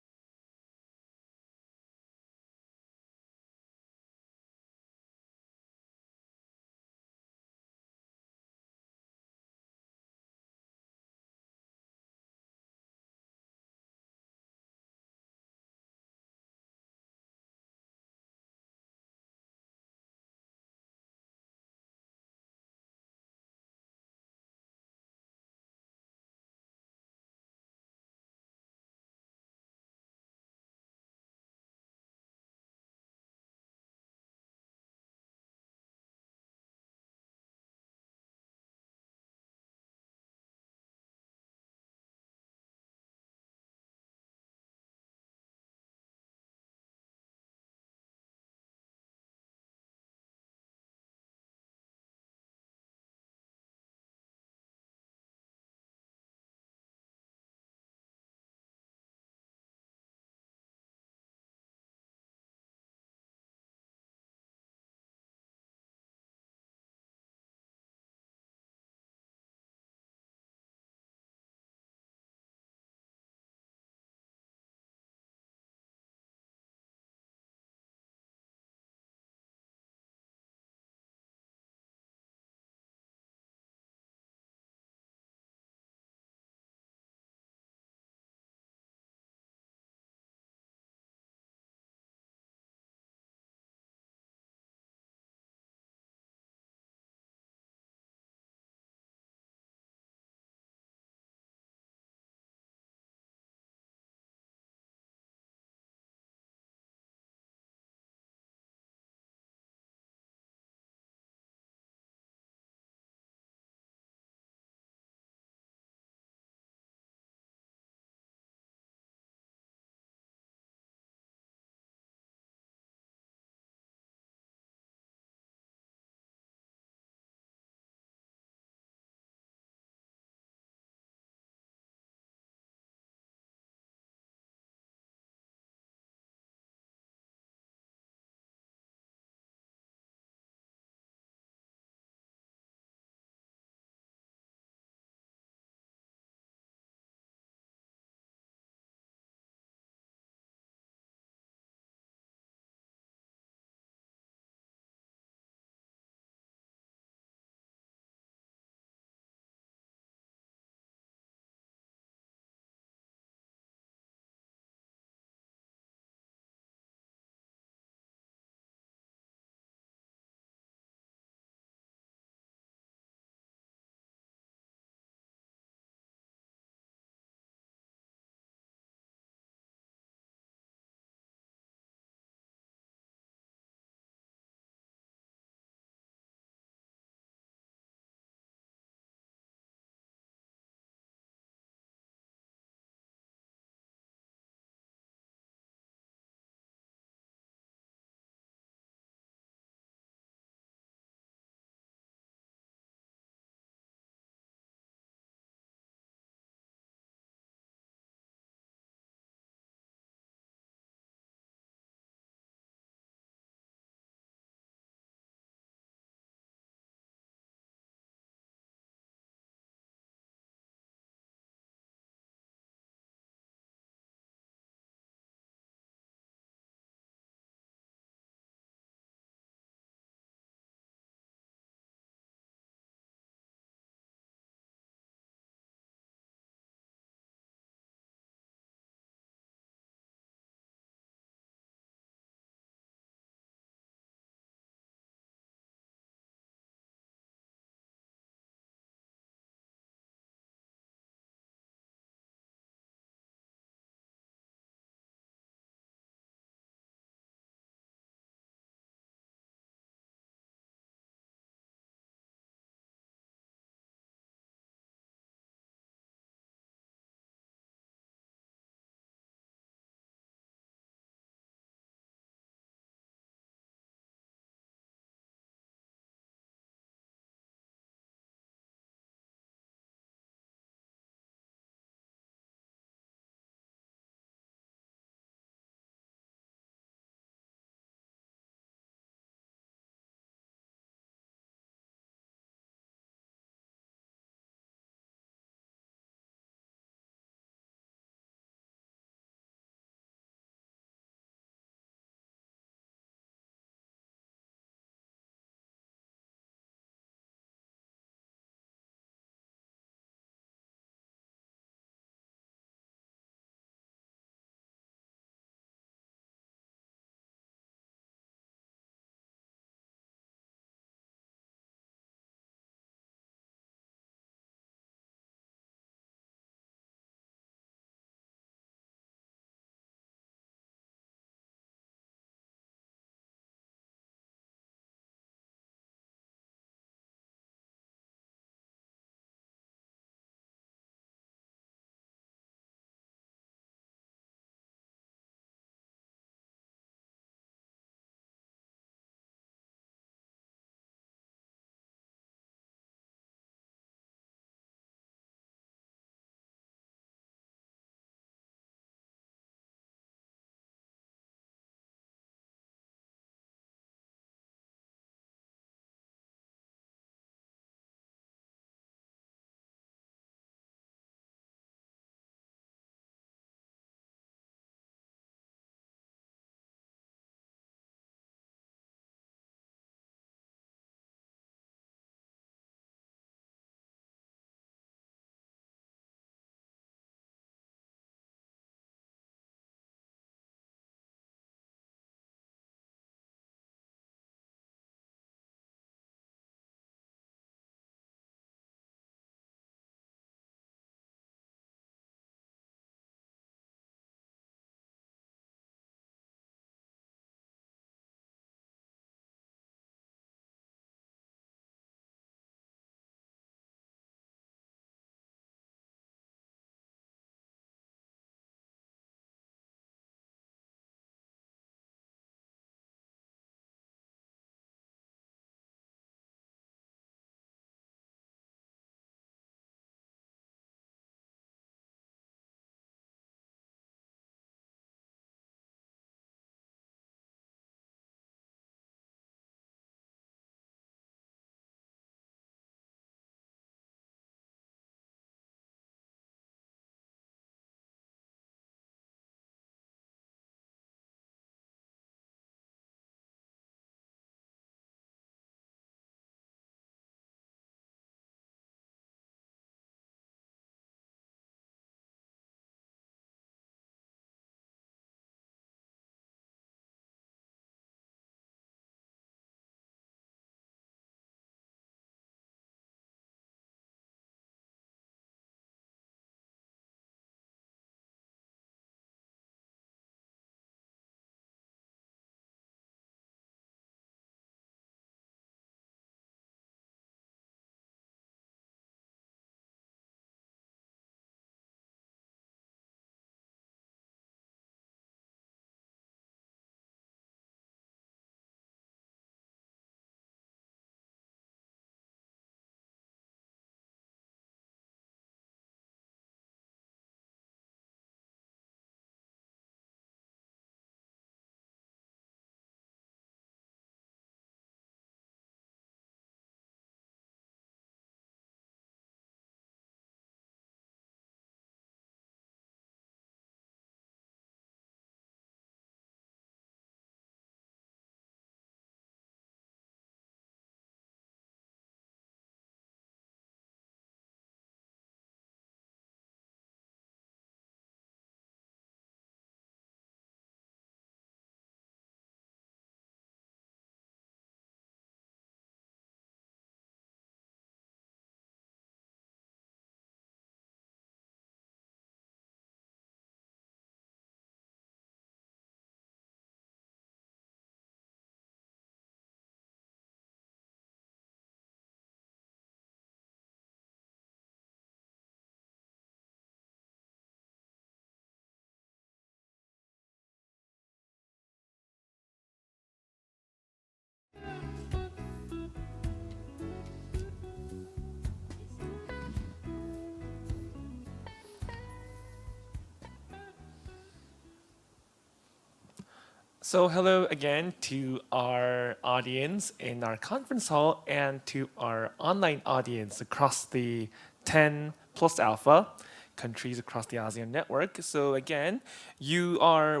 So hello again to our audience in our conference hall and to our online audience across the 10 plus alpha countries across the ASEAN network. So again, you are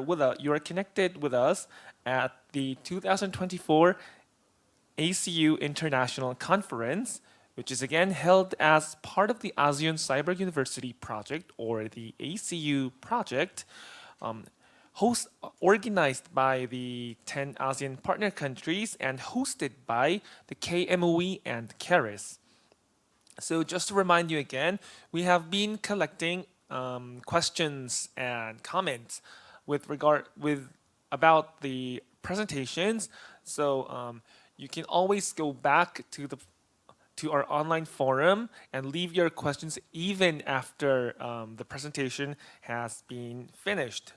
connected with us at the 2024 Acu International Conference, which is again held as part of the ASEAN Cyber University Project, or the ACU project, organized by the 10 ASEAN partner countries and hosted by the KMOE and KERIS. So just to remind you again, we have been collecting questions and comments about the presentations. So you can always go back to our online forum and leave your questions even after the presentation has been finished.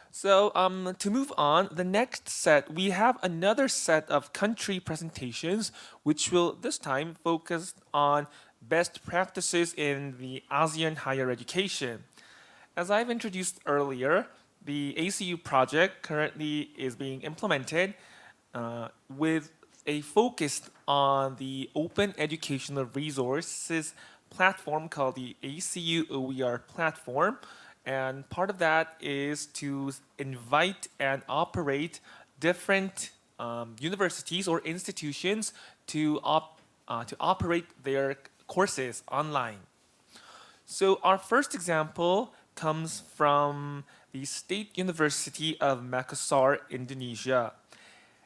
So to move on, the next set, we have another set of country presentations, which will this time focus on best practices in the ASEAN higher education. As I've introduced earlier, the ACU project currently is being implemented with a focus on the open educational resources platform called the ACU OER platform. And part of that is to invite and operate different universities or institutions to operate their courses online. So our first example comes from the State University of Makassar, Indonesia.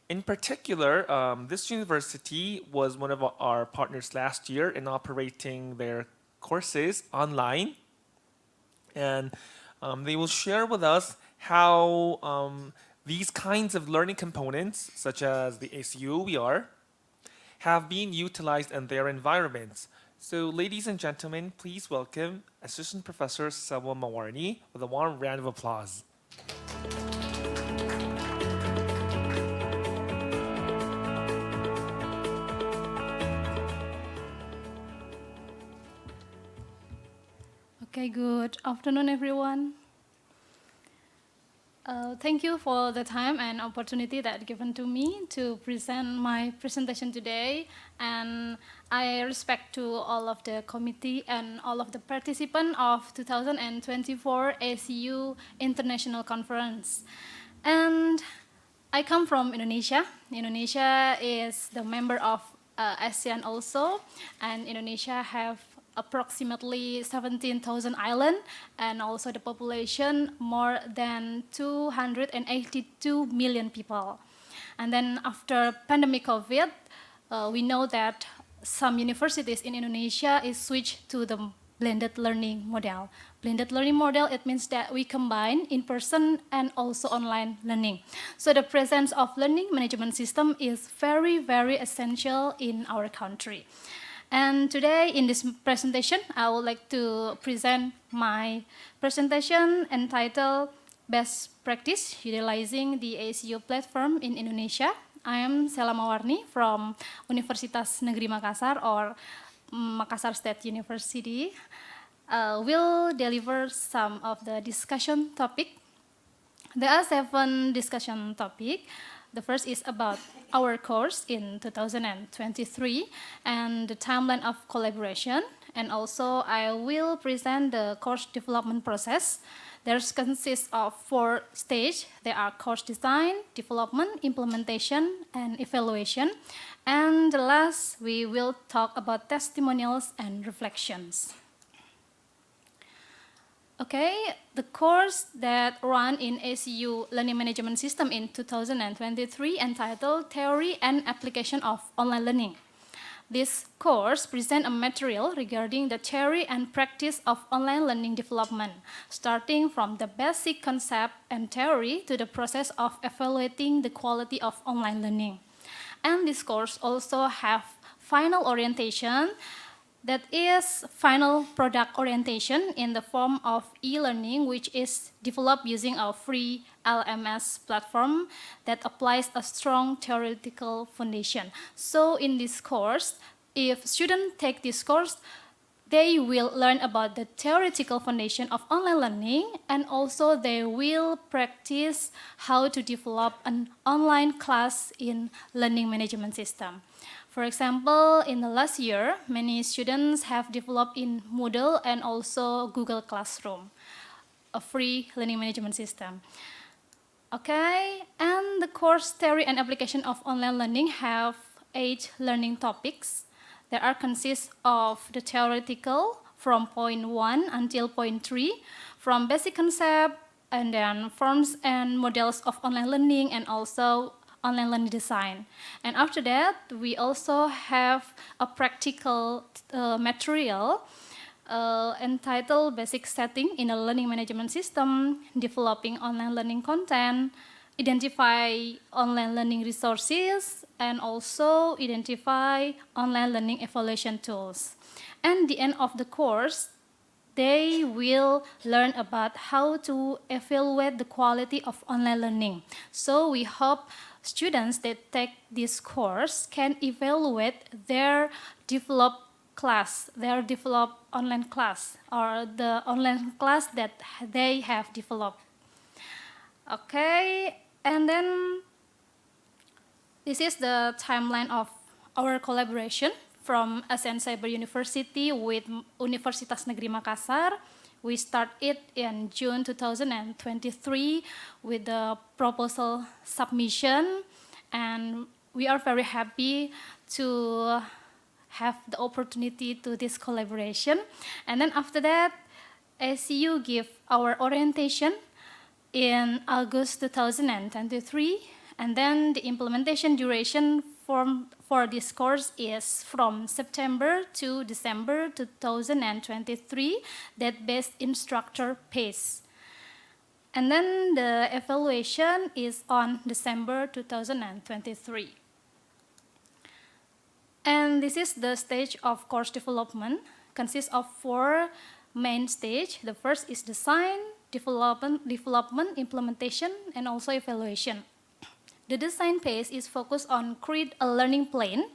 In particular, this university was one of our partners last year in operating their courses online. And they will share with us how these kinds of learning components, such as the ACU OER, have been utilized in their environments. So ladies and gentlemen, please welcome Assistant Professor Selwa Mawarni with a warm round of applause. Okay, good afternoon, everyone. Thank you for the time and opportunity that given to me to present my presentation today. And I respect to all of the committee and all of the participants of 2024 ACU International Conference. And I come from Indonesia. Indonesia is the member of ASEAN also, and Indonesia have approximately 17,000 islands, and also the population more than 282 million people. And then after pandemic COVID, we know that some universities in Indonesia is switched to the blended learning model. Blended learning model, it means that we combine in-person and also online learning. So the presence of learning management system is very, very essential in our country. And today in this presentation, I would like to present my presentation entitled Best Practice Utilizing the ACU Platform in Indonesia. I am Selwa Mawarni from Universitas Negeri Makassar, or Makassar State University. Will deliver some of the discussion topic. There are 7 discussion topics. The first is about our course in 2023 and the timeline of collaboration. And also I will present the course development process. There consists of 4 stages. There are course design, development, implementation, and evaluation. And the last, we will talk about testimonials and reflections. Okay, the course that run in ACU Learning Management System in 2023 entitled Theory and Application of Online Learning. This course presents a material regarding the theory and practice of online learning development, starting from the basic concept and theory to the process of evaluating the quality of online learning. And this course also have final orientation, that is final product orientation in the form of e-learning, which is developed using a free LMS platform that applies a strong theoretical foundation. So in this course, if students take this course, they will learn about the theoretical foundation of online learning, and also they will practice how to develop an online class in learning management system. For example, in the last year, many students have developed in Moodle and also Google Classroom, a free learning management system. Okay, and the course theory and application of online learning have 8 learning topics. That are consist of the theoretical from point 1 until point 3, from basic concept and then forms and models of online learning and also online learning design. And after that, we also have a practical material entitled Basic Setting in a Learning Management System, Developing Online Learning Content, Identify online learning resources, and also identify online learning evaluation tools. And the end of the course, they will learn about how to evaluate the quality of online learning. So we hope students that take this course can evaluate their developed class, their developed online class, or the online class that they have developed. Okay, and then this is the timeline of our collaboration from ASEAN Cyber University with Universitas Negeri Makassar. We start it in June 2023 with the proposal submission, and we are very happy to have the opportunity to this collaboration. And then after that, ACU give our orientation in August 2023, and then the implementation duration for this course is from September to December 2023, that based instructor pace. And then the evaluation is on December 2023. And this is the stage of course development, consists of 4 main stages. The first is design, development, implementation, and also evaluation. The design phase is focused on create a learning plan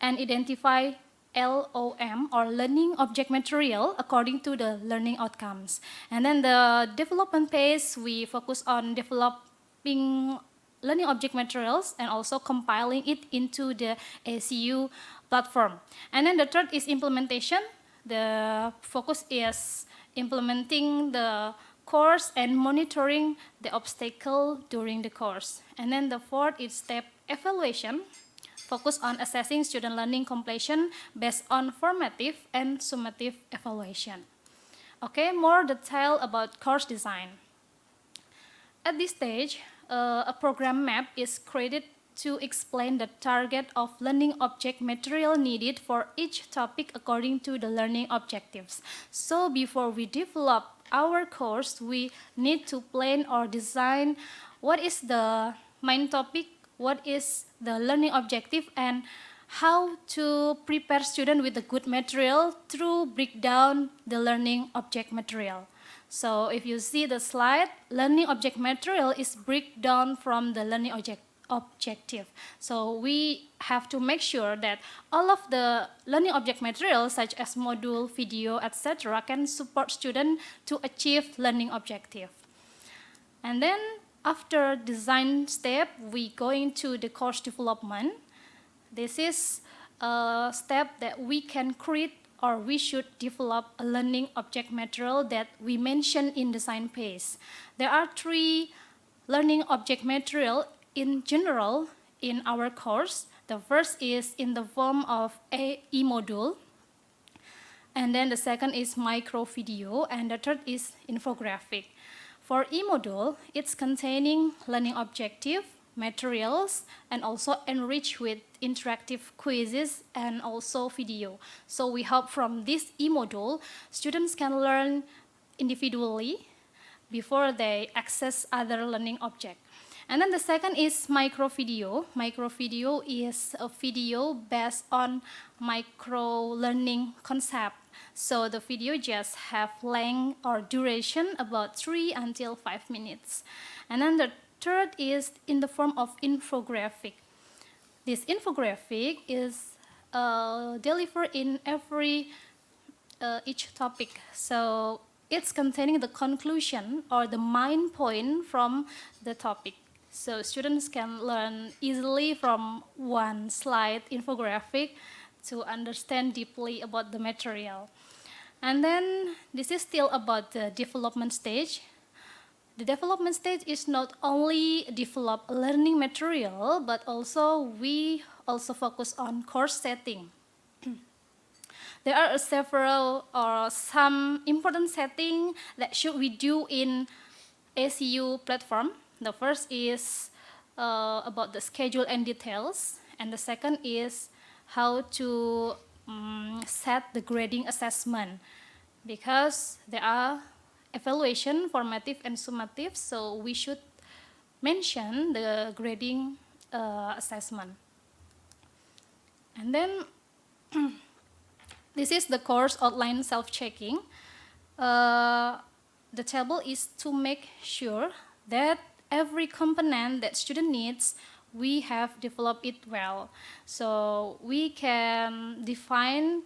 and identify LOM or learning object material according to the learning outcomes. And then the development phase, we focus on developing learning object materials and also compiling it into the ACU platform. And then the third is implementation. The focus is implementing the course and monitoring the obstacle during the course. And then the fourth is step evaluation, focus on assessing student learning completion based on formative and summative evaluation. Okay, more detail about course design. At this stage, a program map is created to explain the target of learning object material needed for each topic according to the learning objectives. So before we develop our course, we need to plan or design what is the main topic, what is the learning objective, and how to prepare students with a good material through break down the learning object material. So if you see the slide, learning object material is break down from the learning objective. So we have to make sure that all of the learning object materials such as module, video, etc. can support students to achieve learning objective. And then after design step, we go into the course development. This is a step that we can create or we should develop a learning object material that we mentioned in design phase. There are 3 learning object material in general in our course. The first is in the form of a e-module, and then the second is micro video, and the third is infographic. For e-module, it's containing learning objective, materials, and also enriched with interactive quizzes and also video. So we hope from this e-module, students can learn individually before they access other learning objects. And then the second is micro video. Micro video is a video based on micro learning concept. So the video just have length or duration about 3 until 5 minutes. And then the third is in the form of infographic. This infographic is delivered in every each topic. So it's containing the conclusion or the main point from the topic. So students can learn easily from one slide infographic to understand deeply about the material. And then this is still about the development stage. The development stage is not only develop learning material, but also we also focus on course setting. There are several or some important settings that should we do in ACU platform. The first is about the schedule and details, and the second is how to set the grading assessment, because there are evaluation, formative and summative, so we should mention the grading assessment. And then this is the course outline self-checking. The table is to make sure that every component that student needs, we have developed it well. So we can define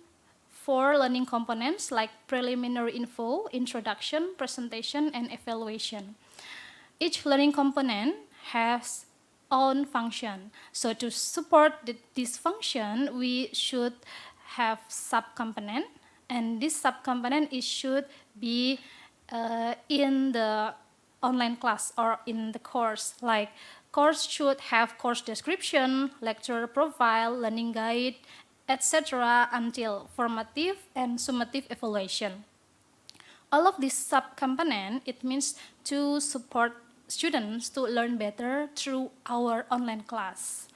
4 learning components like preliminary info, introduction, presentation, and evaluation. Each learning component has own function. So to support this function, we should have subcomponent, and this subcomponent should be in the online class or in the course. Like course should have course description, lecturer profile, learning guide, etc. until formative and summative evaluation. All of these subcomponents, it means to support students to learn better through our online class.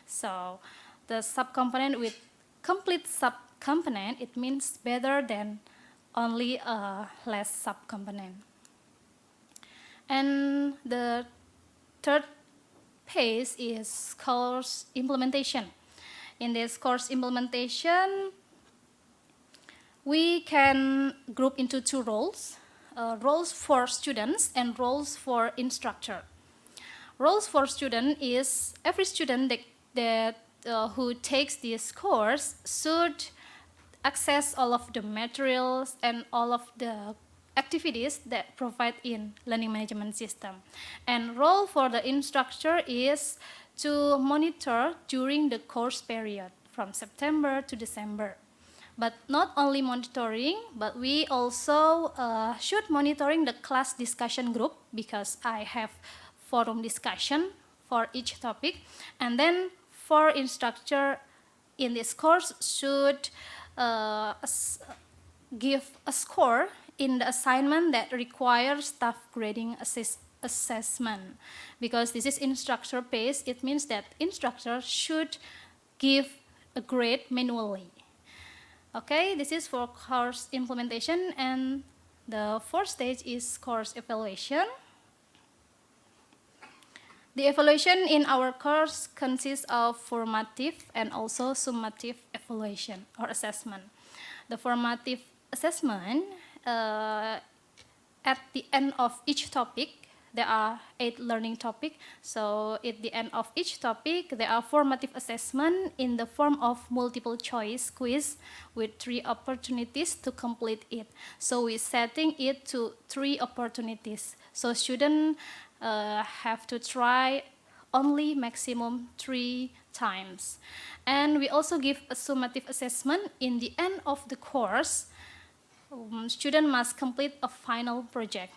So the subcomponent with complete subcomponent, it means better than only a less subcomponent. And the third phase is course implementation. In this course implementation, we can group into 2 roles. Roles for students and roles for instructor. Roles for student is every student who takes this course should access all of the materials and all of the activities that provide in learning management system. And role for the instructor is to monitor during the course period from September to December. But not only monitoring, but we also should monitoring the class discussion group, because I have forum discussion for each topic. And then for instructor in this course should give a score in the assignment that requires staff grading assessment. Because this is instructor based, it means that instructor should give a grade manually. Okay, this is for course implementation, and the 4th stage is course evaluation. The evaluation in our course consists of formative and also summative evaluation or assessment. The formative assessment, at the end of each topic, there are 8 learning topics. So at the end of each topic, there are formative assessment in the form of multiple choice quiz with 3 opportunities to complete it. So we're setting it to 3 opportunities. So students have to try only maximum 3 times. And we also give a summative assessment in the end of the course. Student must complete a final project.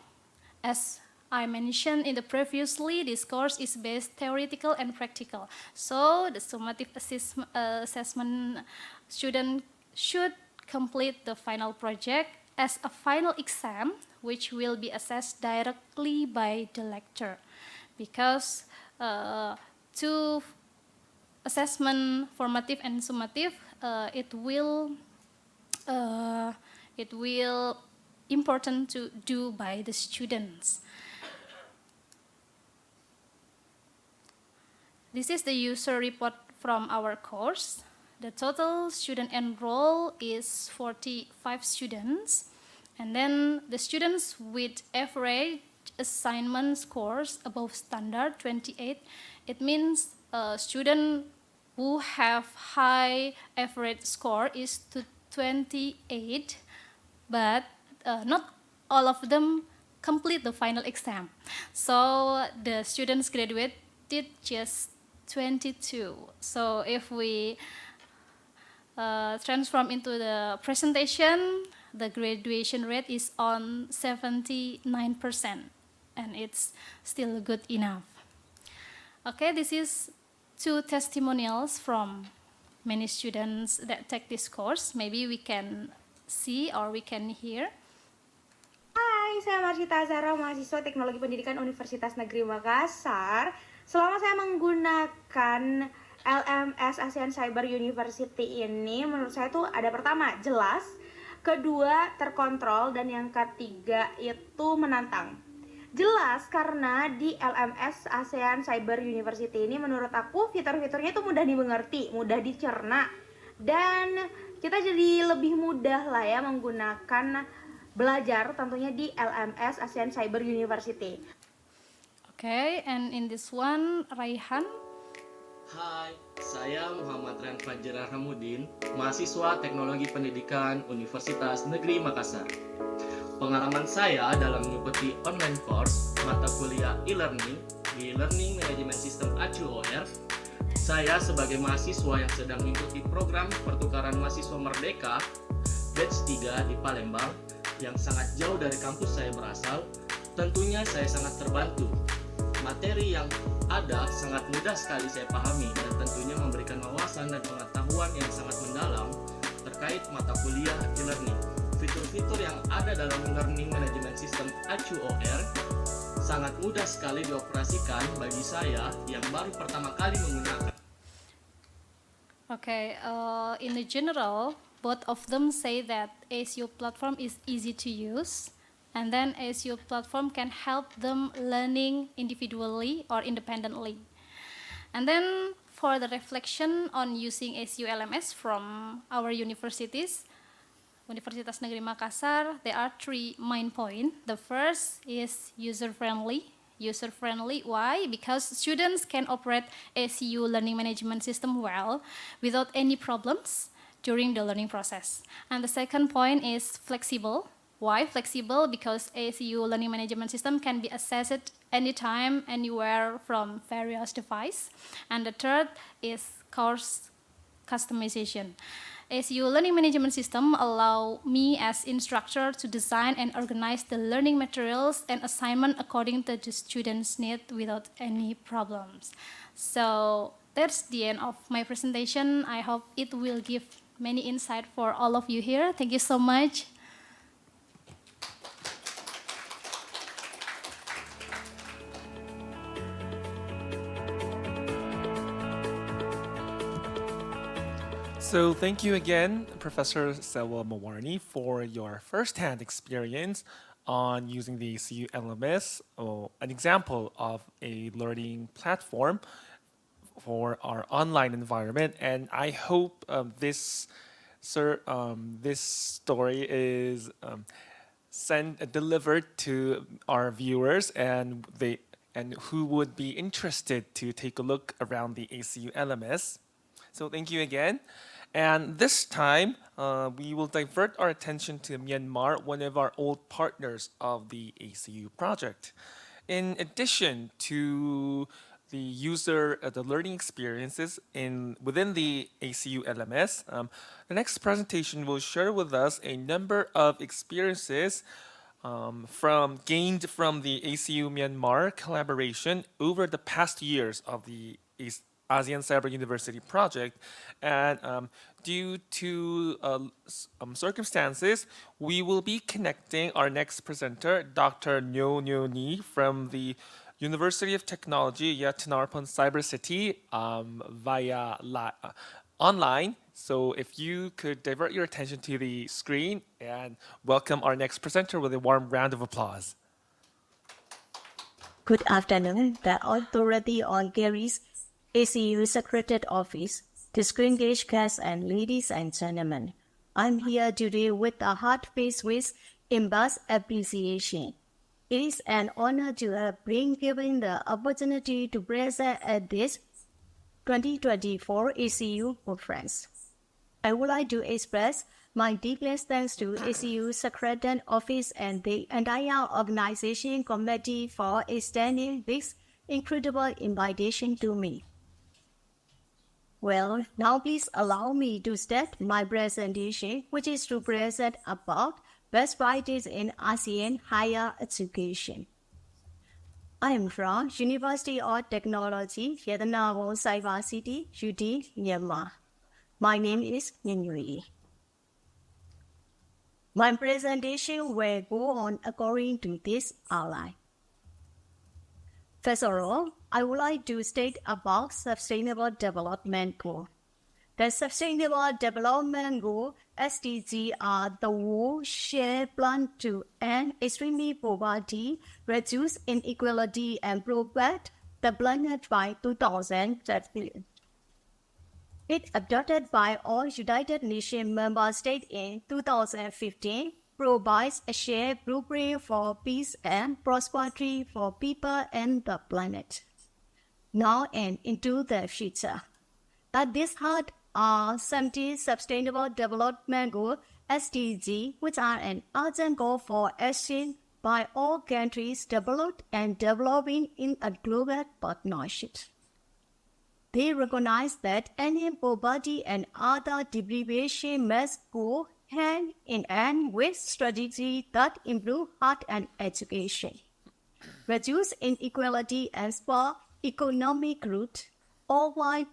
As I mentioned in the previously, this course is based theoretical and practical. So the summative assessment student should complete the final project as a final exam, which will be assessed directly by the lecturer. Because 2 assessment, formative and summative, it will important to do by the students. This is the user report from our course. The total student enroll is 45 students. And then the students with average assignment scores above standard, 28. It means a student who have high average score is to 28 but not all of them complete the final exam. So the students graduated just 22. So if we transform into the presentation, the graduation rate is on 79%, and it's still good enough. Okay, this is 2 testimonials from many students that take this course. Maybe we can see or we can hear. Hai, saya Marsita Azara, mahasiswa Teknologi Pendidikan Universitas Negeri Makassar. Selama saya menggunakan LMS ASEAN Cyber University ini, menurut saya tuh ada pertama, jelas, kedua, terkontrol, dan yang ketiga itu menantang. Jelas karena di LMS ASEAN Cyber University ini menurut aku fitur-fiturnya itu mudah dimengerti, mudah dicerna, dan kita jadi lebih mudah lah ya menggunakan belajar tentunya di LMS ASEAN Cyber University. Okay, and in this one, Raihan. Hai, saya Muhammad Ran Fajar Hamudin, mahasiswa Teknologi Pendidikan Universitas Negeri Makassar. Pengalaman saya dalam mengikuti online course mata kuliah e-learning di Learning Management System Acu OR, saya sebagai mahasiswa yang sedang mengikuti program pertukaran mahasiswa merdeka batch 3 di Palembang yang sangat jauh dari kampus saya berasal, tentunya saya sangat terbantu. Materi yang ada sangat mudah sekali saya pahami dan tentunya memberikan wawasan dan pengetahuan yang sangat mendalam terkait mata kuliah e-learning. Fitur-fitur yang ada dalam Learning Management System Acu OR sangat mudah sekali dioperasikan bagi saya yang baru pertama kali menggunakan. Okay, in the general, both of them say that ASU platform is easy to use, and then ASU platform can help them learning individually or independently. And then for the reflection on using ASU LMS from our universities, Universitas Negeri Makassar, there are 3 main points. The first is user-friendly. User-friendly, why? Because students can operate ASU learning management system well without any problems during the learning process. And the second point is flexible. Why flexible? Because ASU learning management system can be accessed anytime, anywhere from various devices. And the third is course customization. ASU learning management system allow me as instructor to design and organize the learning materials and assignment according to the students' need without any problems. So that's the end of my presentation. I hope it will give many insight for all of you here. Thank you so much. So thank you again, Professor Selwa Mawarni, for your first-hand experience on using the ASU LMS, an example of a learning platform for our online environment. And I hope this story is delivered to our viewers and who would be interested to take a look around the ASU LMS. So thank you again. And this time, we will divert our attention to Myanmar, one of our old partners of the ASU project. In addition to the learning experiences within the ASU LMS, the next presentation will share with us a number of experiences gained from the ASU Myanmar collaboration over the past years of the ASEAN Cyber University project, and due to circumstances, we will be connecting our next presenter, Dr. Nyo Nyo Ni from the University of Technology, Yatanarpon Cyber City, via online. So if you could divert your attention to the screen and welcome our next presenter with a warm round of applause. Good afternoon. The authority on KERIS ACU Secretariat Office, distinguished guests and ladies and gentlemen, I'm here today with a heart-filled with immense appreciation. It is an honor to have been given the opportunity to present at this 2024 ACU conference. I would like to express My deepest thanks to ACU Secretariat Office and the entire organization committee for extending this incredible invitation to me. Well, now please allow me to start my presentation, which is to present about best practice in ASEAN higher education. I am from University of Technology, Vietnam Cyber City, UT, Myanmar. My name is Nguyen. My presentation will go on according to this outline. First of all, I would like to state about Sustainable Development Goal. The Sustainable Development Goal (SDG) are the world shared plan to end extreme poverty, reduce inequality, and protect the planet by 2030. It adopted by all United Nations member states in 2015, provides a shared blueprint for peace and prosperity for people and the planet. Now and into the future. At this heart are 17 Sustainable Development Goals (SDG), which are an urgent goal for action by all countries developed and developing in a global partnership. They recognize that ending poverty and other deprivation must go hand in hand with strategies that improve health and education, reduce inequality and spur economic growth, all while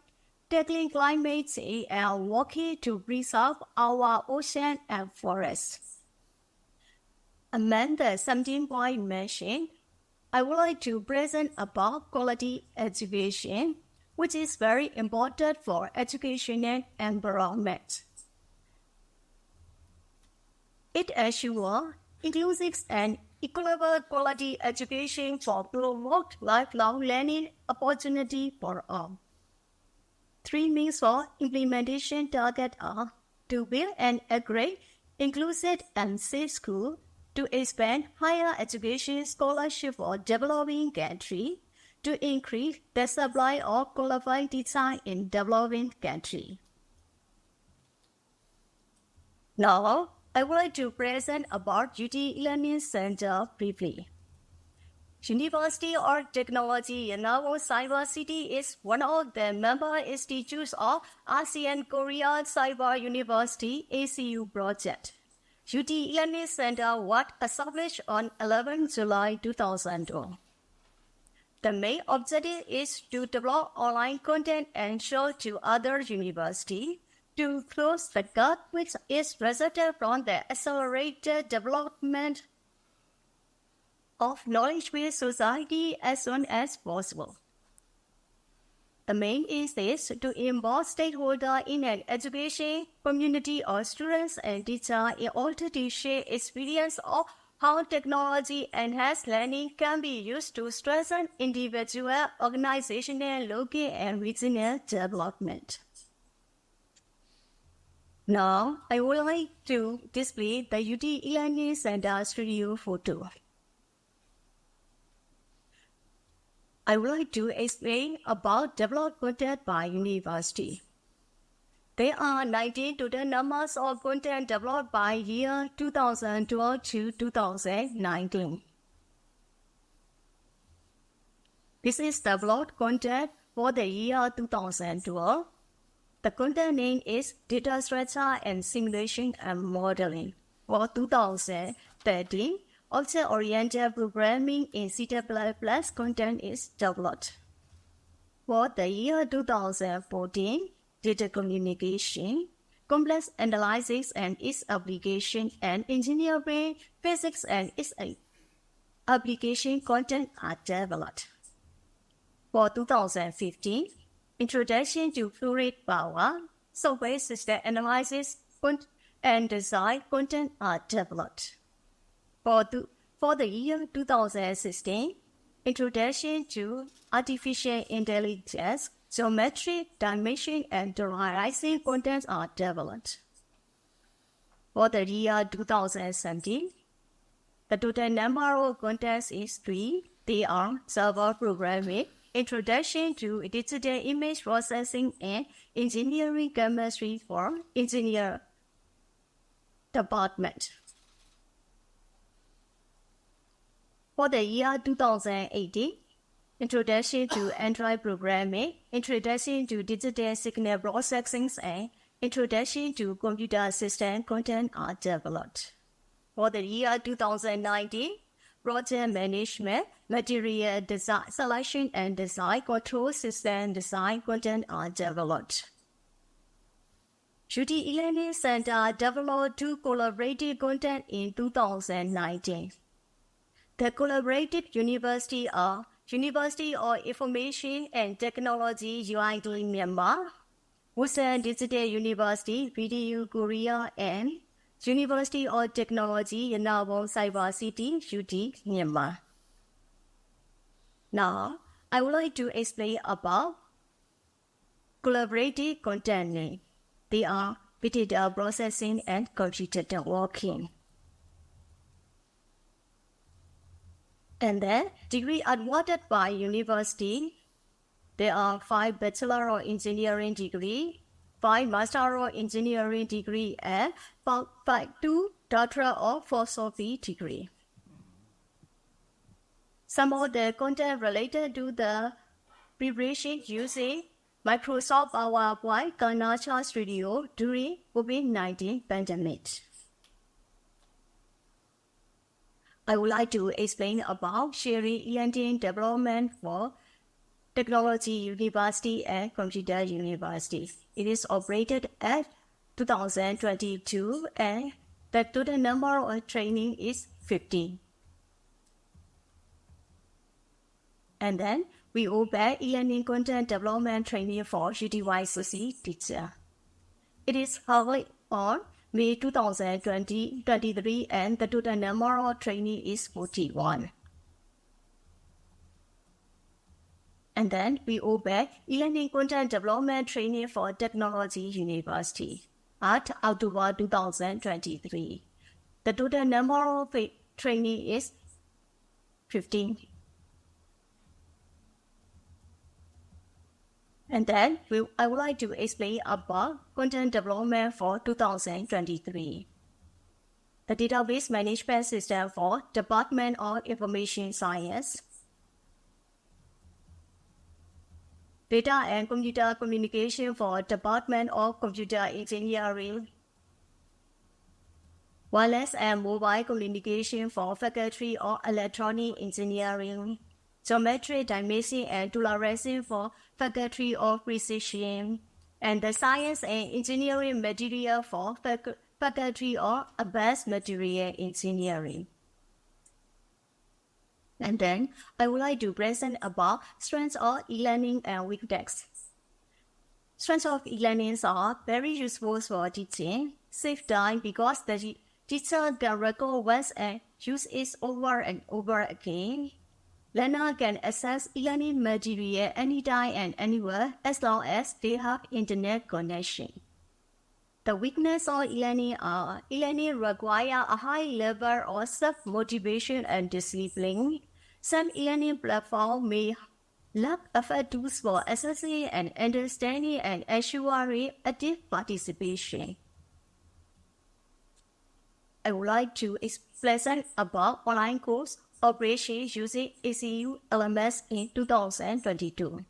tackling climate change and working to preserve our ocean and forests. Among the 17 points mentioned, I would like to present about quality education, which is very important for education and environment. It assures inclusive and equitable quality education for promote lifelong learning opportunity for all. 3 means for implementation target are to build an accurate, inclusive, and safe school, to expand higher education scholarship for developing countries, to increase the supply of qualified teachers in developing countries. Now, I would like to present about UT Learning Center briefly. University of Technology Vietnam Cyber City is one of the member institutes of ASEAN Korea Cyber University ACU project. UT Learning Center was established on 11 July 2012. The main objective is to develop online content and show to other universities to close the gap which is resulted from the accelerated development of knowledge-based society as soon as possible. The main aim is to involve stakeholders in an education community of students and teachers in order to share experience of how technology enhanced learning can be used to strengthen individual, organizational, local, and regional development. Now, I would like to display the UT Learning Center studio photo. I would like to explain about developed content by university. There are 19 total numbers of content developed by year 2012 to 2019. This is developed content for the year 2012. The content name is Data Structure and Simulation and Modeling. For 2013, Object-Oriented Programming in C++ content is developed. For the year 2014, Data Communication, Complex Analysis and its Application, and Engineering, Physics and its Application content are developed. For 2015, Introduction to Fluid Power, Software System Analysis and Design content are developed. For the year 2016, Introduction to Artificial Intelligence, Geometric Dimension and Derivation contents are developed. For the year 2017, the total number of contents is 3. They are Server Programming, Introduction to Digital Image Processing, and Engineering Chemistry for Engineer department. For the year 2018, Introduction to Android Programming, Introduction to Digital Signal Processing, and Introduction to Computer System content are developed. For the year 2019, Project Management, Material Design, Selection and Design, Control System Design content are developed. UT E-Learning Center developed 2 collaborative content in 2019. The collaborative university are University of Information and Technology UIT Myanmar, Busan Digital University BDU Korea, and University of Technology Yangon Cyber City UT Myanmar. Now, I would like to explain about collaborative content. They are big data processing and computer networking. And then, degree awarded by university, there are 5 Bachelor of Engineering degree, 5 Master of Engineering degree, and 2 Doctor of Philosophy degree. Some of the content related to the preparation using Microsoft PowerPoint Carnage Studio during COVID-19 pandemic. I would like to explain about sharing e-learning development for Technology University and Computer University. It is operated at 2022 and the total number of training is 50. And then we open e-learning content development training for UTYCC teacher. It is held on May 2023 and the total number of training is 41. And then we open e-learning content development training for Technology University at October 2023. The total number of training is 15. And then I would like to explain about content development for 2023. The database management system for Department of Information Science. Data and computer communication for Department of Computer Engineering. Wireless and mobile communication for Faculty of Electronic Engineering. Geometry, dimension, and toleration for Faculty of Precision, and the Science and Engineering material for Faculty of Advanced Material Engineering. And then I would like to present about strengths of e-learning and weaknesses. Strengths of e-learning are very useful for teaching, save time because the teacher can record once and use it over and over again. Learner can access e-learning material anytime and anywhere as long as they have internet connection. The weakness of e-learning are e-learning require a high level of self-motivation and discipline. Some e-learning platforms may lack effective tools for assessing and understanding and ensuring active participation. I would like to explain about online course operations using ECU LMS in 2022.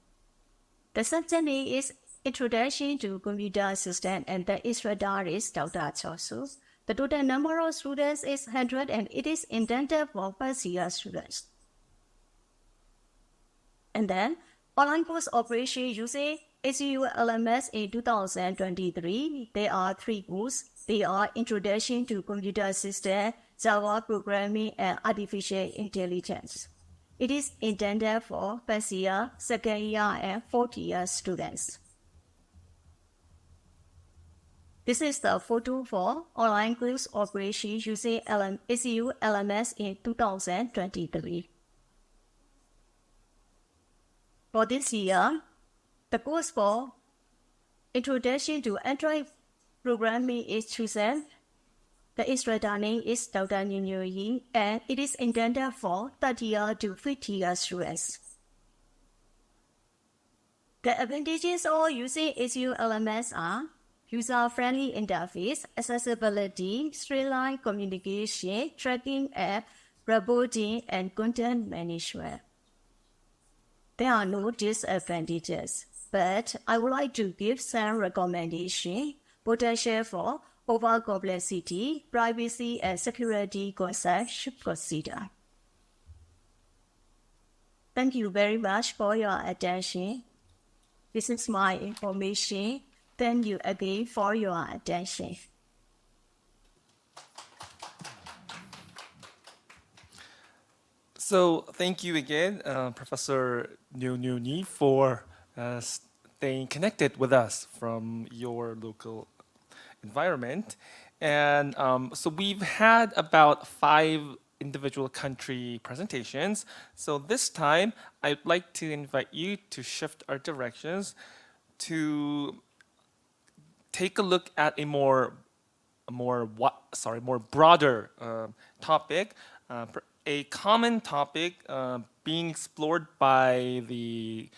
The subject name is Introduction to Computer System and the instructor is Dr. Chosu. The total number of students is 100 and it is intended for first-year students. And then, online course operation using ECU LMS in 2023, there are 3 courses. They are Introduction to Computer System, Java Programming, and Artificial Intelligence. It is intended for first year, second year, and fourth year students. This is the photo for online course operation using ECU LMS in 2023. For this year, the course for Introduction to Android Programming is chosen. The instructor name is Dr. Yi, and it is intended for third year to fifth year students. The advantages of using ECU LMS are user-friendly interface, accessibility, streamlined communication, tracking app, reporting, and content management. There are no disadvantages, but I would like to give some recommendations. Potential for over-complexity, privacy, and security concerns should consider. Thank you very much for your attention. This is my information. Thank you again for your attention. So thank you again, Professor New Ni, for staying connected with us from your local environment. And so we've had about 5 individual country presentations. So this time, I'd like to invite you to shift our directions to take a look at a more broader topic, a common topic being explored by the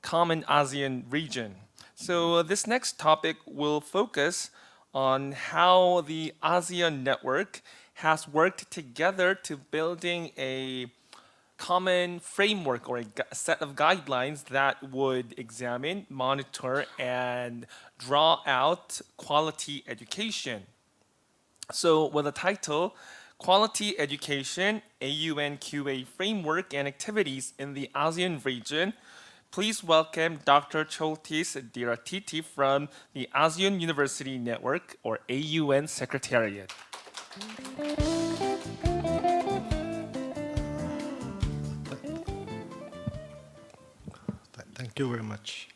common ASEAN region. So this next topic will focus on how the ASEAN network has worked together to building a common framework or a set of guidelines that would examine, monitor, and draw out quality education. So with the title, Quality Education, AUNQA Framework and Activities in the ASEAN Region, please welcome Dr. Choltis Diratiti from the ASEAN University Network, or AUN Secretariat. Thank you very much.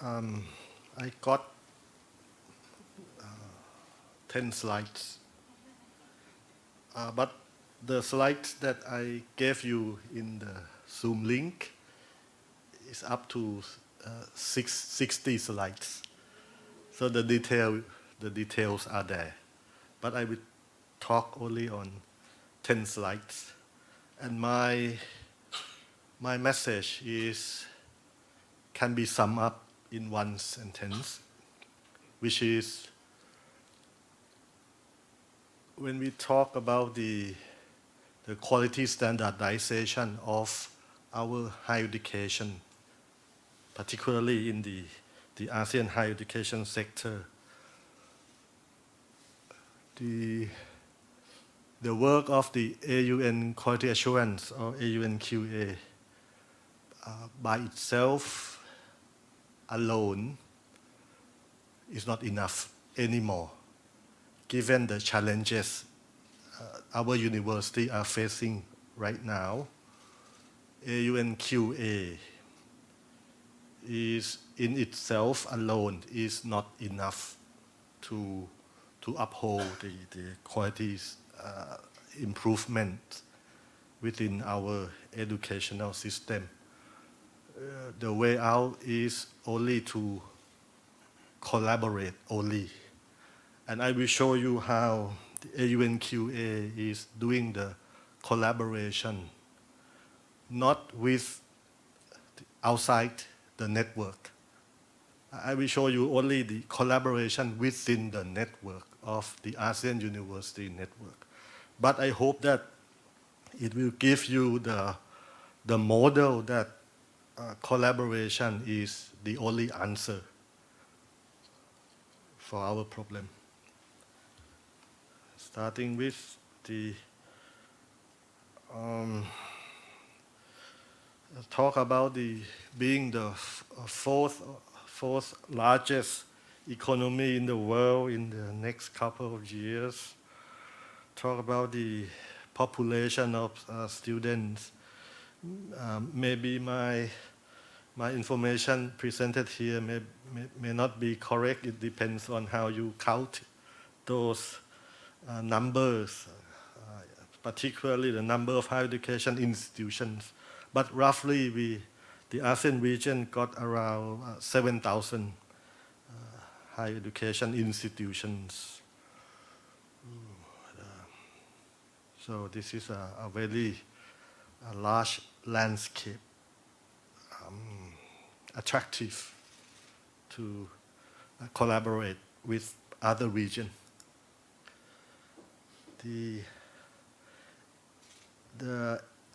I got 10 slides, but the slides that I gave you in the Zoom link is up to 60 slides. So the details are there. But I will talk only on 10 slides. And my message can be summed up in one sentence, which is, when we talk about the quality standardization of our higher education, particularly in the ASEAN higher education sector, the work of the AUN Quality Assurance, or AUNQA, by itself alone is not enough anymore, given the challenges our university are facing right now. AUNQA is in itself alone is not enough to uphold the quality improvement within our educational system. The way out is only to collaborate only. And I will show you how the AUNQA is doing the collaboration, not with outside the network. I will show you only the collaboration within the network of the ASEAN University Network. But I hope that it will give you the model that collaboration is the only answer for our problem. Starting with the talk about being the fourth largest economy in the world in the next couple of years. Talk about the population of students. Maybe my information presented here may not be correct. It depends on how you count those numbers, particularly the number of higher education institutions. But roughly, the ASEAN region got around 7,000 higher education institutions. So this is a very large landscape, attractive to collaborate with other regions. The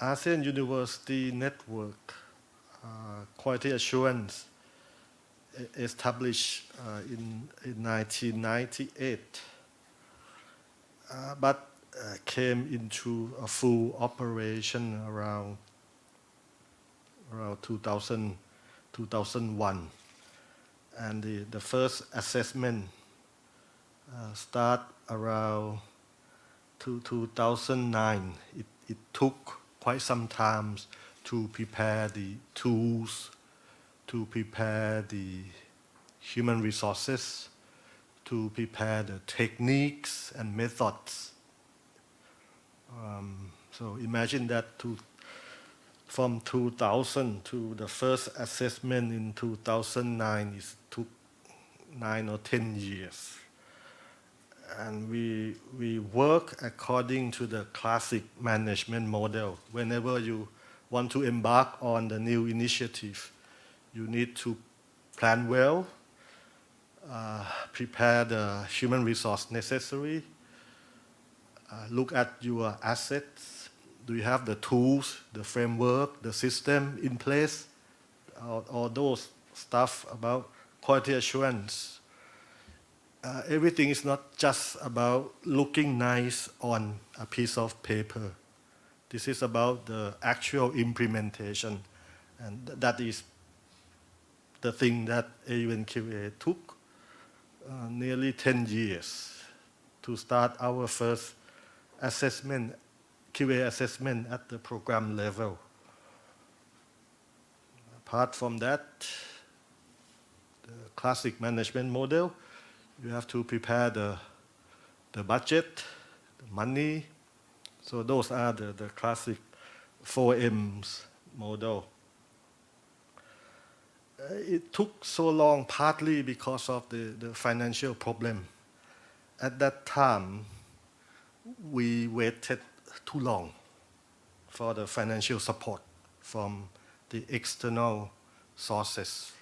ASEAN University Network Quality Assurance established in 1998, but came into a full operation around 2001. And the first assessment start around 2009. It took quite some time to prepare the tools, to prepare the human resources, to prepare the techniques and methods. So imagine that from 2000 to the first assessment in 2009, it took 9 or 10 years. And we work according to the classic management model. Whenever you want to embark on the new initiative, you need to plan well, prepare the human resource necessary, look at your assets. Do you have the tools, the framework, the system in place? All those stuff about quality assurance. Everything is not just about looking nice on a piece of paper. This is about the actual implementation. And that is the thing that AUNQA took nearly 10 years to start our first assessment, QA assessment at the program level. Apart from that, the classic management model, you have to prepare the budget, the money. So those are the classic 4M's model. It took so long partly because of the financial problem. At that time, we waited too long for the financial support from the external sources.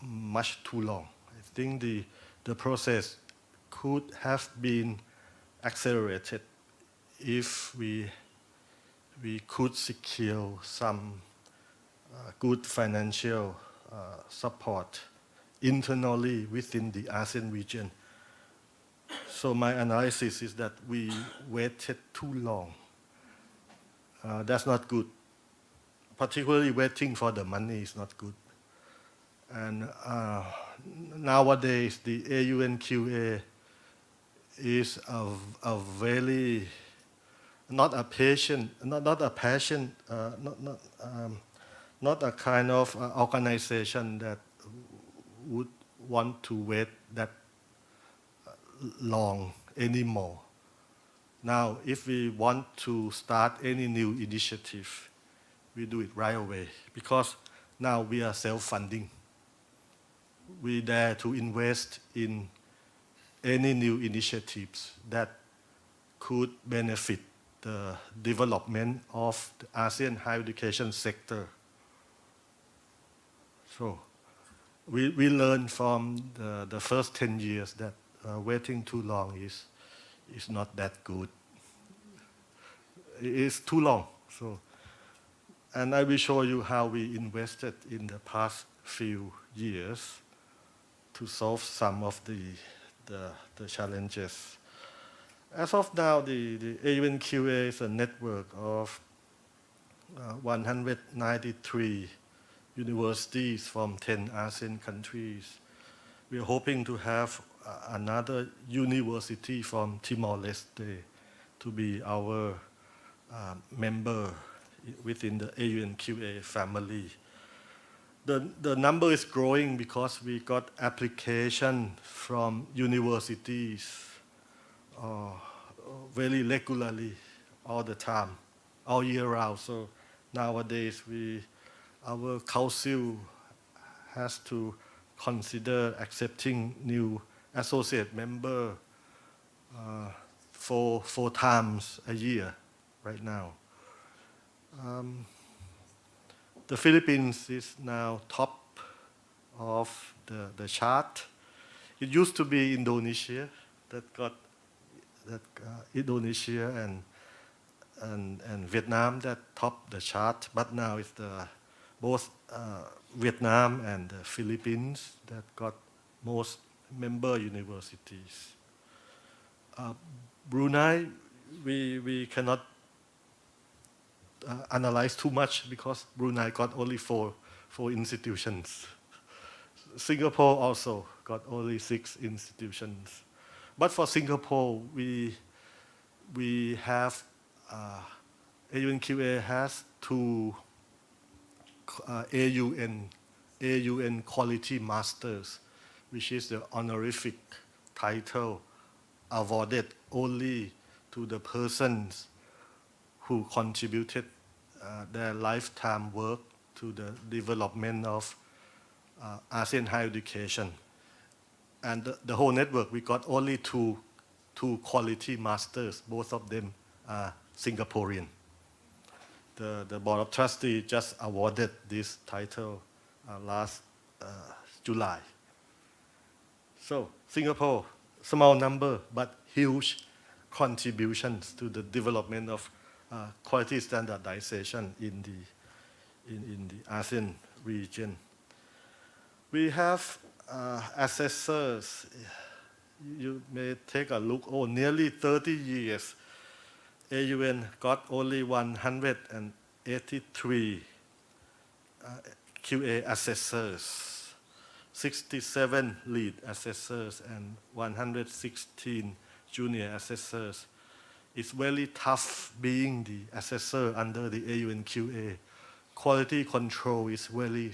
Much too long. I think the process could have been accelerated if we could secure some good financial support internally within the ASEAN region. So my analysis is that we waited too long. That's not good. Particularly waiting for the money is not good. And nowadays, the AUNQA is a very, not a kind of organization that would want to wait that long anymore. Now, if we want to start any new initiative, we do it right away because now we are self-funding. We dare to invest in any new initiatives that could benefit the development of the ASEAN higher education sector. So we learned from the first 10 years that waiting too long is not that good. It is too long. So, and I will show you how we invested in the past few years to solve some of the challenges. As of now, the AUNQA is a network of 193 universities from 10 ASEAN countries. We are hoping to have another university from Timor-Leste to be our member within the AUNQA family. The number is growing because we got application from universities very regularly, all the time, all year round. So nowadays, our council has to consider accepting new associate member 4 times a year right now. The Philippines is now top of the chart. It used to be Indonesia that got Indonesia and Vietnam that topped the chart, but now it's both Vietnam and the Philippines that got most member universities. Brunei, we cannot analyze too much because Brunei got only four institutions. Singapore also got only 6 institutions. But for Singapore, we have AUNQA has 2 AUN Quality Masters, which is the honorific title awarded only to the persons who contributed their lifetime work to the development of ASEAN higher education. And the whole network, we got only two quality masters, both of them are Singaporean. The Board of Trustees just awarded this title last July. So Singapore, small number, but huge contributions to the development of quality standardization in the ASEAN region. We have assessors. You may take a look. Nearly 30 years. AUN got only 183 QA assessors, 67 lead assessors, and 116 junior assessors. It's very tough being the assessor under the AUN QA. Quality control is very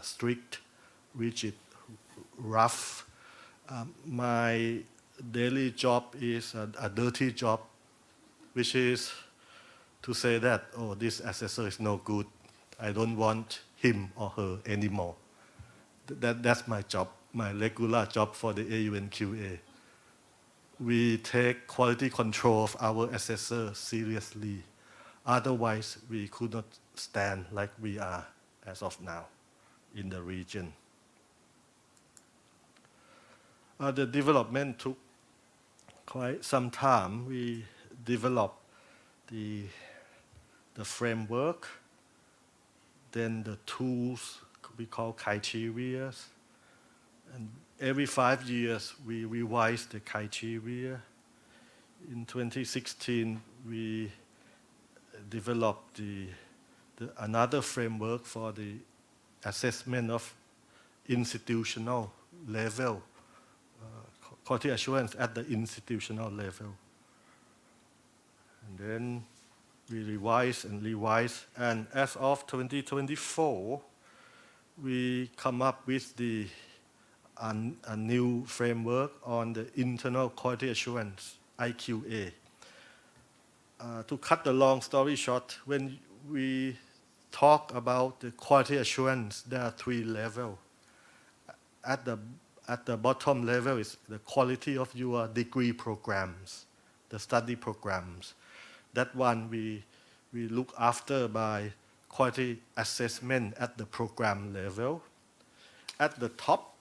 strict, rigid, rough. My daily job is a dirty job, which is to say that, this assessor is no good. I don't want him or her anymore. That's my job, my regular job for the AUNQA. We take quality control of our assessor seriously. Otherwise, we could not stand like we are as of now in the region. The development took quite some time. We developed the framework, then the tools we call criteria, and every 5 years we revise the criteria. In 2016, we developed another framework for the assessment of institutional level, quality assurance at the institutional level. And then we revise, and as of 2024, we come up with a new framework on the internal quality assurance, IQA. To cut the long story short, when we talk about the quality assurance, there are 3 levels. At the bottom level is the quality of your degree programs, the study programs. That one we look after by quality assessment at the program level. At the top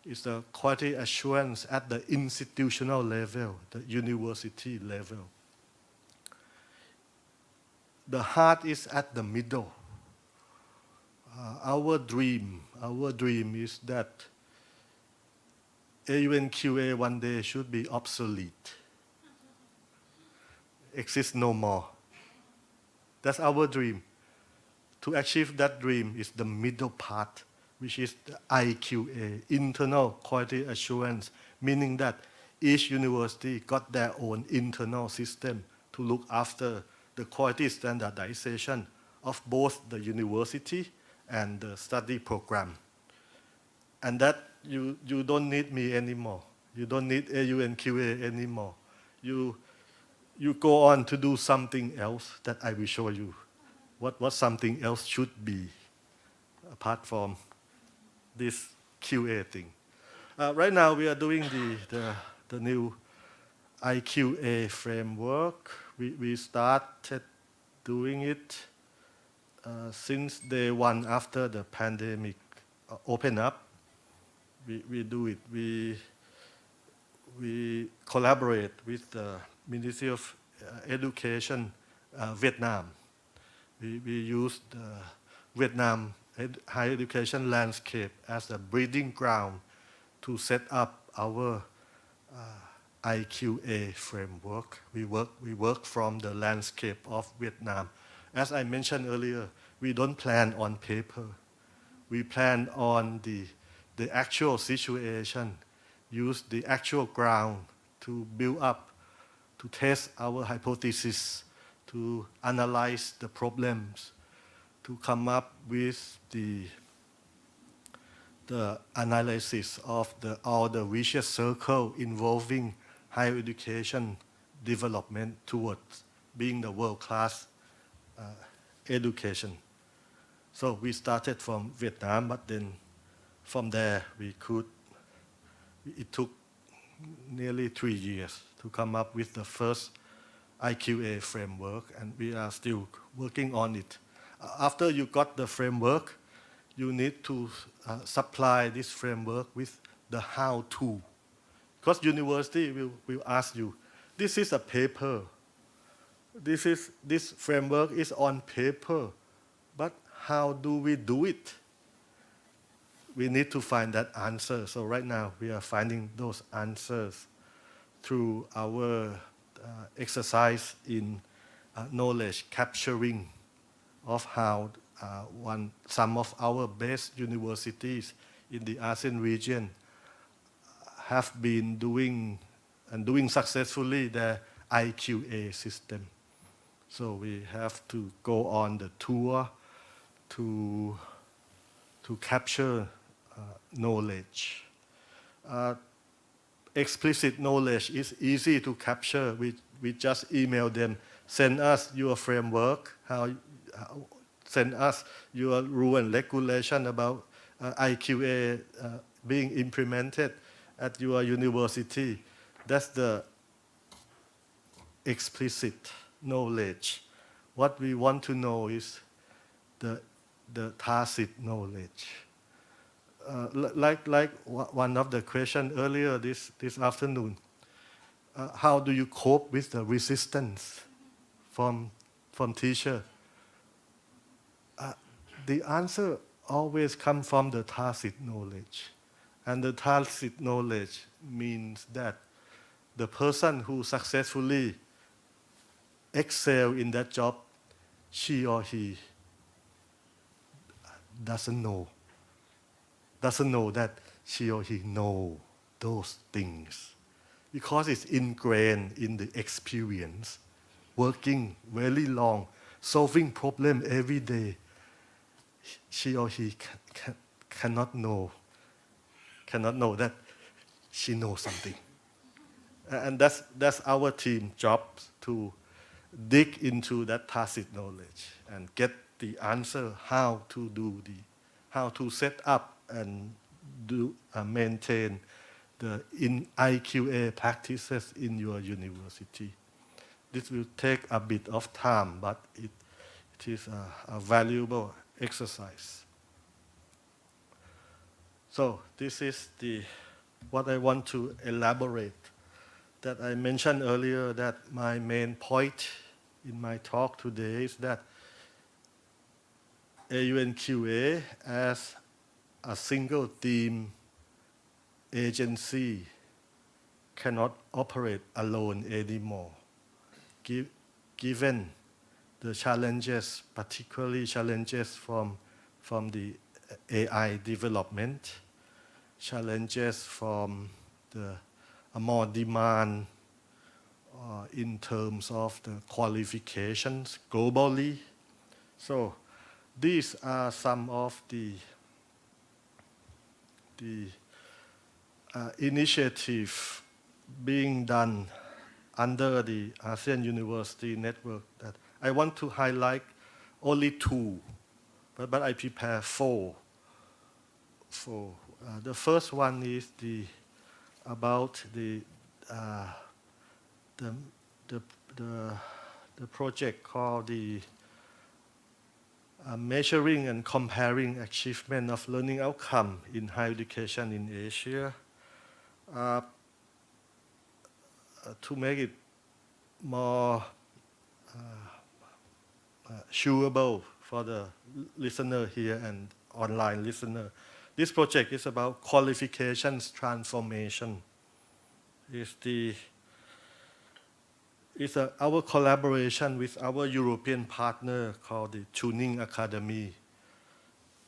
is the quality assurance at the institutional level, the university level. The heart is at the middle. Our dream is that AUNQA one day should be obsolete, exist no more. That's our dream. To achieve that dream is the middle part, which is the IQA, internal quality assurance, meaning that each university got their own internal system to look after the quality standardization of both the university and the study program. And that you don't need me anymore. You don't need AUNQA anymore. You go on to do something else that I will show you what something else should be apart from this QA thing. Right now we are doing the new IQA framework. We started doing it since day one after the pandemic opened up, we do it. We collaborate with the Ministry of Education Vietnam. We use the Vietnam higher education landscape as a breeding ground to set up our IQA framework. We work from the landscape of Vietnam. As I mentioned earlier, we don't plan on paper. We plan on the actual situation, use the actual ground to build up, to test our hypothesis, to analyze the problems, to come up with the analysis of all the vicious circle involving higher education development towards being the world-class education. So we started from Vietnam, but then from there it took nearly 3 years to come up with the first IQA framework, and we are still working on it. After you got the framework, you need to supply this framework with the how-to. Because university will ask you, this is a paper. This framework is on paper, but how do we do it? We need to find that answer. So right now we are finding those answers through our exercise in knowledge capturing of how some of our best universities in the ASEAN region have been doing successfully their IQA system. So we have to go on the tour to capture knowledge. Explicit knowledge is easy to capture. We just email them, send us your framework, send us your rule and regulation about IQA being implemented at your university. That's the explicit knowledge. What we want to know is the tacit knowledge. Like one of the questions earlier this afternoon, how do you cope with the resistance from teacher? The answer always comes from the tacit knowledge. And the tacit knowledge means that the person who successfully excel in that job, she or he doesn't know that she or he know those things, because it's ingrained in the experience, working very long, solving problem every day. She or he cannot know that she knows something. And that's our team job, to dig into that tacit knowledge and get the answer how to set up and maintain the IQA practices in your university. This will take a bit of time, but it is a valuable exercise. So this is what I want to elaborate. That I mentioned earlier, that my main point in my talk today is that AUNQA as a single theme agency cannot operate alone anymore, given the challenges, particularly challenges from the AI development, challenges from the more demand in terms of the qualifications globally. So these are some of the initiative being done under the ASEAN University Network that I want to highlight only 2, but I prepare 4. The first one is about the project called the measuring and comparing achievement of learning outcome in higher education in Asia. To make it more chewable for the listener here and online listener. This project is about qualifications transformation. It's our collaboration with our European partner called the Tuning Academy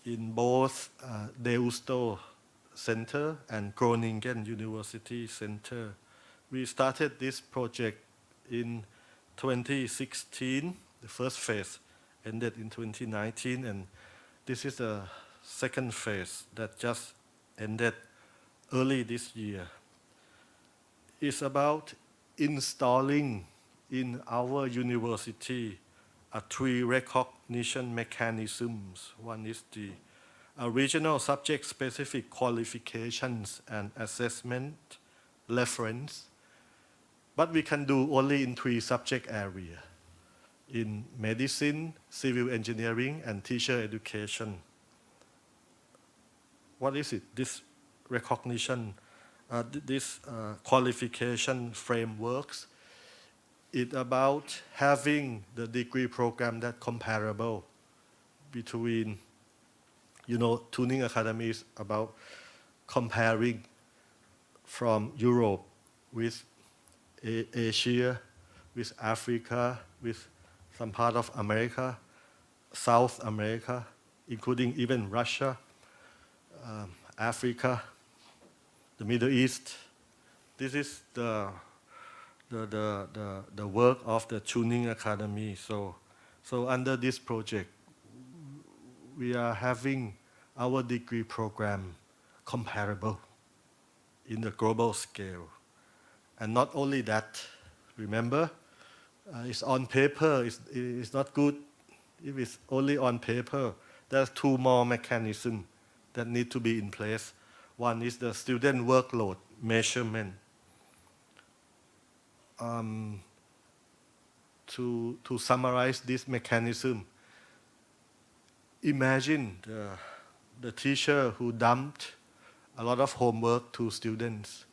in both Deusto Center and Groningen University Center. We started this project in 2016. The first phase ended in 2019, and this is the second phase that just ended early this year. It's about installing in our university three recognition mechanisms. One is the regional subject-specific qualifications and assessment reference, but we can do only in 3 subject areas: in medicine, civil engineering, and teacher education. What is it? This recognition, this qualification frameworks, it's about having the degree program that comparable between, Tuning Academy is about comparing from Europe with Asia, with Africa, with some part of America, South America, including even Russia, Africa, the Middle East. This is the work of the Tuning Academy. So under this project, we are having our degree program comparable in the global scale. And not only that, remember, it's on paper, it's not good if it's only on paper. There's 2 more mechanisms that need to be in place. One is the student workload measurement. To summarize this mechanism, imagine the teacher who dumped a lot of homework to students.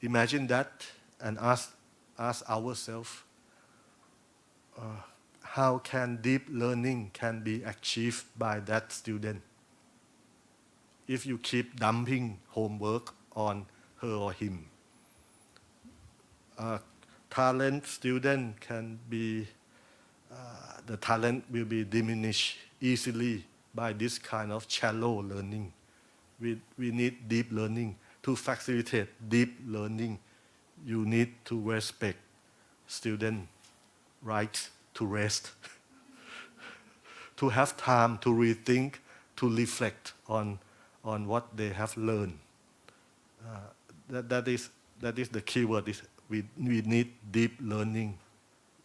Imagine that and ask ourselves, how can deep learning can be achieved by that student if you keep dumping homework on her or him? Talent student can be, the talent will be diminished easily by this kind of shallow learning. We need deep learning. To facilitate deep learning, you need to respect student rights to rest, to have time to rethink, to reflect on what they have learned. That is the key word. We need deep learning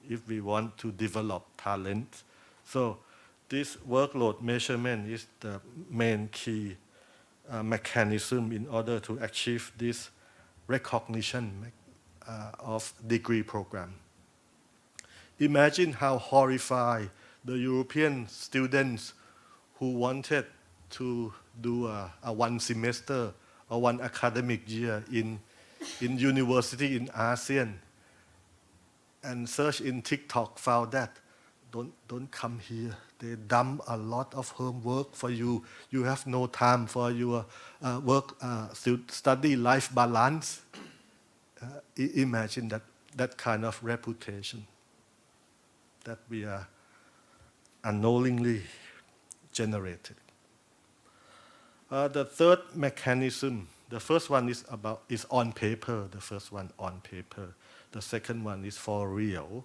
if we want to develop talent. So this workload measurement is the main key mechanism in order to achieve this recognition of degree program. Imagine how horrified the European students who wanted to do a 1 semester or 1 academic year in university in ASEAN and search in TikTok, found that don't come here. They dump a lot of homework for you. You have no time for your study life balance. Imagine that kind of reputation that we are unknowingly generated. The third mechanism, the first one is on paper. The first one on paper. The second one is for real.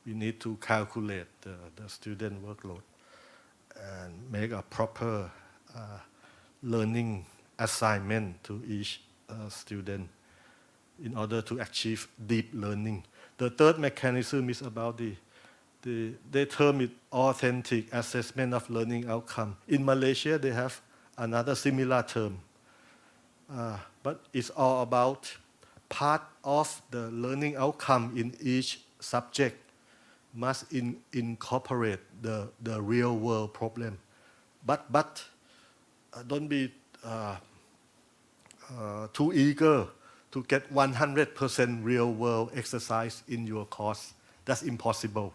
We need to calculate the student workload and make a proper learning assignment to each student in order to achieve deep learning. The third mechanism is about they term it authentic assessment of learning outcome. In Malaysia, they have another similar term. But it's all about part of the learning outcome in each subject must incorporate the real world problem. But don't be too eager to get 100% real world exercise in your course. That's impossible.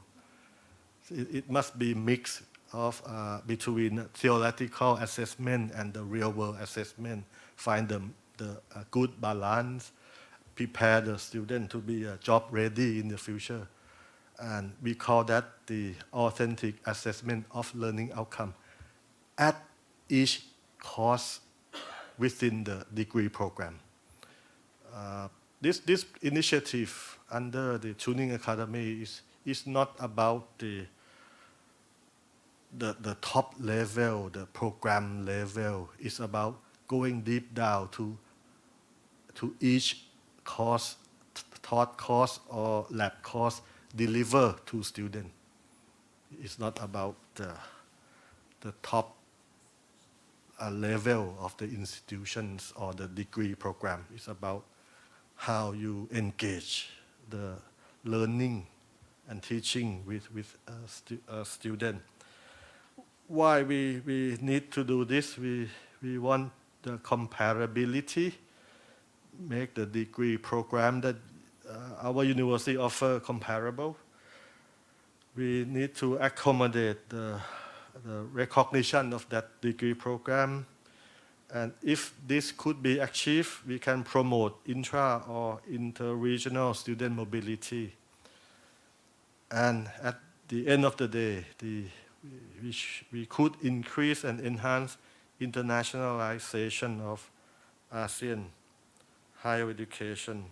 It must be mixed of between theoretical assessment and the real world assessment. Find the good balance, prepare the student to be job ready in the future. And we call that the authentic assessment of learning outcome at each course within the degree program. This initiative under the Tuning Academy is not about the top level, the program level. It's about going deep down to each course, taught course or lab course deliver to students. It's not about the top level of the institutions or the degree program. It's about how you engage the learning and teaching with a student. Why we need to do this? We want the comparability, make the degree program that our university offer comparable. We need to accommodate the recognition of that degree program. And if this could be achieved, we can promote intra or inter-regional student mobility. And at the end of the day, we could increase and enhance internationalization of ASEAN higher education.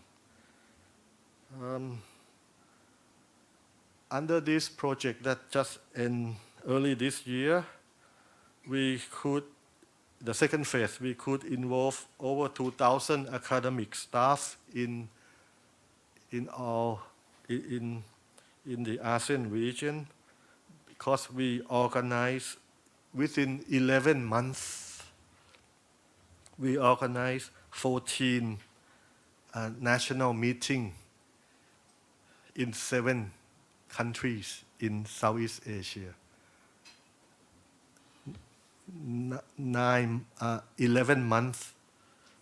Under this project that just ended early this year, the second phase, we could involve over 2,000 academic staff in the ASEAN region, because we organize within 11 months, we organize 14 national meetings in 7 countries in Southeast Asia. 11 months,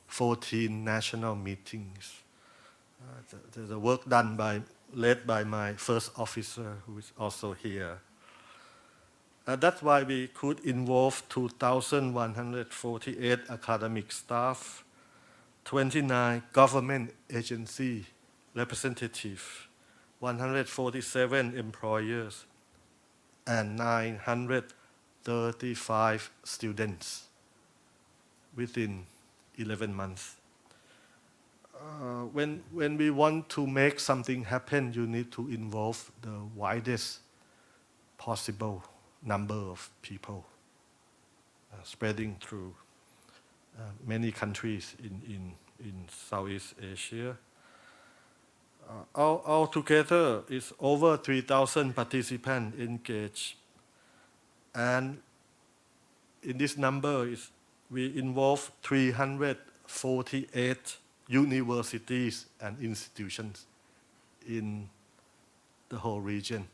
14 national meetings. The work led by my first officer, who is also here. That's why we could involve 2,148 academic staff, 29 government agency representatives, 147 employers, and 935 students within 11 months. When we want to make something happen, you need to involve the widest possible number of people, spreading through many countries in Southeast Asia. Altogether, it's over 3,000 participants engaged. And in this number, we involve 348 universities and institutions in the whole region.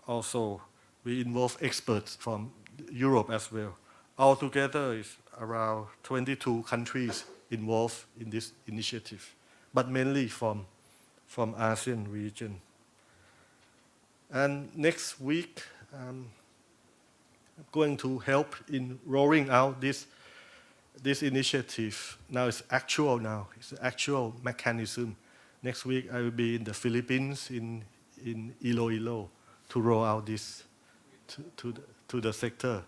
Also, we involve experts from Europe as well. Altogether, it's around 22 countries involved in this initiative, but mainly from ASEAN region. And next week, I'm going to help in rolling out this initiative. Now it's actual now. It's an actual mechanism. Next week, I will be in the Philippines, in Iloilo, to roll out this to the sector.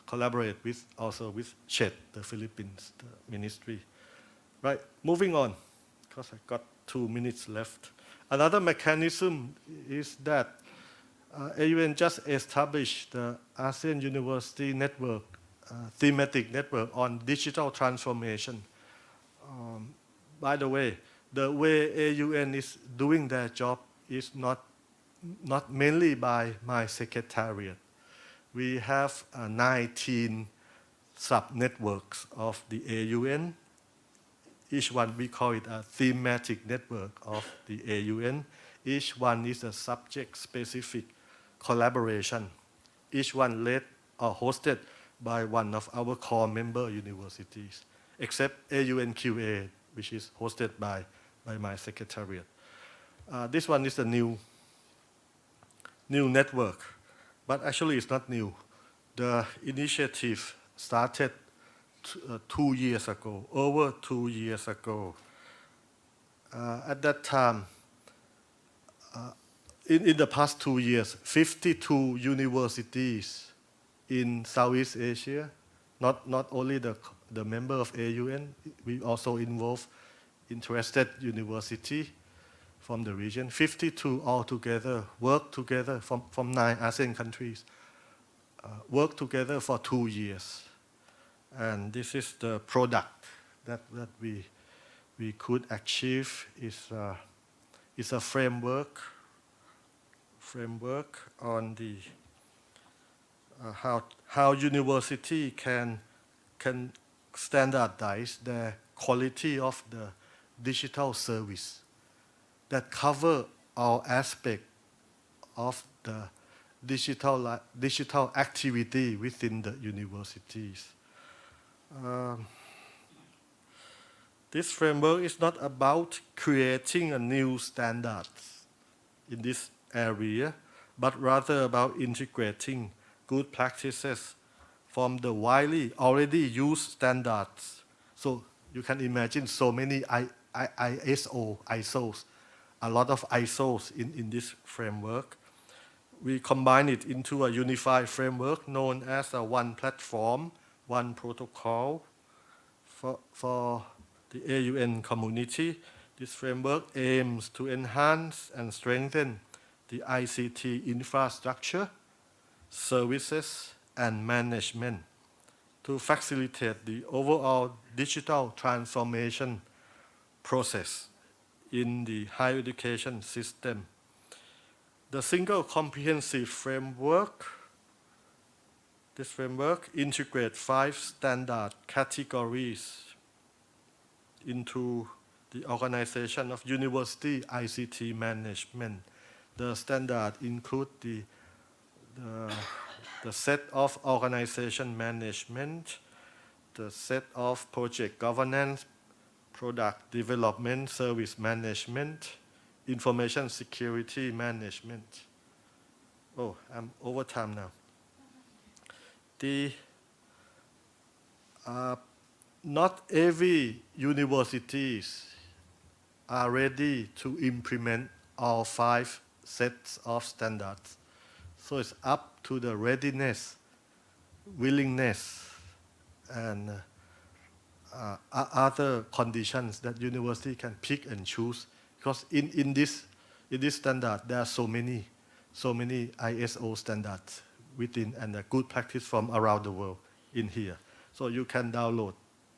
Collaborate also with CHED, the Philippines, the ministry. Right, moving on, because I got 2 minutes left. Another mechanism is that AUN just established the ASEAN University Network, thematic network on digital transformation. By the way AUN is doing their job is not mainly by my secretariat. We have 19 sub-networks of the AUN each one, we call it a thematic network of the AUN. Each one is a subject-specific collaboration. Each one led or hosted by one of our core member universities, except AUNQA, which is hosted by my secretariat. This one is a new network, but actually it's not new. The initiative started 2 years ago, over 2 years ago. At that time, in the past 2 years, 52 universities in Southeast Asia, not only the member of AUN, we also involve interested university from the region. 52 altogether work together from 9 ASEAN countries, work together for 2 years. And this is the product that we could achieve is a framework on the how university can standardize the quality of the digital service that cover all aspects of the digital activity within the universities. This framework is not about creating a new standard in this area, but rather about integrating good practices from the widely already used standards. So you can imagine so many ISOs, a lot of ISOs in this framework. We combine it into a unified framework known as a one platform, one protocol for the AUN community. This framework aims to enhance and strengthen the ICT infrastructure, services, and management to facilitate the overall digital transformation process in the higher education system. The single comprehensive framework, this framework integrates 5 standard categories into the organization of university ICT management. The standard include the set of organization management, the set of project governance, product development, service management, information security management. Oh, I'm over time now. Not every universities are ready to implement all 5 sets of standards. So it's up to the readiness, willingness, and other conditions that university can pick and choose. Because in this standard, there are so many ISO standards within and a good practice from around the world in here. So you can download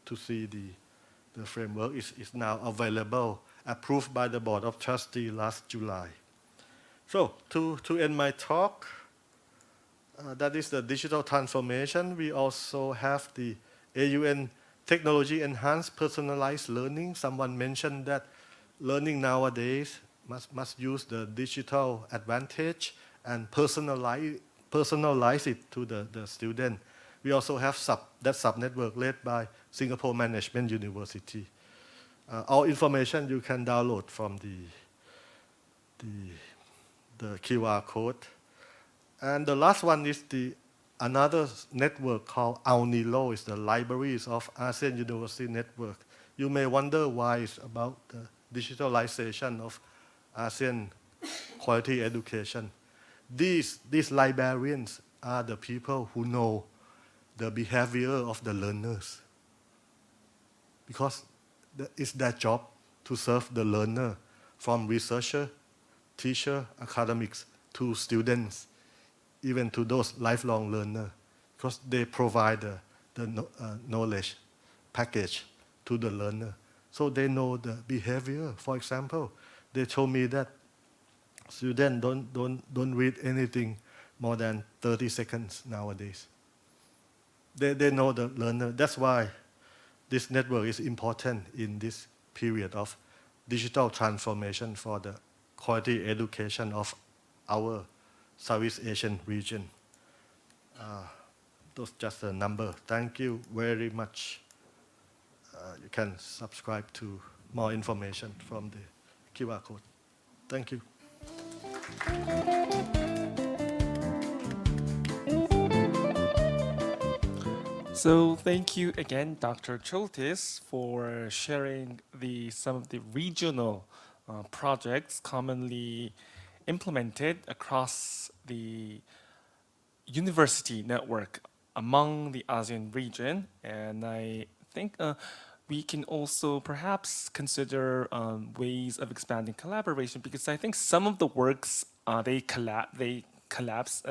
to see the framework is now available, approved by the Board of Trustees last July. So to end my talk, that is the digital transformation. We also have the AUN technology enhanced personalized learning. Someone mentioned that learning nowadays must use the digital advantage and personalize it to the student. We also have that sub-network led by Singapore Management University. All information you can download from the QR code. And the last one is another network called AUNILO, is the Libraries of ASEAN University Network. You may wonder why it's about the digitalization of ASEAN quality education. These librarians are the people who know the behavior of the learners, because it's their job to serve the learner, from researcher, teacher, academics, to students, even to those lifelong learners, because they provide the knowledge package to the learner. So they know the behavior. For example, they told me that students don't read anything more than 30 seconds nowadays. They know the learner. That's why this network is important in this period of digital transformation for the quality education of our Southeast Asian region. Those just a number. Thank you very much. You can subscribe to more information from the QR code. Thank you. So thank you again, Dr. Choltis, for sharing some of the regional projects commonly implemented across the university network among the ASEAN region. And I think we can also perhaps consider ways of expanding collaboration, because I think some of the works, they collapse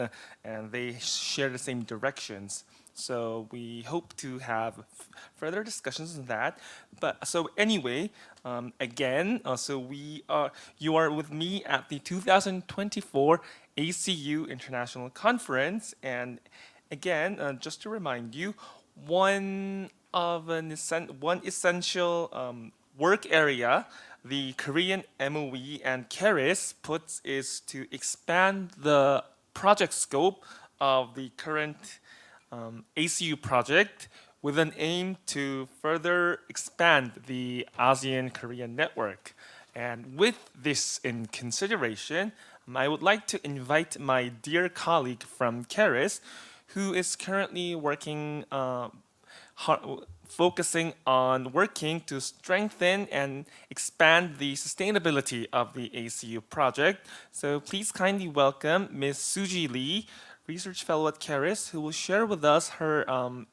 and they share the same directions. So we hope to have further discussions on that. But so anyway, again, you are with me at the 2024 ACU International Conference, and again, just to remind you, one essential work area the Korean MOE and KERIS puts is to expand the project scope of the current ACU project with an aim to further expand the ASEAN-Korean network. And with this in consideration, I would like to invite my dear colleague from KERIS, who is currently focusing on working to strengthen and expand the sustainability of the ACU project. So please kindly welcome Ms. Suji Lee, Research Fellow at KERIS, who will share with us her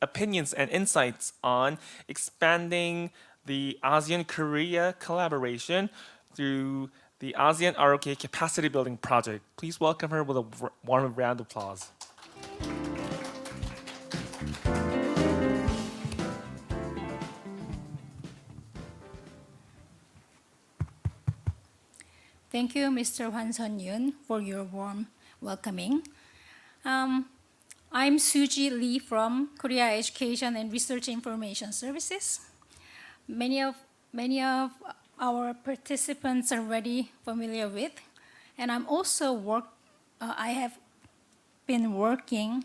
opinions and insights on expanding the ASEAN-Korea collaboration through the ASEAN ROK Capacity Building Project. Please welcome her with a warm round of applause. Thank you, Mr. Hwan Sun-yoon, for your warm welcoming. I'm Suji Lee from Korea Education and Research Information Services. Many of our participants are already familiar with, and I have been working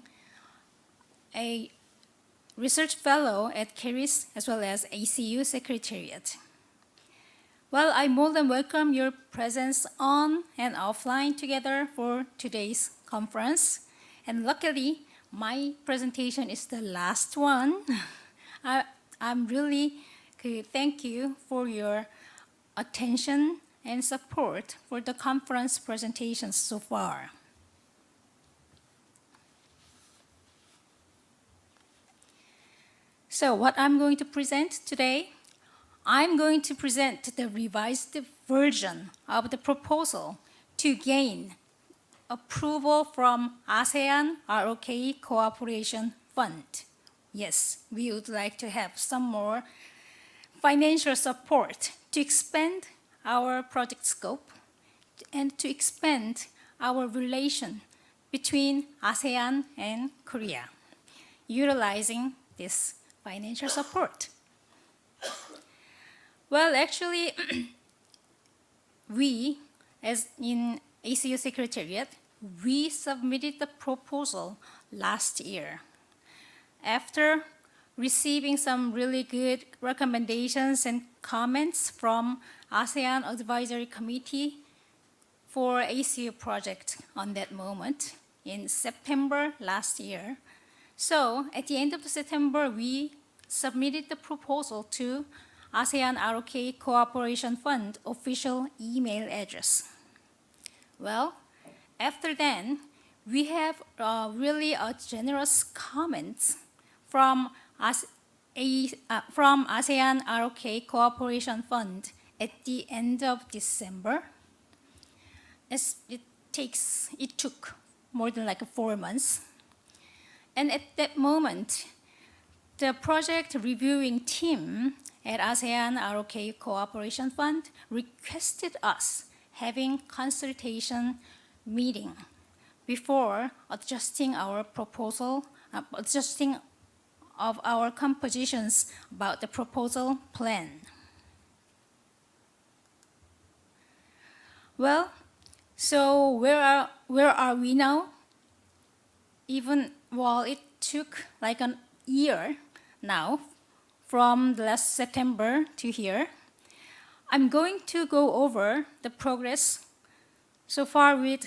a research fellow at KERIS as well as ACU Secretariat. Well, I more than welcome your presence on and offline together for today's conference. And luckily, my presentation is the last one. I'm really thank you for your attention and support for the conference presentations so far. So what I'm going to present today, I'm going to present the revised version of the proposal to gain approval from ASEAN ROK Cooperation Fund. Yes, we would like to have some more financial support to expand our project scope and to expand our relation between ASEAN and Korea, utilizing this financial support. Well, actually, we, as in ACU Secretariat, we submitted the proposal last year. After receiving some really good recommendations and comments from ASEAN Advisory Committee for ACU project on that moment in September last year. So at the end of September, we submitted the proposal to ASEAN ROK Cooperation Fund official email address. Well, after then, we have really generous comments from ASEAN ROK Cooperation Fund at the end of December. It took more than 4 months. And at that moment, the project reviewing team at ASEAN ROK Cooperation Fund requested us having consultation meeting before adjusting our proposal, adjusting of our compositions about the proposal plan. Well, so where are we now? Even while it took like a year now from the last September to here, I'm going to go over the progress so far with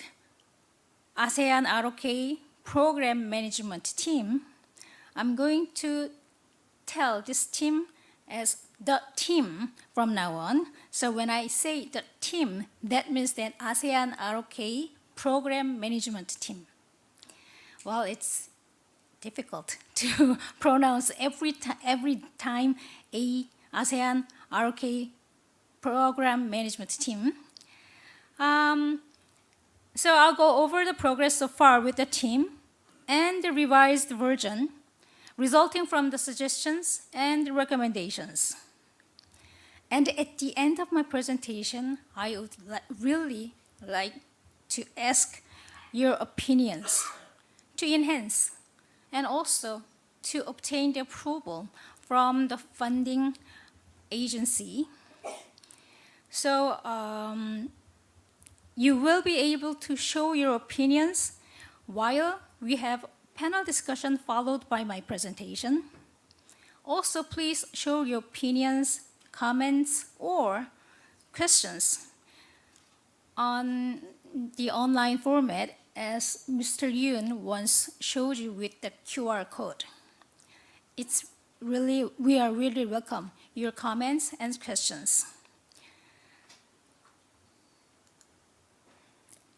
ASEAN ROK Program Management Team. I'm going to tell this team as the team from now on. So when I say the team, that means that ASEAN ROK Program Management Team. Well, it's difficult to pronounce every time a ASEAN ROK Program Management Team. So I'll go over the progress so far with the team and the revised version resulting from the suggestions and recommendations. And at the end of my presentation, I would really like to ask your opinions to enhance and also to obtain the approval from the funding agency. So you will be able to show your opinions while we have panel discussion followed by my presentation. Also, please show your opinions, comments, or questions on the online format as Mr. Yoon once showed you with the QR code. We are really welcome your comments and questions.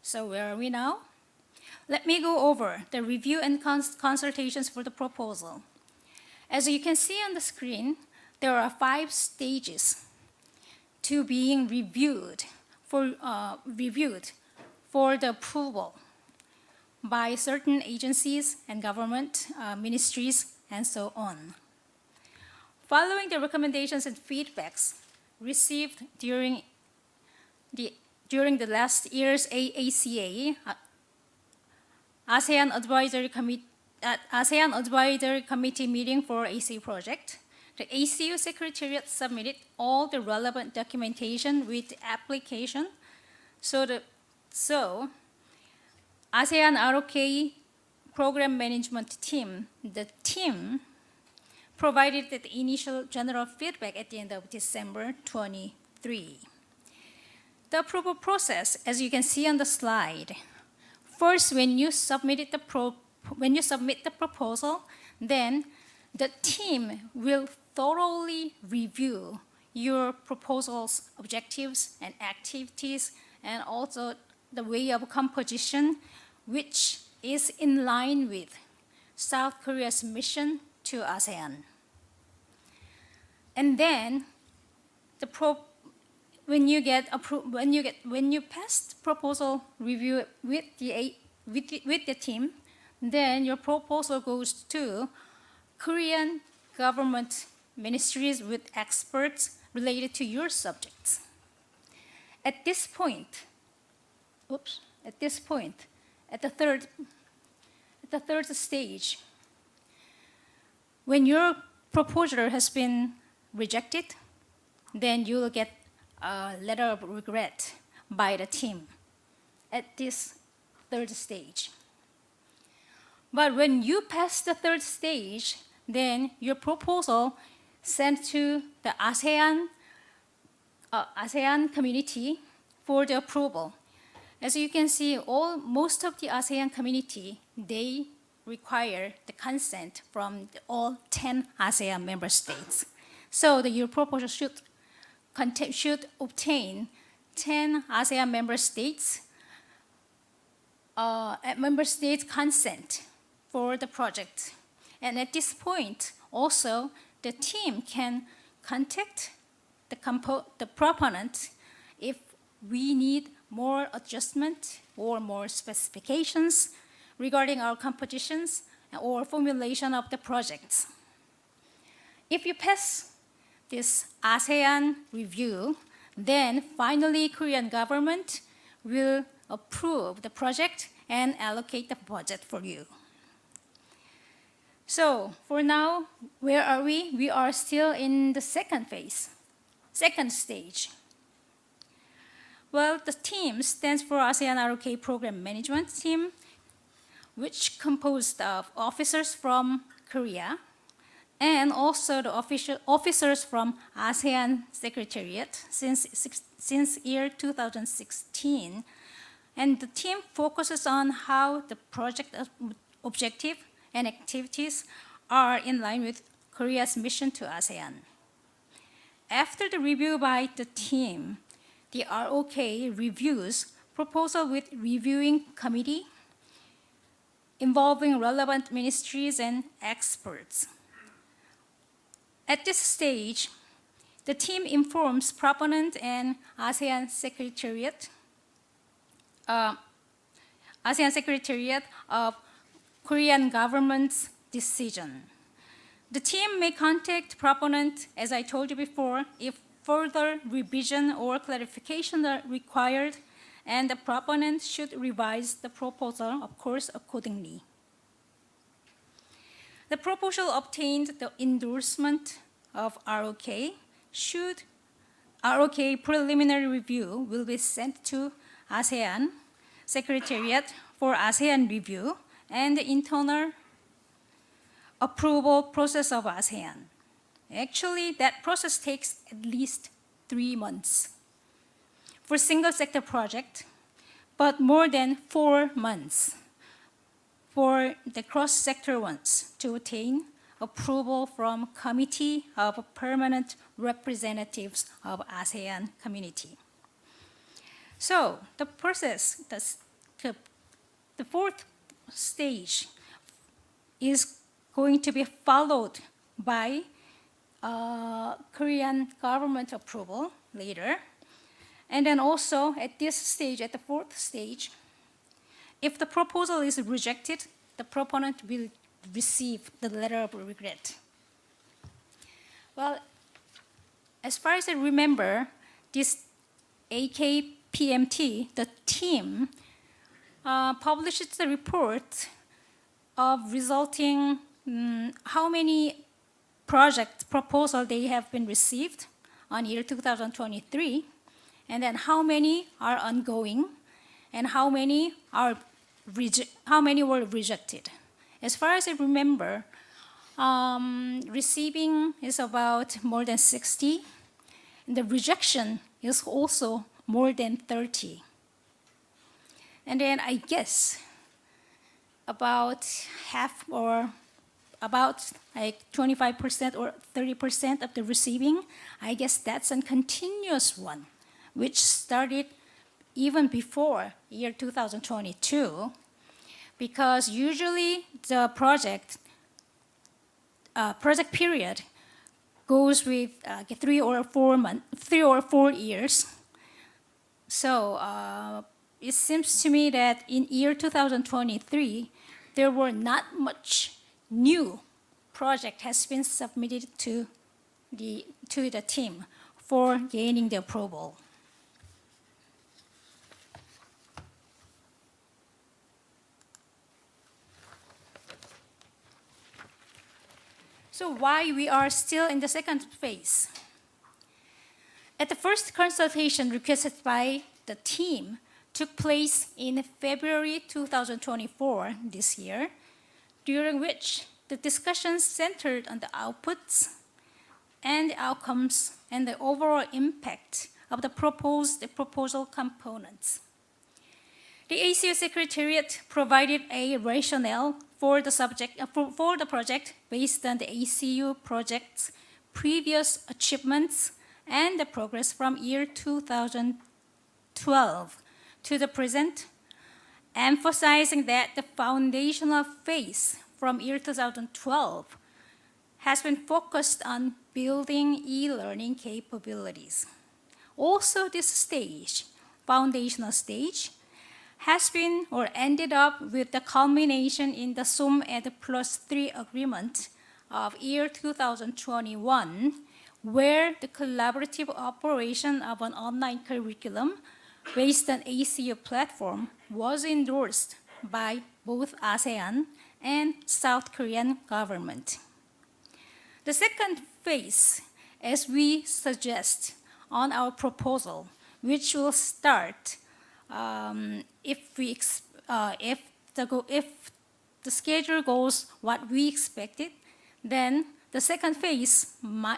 So where are we now? Let me go over the review and consultations for the proposal. As you can see on the screen, there are 5 stages to being reviewed for the approval by certain agencies and government ministries and so on. Following the recommendations and feedbacks received during the last year's AACA, ASEAN Advisory Committee meeting for AC project, the ACU Secretariat submitted all the relevant documentation with the application. So ASEAN ROK Program Management Team, the team, provided the initial general feedback at the end of December 23. The approval process, as you can see on the slide, first, when you submit the proposal, then the team will thoroughly review your proposal's objectives and activities, and also the way of composition, which is in line with South Korea's mission to ASEAN. And then when you pass the proposal review with the team, then your proposal goes to Korean government ministries with experts related to your subjects. At this point, at the third stage, when your proposal has been rejected, then you will get a letter of regret by the team at this third stage. But when you pass the third stage, then your proposal sent to the ASEAN community for the approval. As you can see, most of the ASEAN community, they require the consent from all 10 ASEAN member states. So your proposal should obtain 10 ASEAN member states consent for the project. And at this point, also, the team can contact the proponent if we need more adjustment or more specifications regarding our compositions or formulation of the projects. If you pass this ASEAN review, then finally Korean government will approve the project and allocate the budget for you. So for now, where are we? We are still in the second phase, second stage. Well, the team stands for ASEAN ROK Program Management Team, which composed of officers from Korea and also the officers from ASEAN Secretariat since year 2016. And the team focuses on how the project objective and activities are in line with Korea's mission to ASEAN. After the review by the team, the ROK reviews proposal with reviewing committee involving relevant ministries and experts. At this stage, the team informs proponent and ASEAN Secretariat of Korean government's decision. The team may contact proponent, as I told you before, if further revision or clarification are required, and the proponent should revise the proposal, of course, accordingly. The proposal obtained the endorsement of ROK. Should ROK preliminary review will be sent to ASEAN Secretariat for ASEAN review and the internal approval process of ASEAN. Actually, that process takes at least 3 months for single sector project, but more than 4 months for the cross-sector ones to attain approval from Committee of Permanent Representatives of ASEAN Community. So the process, the fourth stage is going to be followed by Korean government approval later. And then also at this stage, at the fourth stage, if the proposal is rejected, the proponent will receive the letter of regret. Well, as far as I remember, this AKPMT, the team, publishes the report of resulting how many project proposals they have been received on year 2023, and then how many are ongoing, and how many were rejected. As far as I remember, receiving is about more than 60, and the rejection is also more than 30. And then I guess about half or about like 25% or 30% of the receiving, I guess that's a continuous one, which started even before year 2022, because usually the project period goes with 3 or 4 years. So it seems to me that in year 2023, there were not much new project has been submitted to the team for gaining the approval. So why we are still in the second phase? At the first consultation requested by the team took place in February 2024 this year, during which the discussions centered on the outputs and the outcomes and the overall impact of the proposal components. The ACU Secretariat provided a rationale for the project based on the ACU project's previous achievements and the progress from year 2012 to the present, emphasizing that the foundational phase from year 2012 has been focused on building e-learning capabilities. Also, this stage, foundational stage, has been or ended up with the culmination in the SUM Ed +3 agreement of year 2021, where the collaborative operation of an online curriculum based on ACU platform was endorsed by both ASEAN and South Korean government. The second phase, as we suggest on our proposal, which will start if the schedule goes what we expected, then the second phase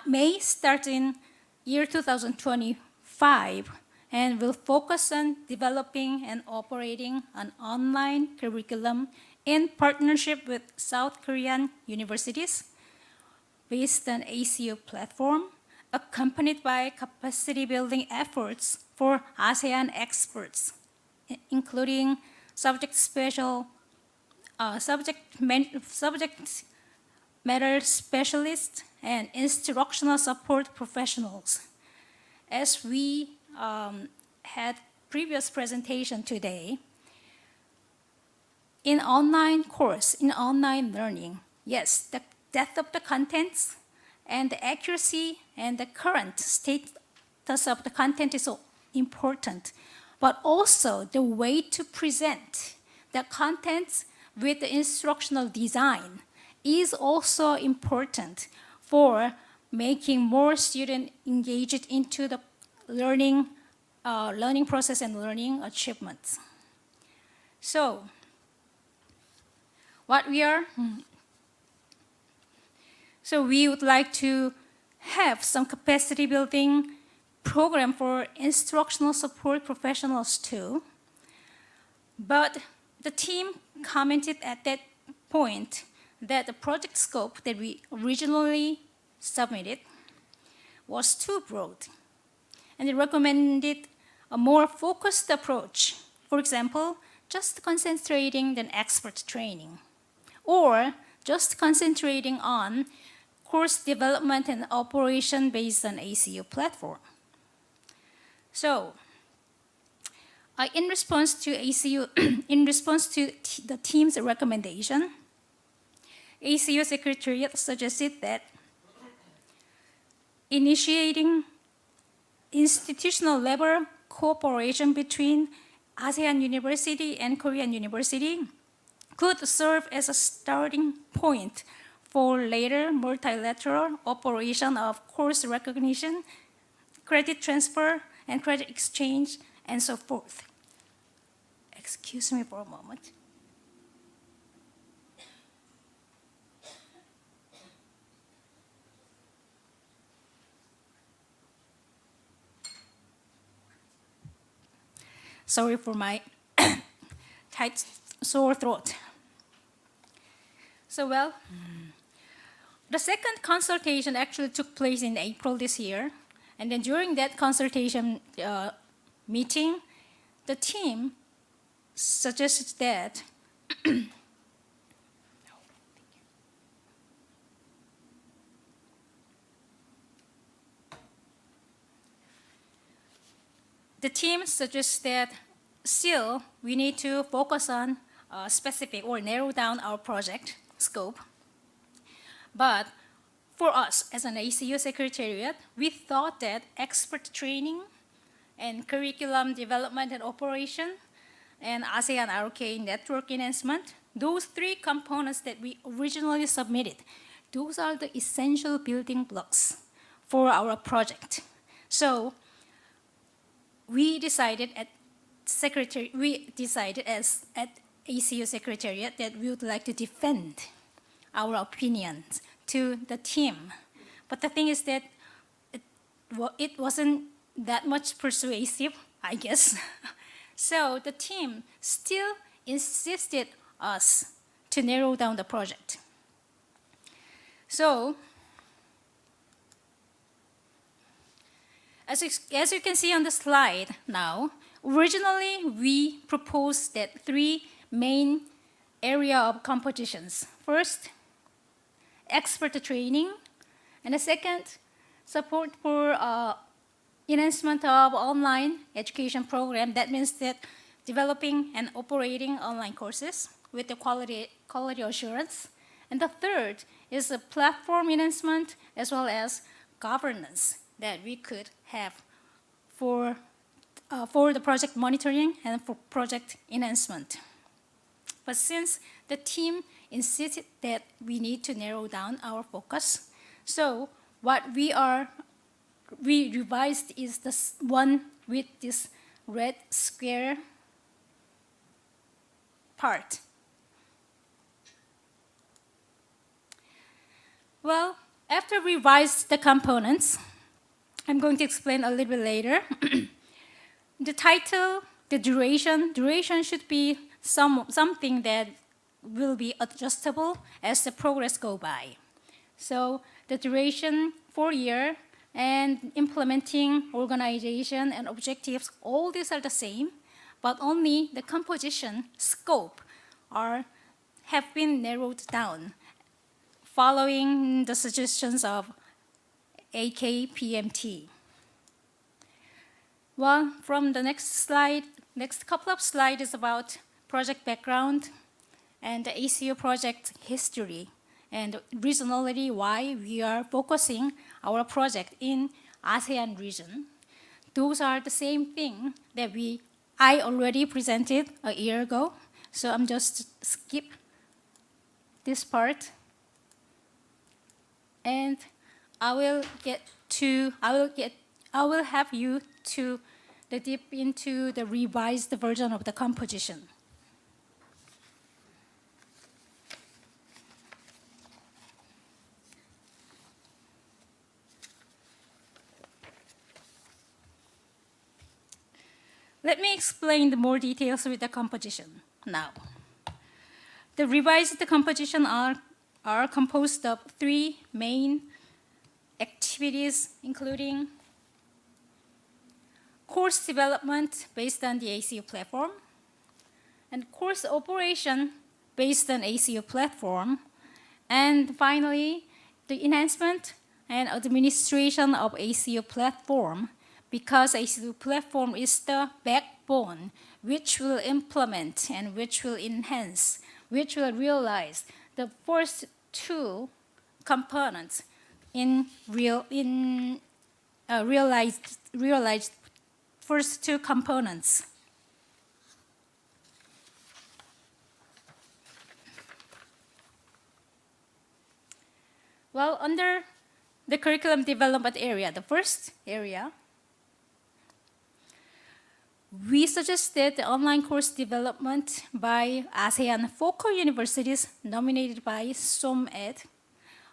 may start in year 2025 and will focus on developing and operating an online curriculum in partnership with South Korean universities based on ACU platform, accompanied by capacity building efforts for ASEAN experts, including subject matter specialists and instructional support professionals. As we had previous presentation today, in online course, in online learning, yes, the depth of the contents and the accuracy and the current status of the content is important, but also the way to present the contents with the instructional design is also important for making more students engaged into the learning process and learning achievements. So, we would like to have some capacity building program for instructional support professionals too. But the team commented at that point that the project scope that we originally submitted was too broad, and they recommended a more focused approach. For example, just concentrating on expert training, or just concentrating on course development and operation based on ACU platform. So, in response to the team's recommendation, ACU Secretariat suggested that initiating institutional level cooperation between ASEAN University and Korean University could serve as a starting point for later multilateral operation of course recognition, credit transfer, and credit exchange, and so forth. Excuse me for a moment. Sorry for my tight sore throat. So well, the second consultation actually took place in April this year. And then during that consultation meeting, the team suggested that still we need to focus on specific or narrow down our project scope. But for us, as an ACU Secretariat, we thought that expert training and curriculum development and operation and ASEAN ROK network enhancement, those three components that we originally submitted, those are the essential building blocks for our project. So we decided at ACU Secretariat that we would like to defend our opinions to the team. But the thing is that it wasn't that much persuasive, I guess. So the team still insisted us to narrow down the project. So, as you can see on the slide now, originally we proposed that three main area of competitions. First, expert training, and the second, support for enhancement of online education program. That means that developing and operating online courses with the quality assurance. And the third is a platform enhancement as well as governance that we could have for the project monitoring and for project enhancement. But since the team insisted that we need to narrow down our focus. So what we revised is this one with this red square part. Well, after we revised the components, I'm going to explain a little bit later. The title, the duration should be something that will be adjustable as the progress go by. So the duration, 4 years, and implementing, organization, and objectives, all these are the same, but only the composition, scope, have been narrowed down following the suggestions of AKPMT. Well, from the next couple of slides is about project background and the ACU project history and regionally why we are focusing our project in ASEAN region. Those are the same thing that I already presented a year ago, so I'm just skip this part, and I will have you to dip into the revised version of the composition. Let me explain the more details with the composition now. The revised composition are composed of 3 main activities, including course development based on the ACU platform, and course operation based on ACU platform, and finally, the enhancement and administration of ACU platform, because ACU platform is the backbone which will implement and which will enhance, which will realize the first 2 components realized first 2 components. Well, under the curriculum development area, the first area, we suggested the online course development by ASEAN focal universities nominated by SOMED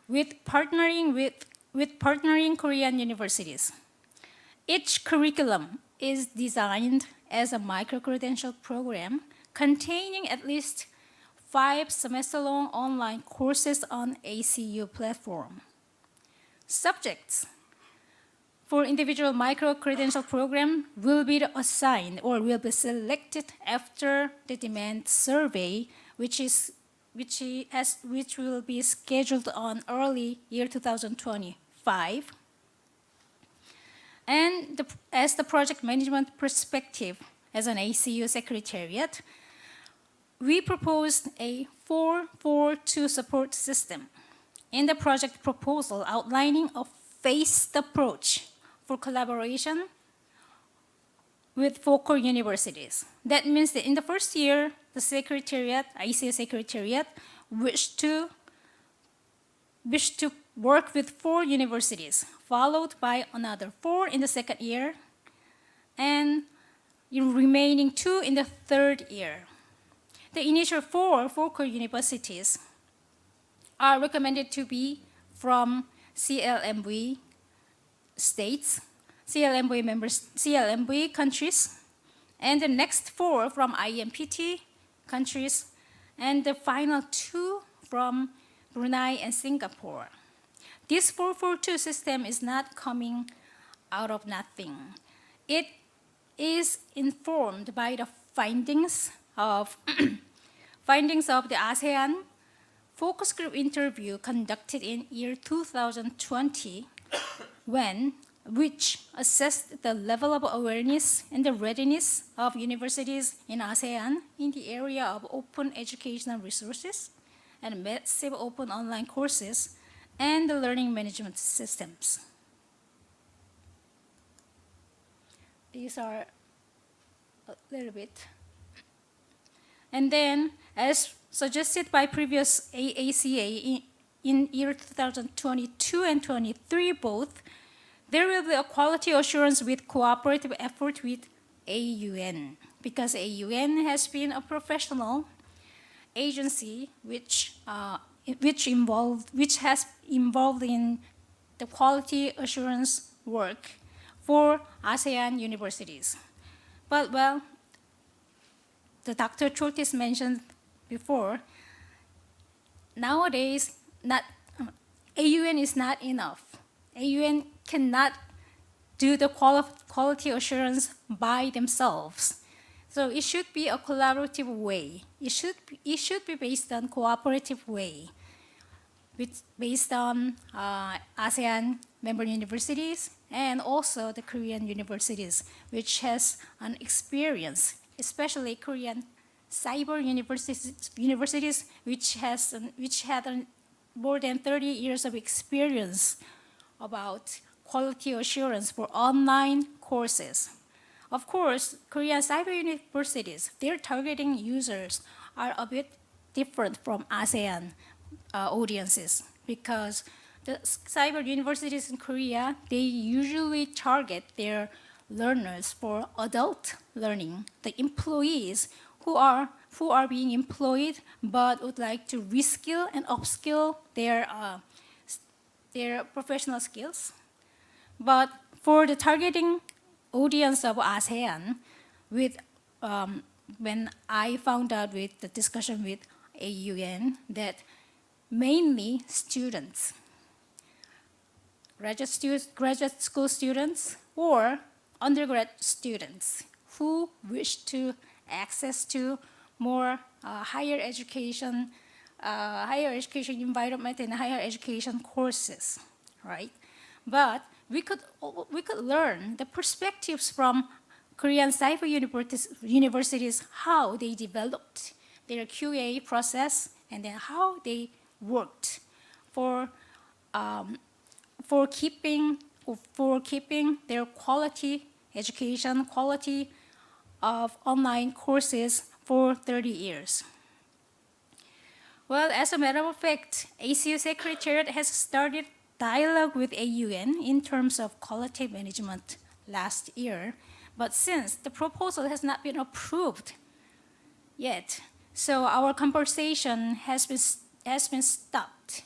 with partnering Korean universities. Each curriculum is designed as a micro-credential program containing at least 5 semester-long online courses on ACU platform. Subjects for individual micro-credential program will be assigned or will be selected after the demand survey, which will be scheduled on early year 2025. And as the project management perspective as an ACU secretariat, we proposed a 4-4-2 support system in the project proposal outlining a phased approach for collaboration with focal universities. That means that in the first year, the secretariat, ACU secretariat, wished to work with 4 universities, followed by another 4 in the second year, and remaining 2 in the third year. The initial 4 focal universities are recommended to be from CLMV states, CLMV countries, and the next 4 from IMPT countries, and the final 2 from Brunei and Singapore. This 4-4-2 system is not coming out of nothing. It is informed by the findings of the ASEAN focus group interview conducted in year 2020, which assessed the level of awareness and the readiness of universities in ASEAN in the area of open educational resources and massive open online courses and the learning management systems. These are a little bit. And then, as suggested by previous AACA in year 2022 and 23 both, there will be a quality assurance with cooperative effort with AUN, because AUN has been a professional agency which has involved in the quality assurance work for ASEAN universities. But well, the Dr. Chotis mentioned before, nowadays AUN is not enough. AUN cannot do the quality assurance by themselves. So it should be a collaborative way. It should be based on cooperative way, based on ASEAN member universities and also the Korean universities, which has an experience, especially Korean cyber universities, which had more than 30 years of experience about quality assurance for online courses. Of course, Korean cyber universities, their targeting users are a bit different from ASEAN audiences, because the cyber universities in Korea, they usually target their learners for adult learning, the employees who are being employed but would like to reskill and upskill their professional skills. But for the targeting audience of ASEAN, when I found out with the discussion with AUN that mainly students, graduate school students or undergrad students who wish to access to more higher education environment and higher education courses, right? But we could learn the perspectives from Korean cyber universities, how they developed their QA process and then how they worked for keeping their quality education, quality of online courses for 30 years. Well, as a matter of fact, ACU Secretariat has started dialogue with AUN in terms of quality management last year, but since the proposal has not been approved yet, so our conversation has been stopped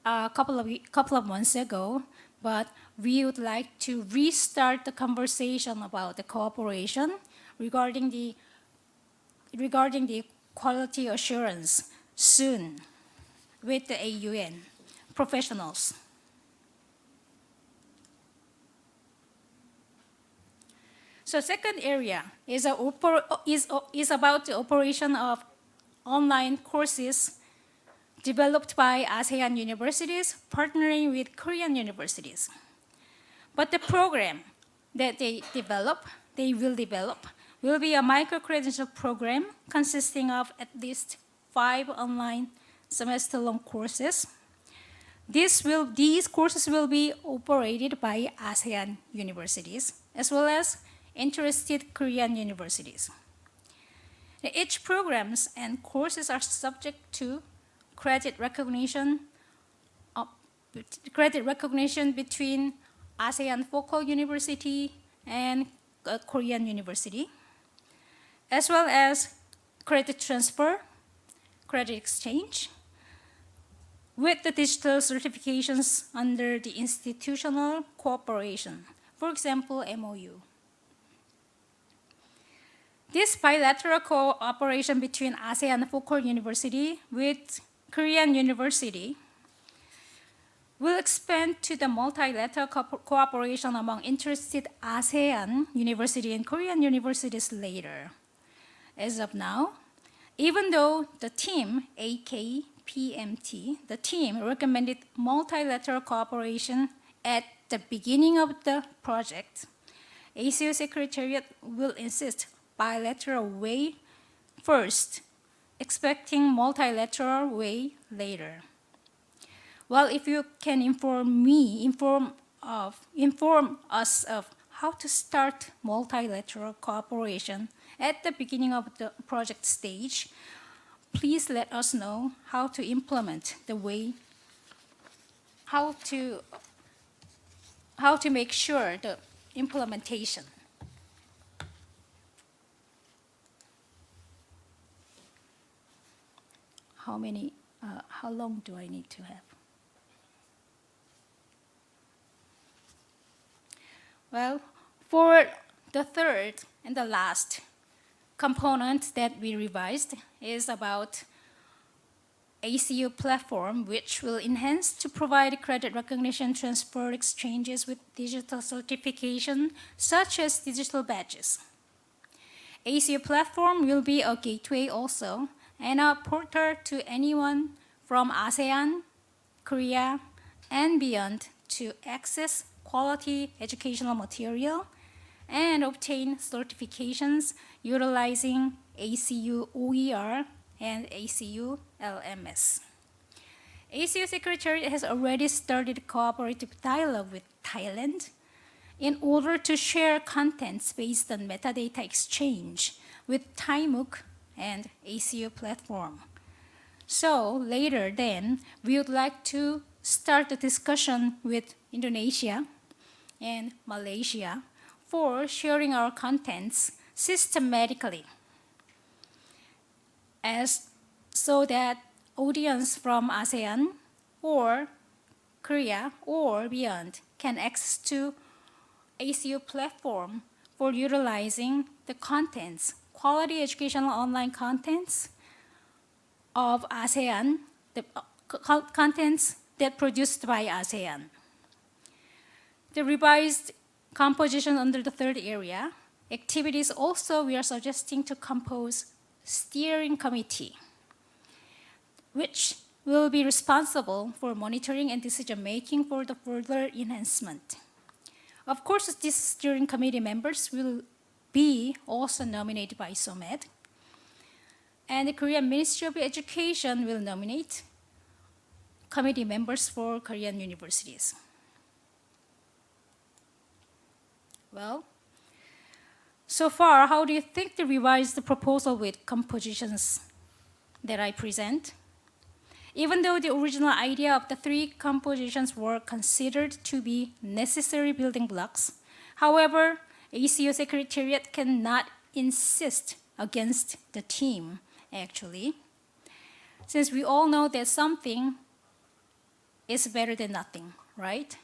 a couple of months ago. But we would like to restart the conversation about the cooperation regarding the quality assurance soon with the AUN professionals. So second area is about the operation of online courses developed by ASEAN universities partnering with Korean universities. But the program that they will develop will be a micro-credential program consisting of at least 5 online semester-long courses. These courses will be operated by ASEAN universities as well as interested Korean universities. Each programs and courses are subject to credit recognition between ASEAN focal university and Korean university, as well as credit transfer, credit exchange, with the digital certifications under the institutional cooperation, for example, MOU. This bilateral cooperation between ASEAN focal university with Korean university will expand to the multilateral cooperation among interested ASEAN university and Korean universities later. As of now, even though the team, AKPMT, the team recommended multilateral cooperation at the beginning of the project, ACU Secretariat will insist bilateral way first, expecting multilateral way later. Well, if you can inform us of how to start multilateral cooperation at the beginning of the project stage, please let us know how to implement the way, how to make sure the implementation. How long do I need to have? Well, for the third and the last component that we revised is about ACU platform, which will enhance to provide credit recognition transfer exchanges with digital certification, such as digital badges. ACU platform will be a gateway also, and a portal to anyone from ASEAN, Korea, and beyond to access quality educational material and obtain certifications utilizing ACU OER and ACU LMS. ACU Secretariat has already started cooperative dialogue with Thailand in order to share contents based on metadata exchange with ThaiMOOC and ACU platform. So later then, we would like to start a discussion with Indonesia and Malaysia for sharing our contents systematically, so that audience from ASEAN or Korea or beyond can access to ACU platform for utilizing the contents, quality educational online contents of ASEAN, the contents that produced by ASEAN. The revised composition under the third area, activities also we are suggesting to compose steering committee, which will be responsible for monitoring and decision-making for the further enhancement. Of course, these steering committee members will be also nominated by SOMED, and the Korean Ministry of Education will nominate committee members for Korean universities. Well, so far, how do you think the revised proposal with compositions that I present? Even though the original idea of the three compositions were considered to be necessary building blocks, however, ACU Secretariat cannot insist against the team, actually, since we all know that something is better than nothing, right?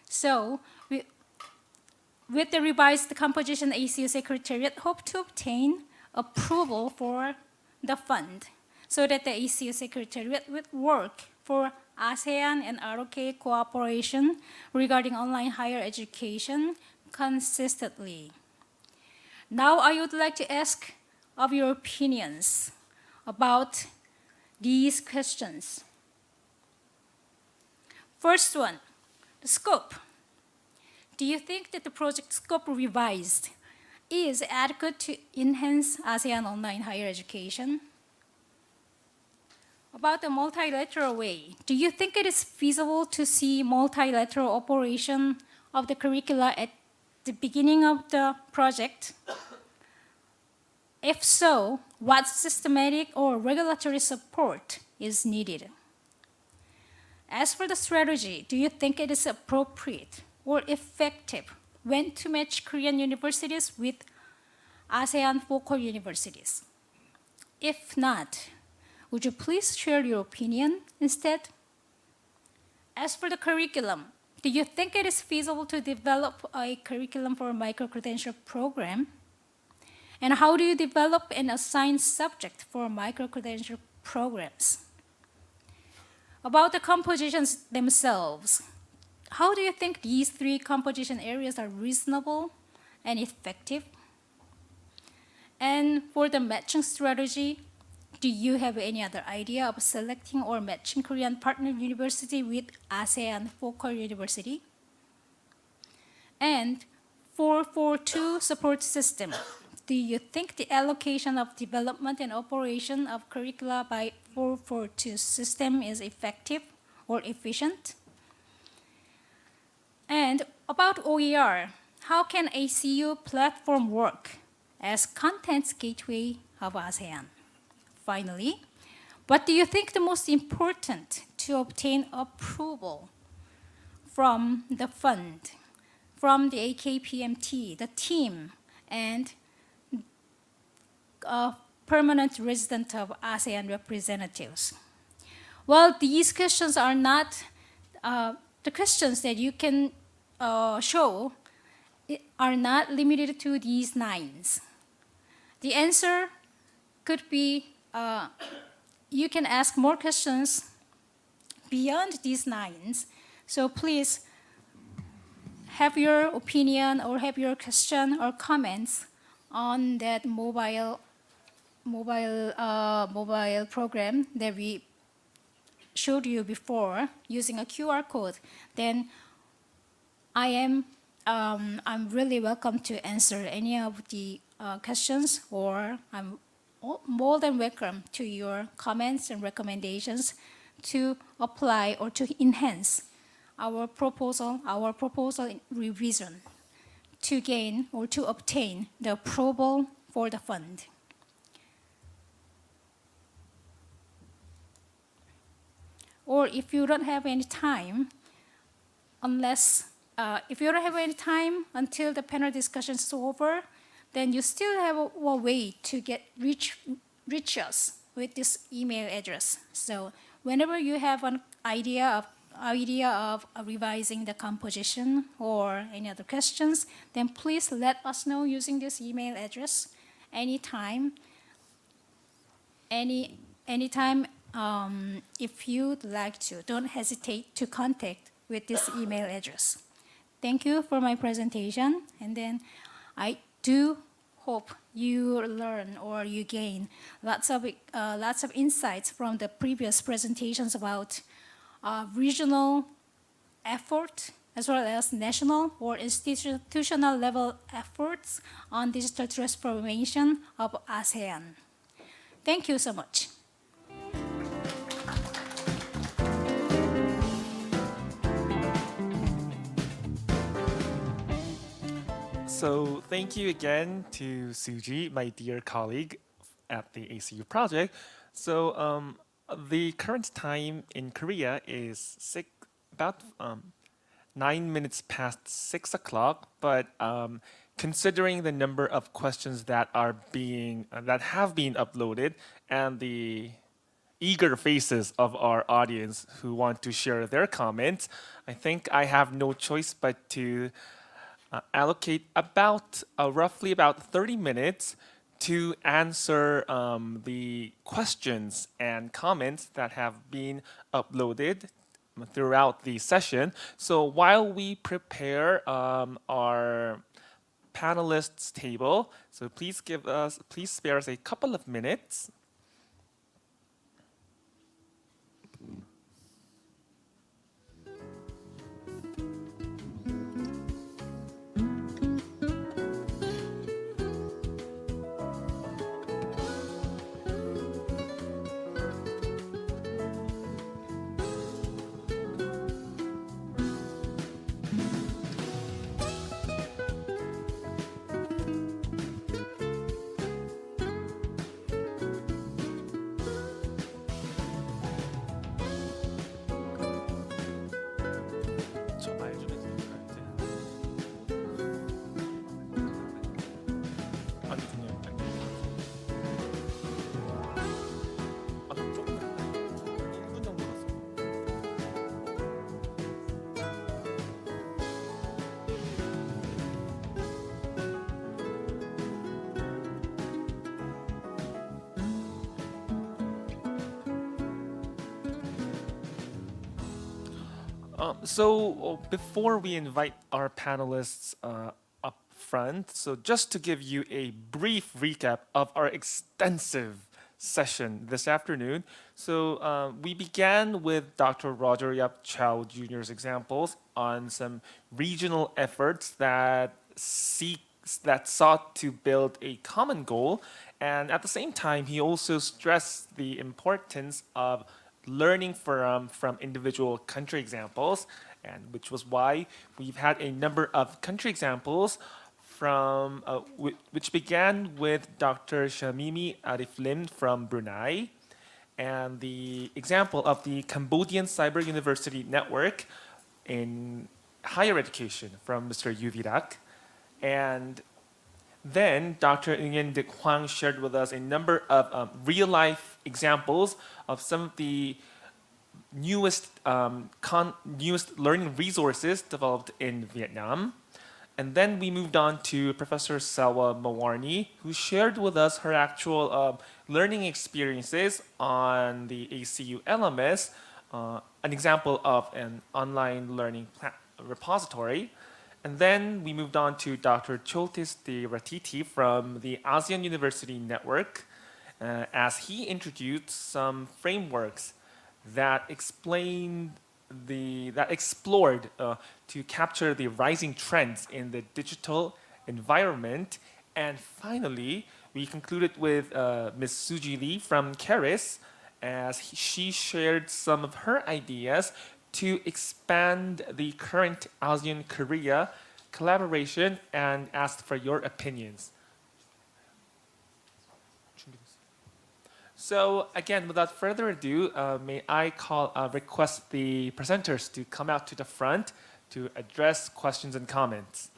So, with the revised composition, ACU Secretariat hope to obtain approval for the fund so that the ACU Secretariat would work for ASEAN and ROK cooperation regarding online higher education consistently. Now I would like to ask of your opinions about these questions. First one, the scope. Do you think that the project scope revised is adequate to enhance ASEAN online higher education? About the multilateral way, do you think it is feasible to see multilateral operation of the curricula at the beginning of the project? If so, what systematic or regulatory support is needed? As for the strategy, do you think it is appropriate or effective when to match Korean universities with ASEAN focal universities? If not, would you please share your opinion instead? As for the curriculum, do you think it is feasible to develop a curriculum for a micro-credential program? And how do you develop and assign subject for micro-credential programs? About the compositions themselves, how do you think these three composition areas are reasonable and effective? And for the matching strategy, do you have any other idea of selecting or matching Korean partner university with ASEAN focal university? And for 4.2 support system, do you think the allocation of development and operation of curricula by 4.2 system is effective or efficient? And about OER, how can ACU platform work as contents gateway of ASEAN? Finally, What do you think the most important to obtain approval from the fund, from the AKPMT, the team, and permanent resident of ASEAN representatives? Well, these questions are not the questions that you can show are not limited to these 9s. The answer could be you can ask more questions beyond these 9s. So please have your opinion or have your question or comments on that mobile program that we showed you before using a QR code. Then I'm really welcome to answer any of the questions, or I'm more than welcome to your comments and recommendations to apply or to enhance our proposal revision to gain or to obtain the approval for the fund. Or if you don't have any time, if you don't have any time until the panel discussion is over, then you still have a way to reach us with this email address. So whenever you have an idea of revising the composition or any other questions, then please let us know using this email address anytime. Anytime, if you'd like to, don't hesitate to contact with this email address. Thank you for my presentation, and then I do hope you learn or you gain lots of insights from the previous presentations about regional effort as well as national or institutional level efforts on digital transformation of ASEAN. Thank you so much. So thank you again to Suji, my dear colleague at the ACU project. So the current time in Korea is about 9 minutes past 6 o'clock, but considering the number of questions that have been uploaded and the eager faces of our audience who want to share their comments, I think I have no choice but to allocate roughly about 30 minutes to answer the questions and comments that have been uploaded throughout the session. So while we prepare our panelists table, so please spare us a couple of minutes. So before we invite our panelists up front, so just to give you a brief recap of our extensive session this afternoon. So we began with Dr. Roger Yap Chow Jr.'s examples on some regional efforts that sought to build a common goal. And at the same time, he also stressed the importance of learning from individual country examples, and which was why we've had a number of country examples from which began with Dr. Shamimi Ariflim from Brunei, and the example of the Cambodian Cyber University Network in higher education from Mr. Yuvirak. And then Dr. Nguyen Duc Hoang shared with us a number of real-life examples of some of the newest learning resources developed in Vietnam. And then we moved on to Professor Salwa Mawarni, who shared with us her actual learning experiences on the ACU LMS, an example of an online learning repository. And then we moved on to Dr. Choltis De Ratiti from the ASEAN University Network, as he introduced some frameworks that explored to capture the rising trends in the digital environment. And finally, we concluded with Ms. Suji Lee from KERIS, as she shared some of her ideas to expand the current ASEAN-Korea collaboration and asked for your opinions. So again, without further ado, may I request the presenters to come out to the front to address questions and comments.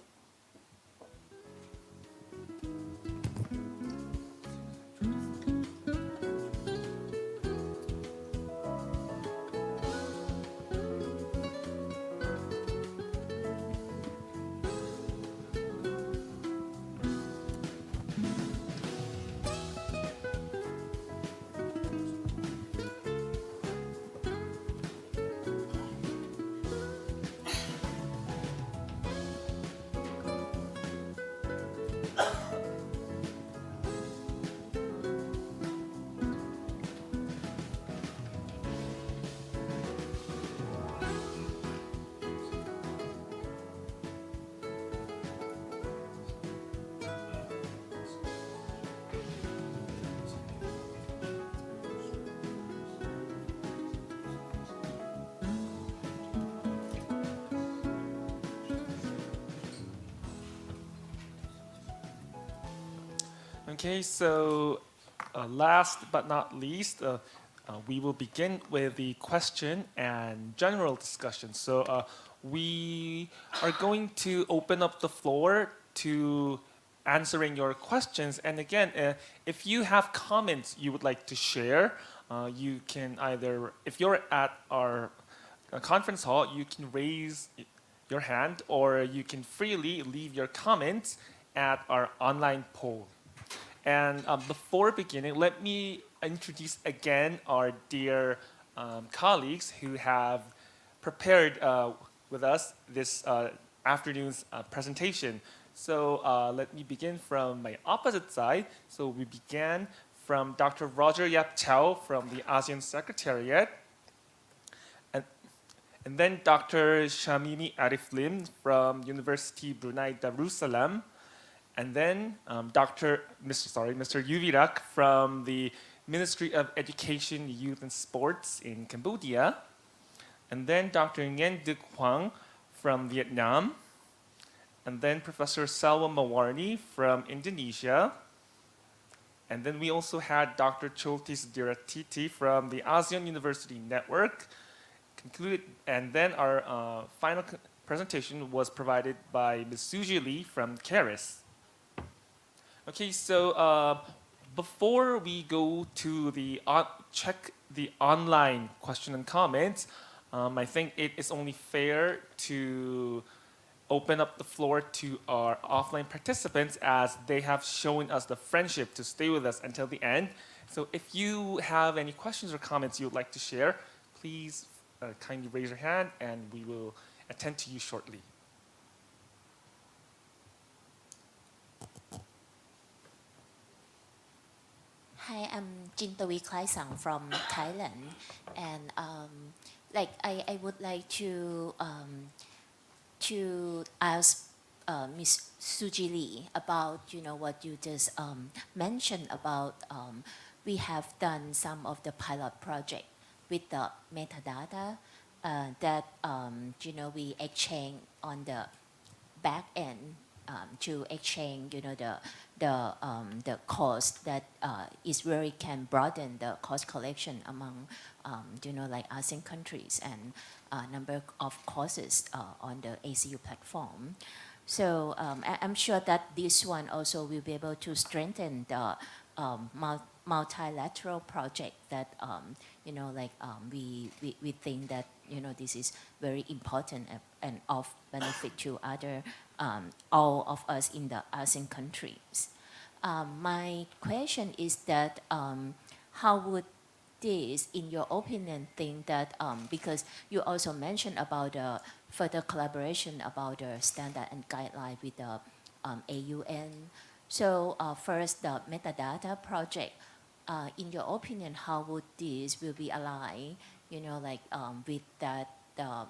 Okay, so last but not least, we will begin with the question and general discussion. So we are going to open up the floor to answering your questions. And again, if you have comments you would like to share, you can either, if you're at our conference hall, you can raise your hand, or you can freely leave your comments at our online poll. And before beginning, let me introduce again our dear colleagues who have prepared with us this afternoon's presentation. So let me begin from my opposite side. So we began from Dr. Roger Yap Chow from the ASEAN Secretariat. And then Dr. Shamimi Arif Lim from University Brunei Darussalam. And then Mr. Yuvirak from the Ministry of Education, Youth and Sports in Cambodia. And then Dr. Nguyen Duc Hoang from Vietnam. And then Professor Salwa Mawarni from Indonesia. And then we also had Dr. Choltis De Ratiti from the ASEAN University Network. Concluded, and then our final presentation was provided by Ms. Suji Lee from KERIS. Okay, so before we go to the check the online question and comments, I think it is only fair to open up the floor to our offline participants, as they have shown us the friendship to stay with us until the end. So if you have any questions or comments you would like to share, please kindly raise your hand and we will attend to you shortly. Hi, I'm Jintawi Klaisang from Thailand, and I would like to ask Ms. Suji Lee about what you just mentioned about we have done some of the pilot project with the metadata that we exchange on the back end to exchange, the cost that is really can broaden the cost collection among, ASEAN countries and number of courses on the ACU platform. So I'm sure that this one also will be able to strengthen the multilateral project that we think that this is very important and of benefit to other all of us in the ASEAN countries. My question is that how would this, in your opinion, think that because you also mentioned about further collaboration about the standard and guideline with the AUN. So first, the metadata project. In your opinion, how would this will be aligned, with that the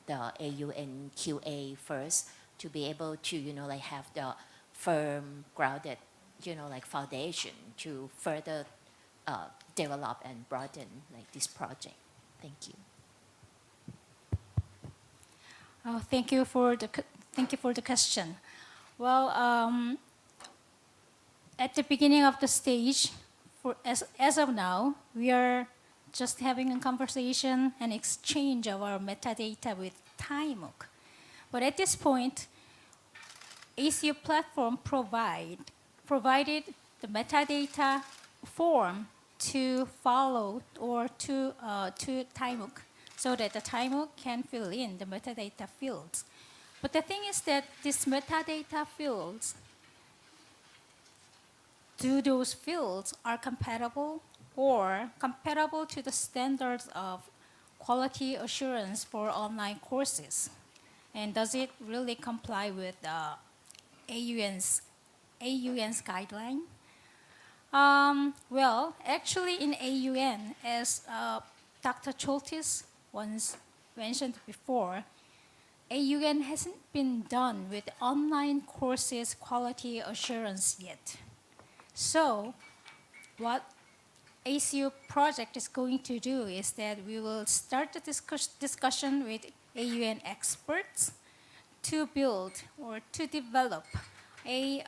AUN QA first to be able to, have the firm, grounded, foundation to further develop and broaden this project. Thank you. Thank you for the question. Well, at the beginning of the stage, as of now, we are just having a conversation and exchange of our metadata with TiMook. But at this point, ACU platform provided the metadata form to follow or to TiMook, so that the TiMook can fill in the metadata fields. But the thing is that these metadata fields, do those fields are compatible to the standards of quality assurance for online courses? And does it really comply with AUN's guideline? Well, actually in AUN, as Dr. Choltis once mentioned before, AUN hasn't been done with online courses quality assurance yet. So what ACU project is going to do is that we will start the discussion with AUN experts to build or to develop a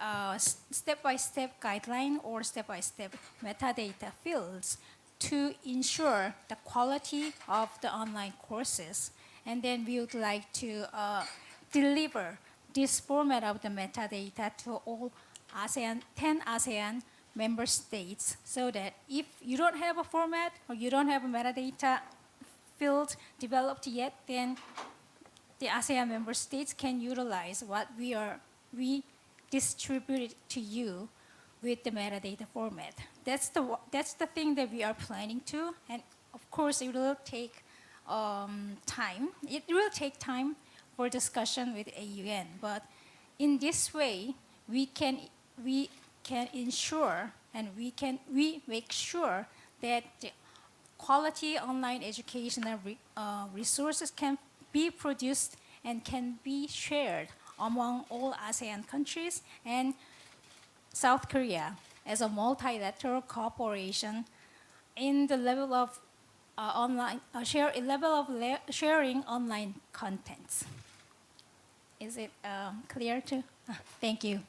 step-by-step guideline or step-by-step metadata fields to ensure the quality of the online courses. And then we would like to deliver this format of the metadata to all 10 ASEAN member states, so that if you don't have a format or you don't have a metadata field developed yet, then the ASEAN member states can utilize what we distributed to you with the metadata format. That's the thing that we are planning to, and of course it will take time. It will take time for discussion with AUN, but in this way we can ensure and we make sure that the quality online educational resources can be produced and can be shared among all ASEAN countries and South Korea as a multilateral cooperation in the level of sharing online contents. Is it clear too? Thank you.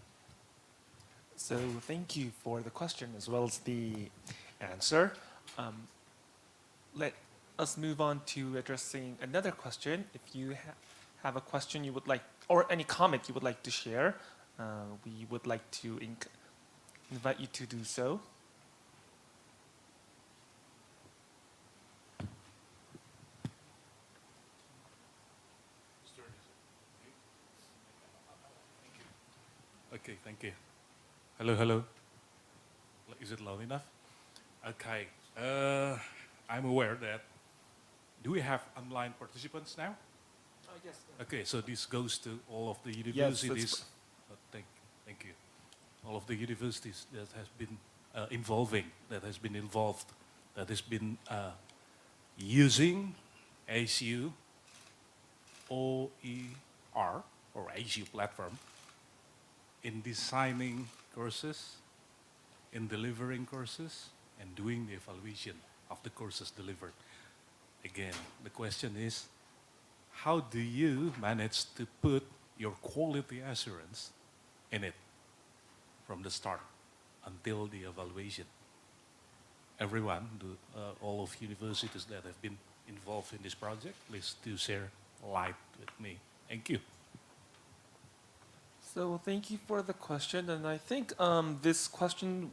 So thank you for the question as well as the answer. Let us move on to addressing another question. If you have a question you would like, or any comment you would like to share, we would like to invite you to do so. Okay, thank you. Hello. Is it loud enough? Okay. I'm aware that, do we have online participants now? Yes. Okay, so this goes to all of the universities. Thank you. All of the universities that has been involved, that has been using ACU OER or ACU platform in designing courses, in delivering courses, and doing the evaluation of the courses delivered. Again, the question is, how do you manage to put your quality assurance in it from the start until the evaluation. Everyone, all of universities that have been involved in this project, please do share light with me. Thank you. So thank you for the question, and I think this question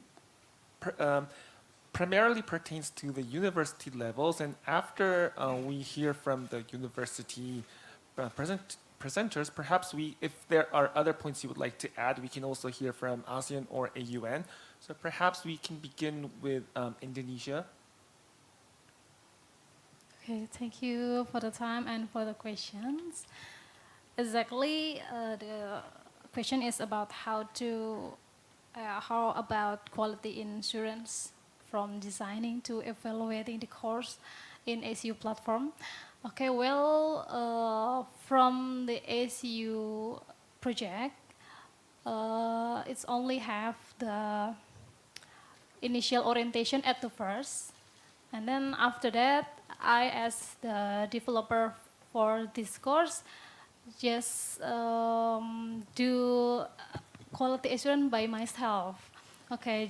primarily pertains to the university levels, and after we hear from the university presenters, perhaps if there are other points you would like to add, we can also hear from ASEAN or AUN. So perhaps we can begin with Indonesia. Okay, thank you for the time and for the questions. Exactly, the question is about how about quality assurance from designing to evaluating the course in ACU platform. Okay, well, from the ACU project, it's only have the initial orientation at the first, and then after that, I, as the developer for this course, just do quality assurance by myself. Okay,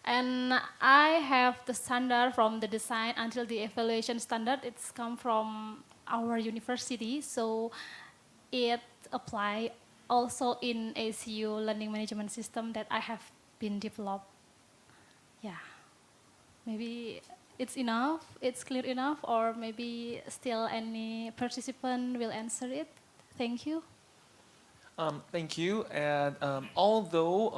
and I have the standard from the design until the evaluation standard. It's come from our university, so it apply also in ACU learning management system that I have been developed. Yeah, maybe it's enough, it's clear enough, or maybe still any participant will answer it. Thank you. Thank you. And although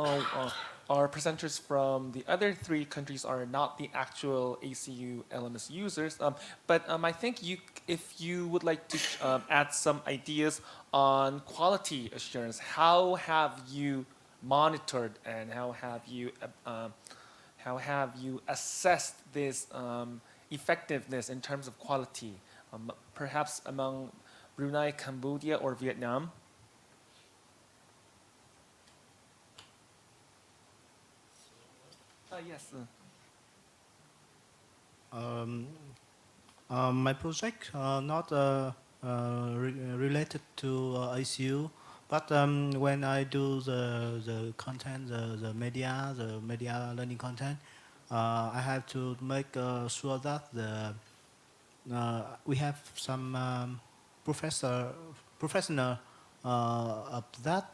our presenters from the other 3 countries are not the actual ACU LMS users, but I think if you would like to add some ideas on quality assurance, how have you monitored and how have you assessed this effectiveness in terms of quality, perhaps among Brunei, Cambodia, or Vietnam? Yes. My project not related to ICU, but when I do the content, the media learning content, I have to make sure that we have some professional of that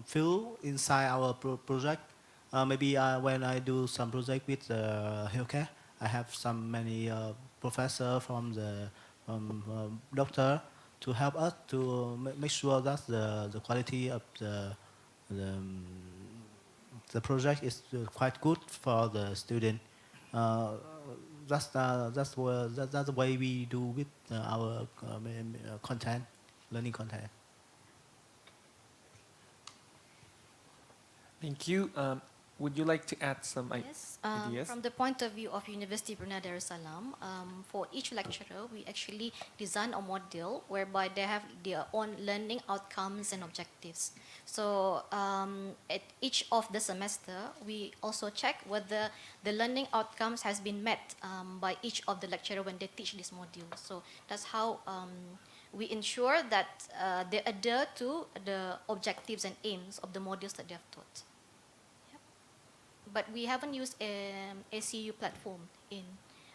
field inside our project. Maybe when I do some project with healthcare, I have many professors from the doctor to help us to make sure that the quality of the project is quite good for the student. That's the way we do with our content, learning content. Thank you. Would you like to add some ideas? From the point of view of University Brunei Darussalam, for each lecturer, we actually design a module whereby they have their own learning outcomes and objectives. So at each of the semester, we also check whether the learning outcomes has been met by each of the lecturer when they teach this module. So that's how we ensure that they adhere to the objectives and aims of the modules that they have taught. But we haven't used an ACU platform in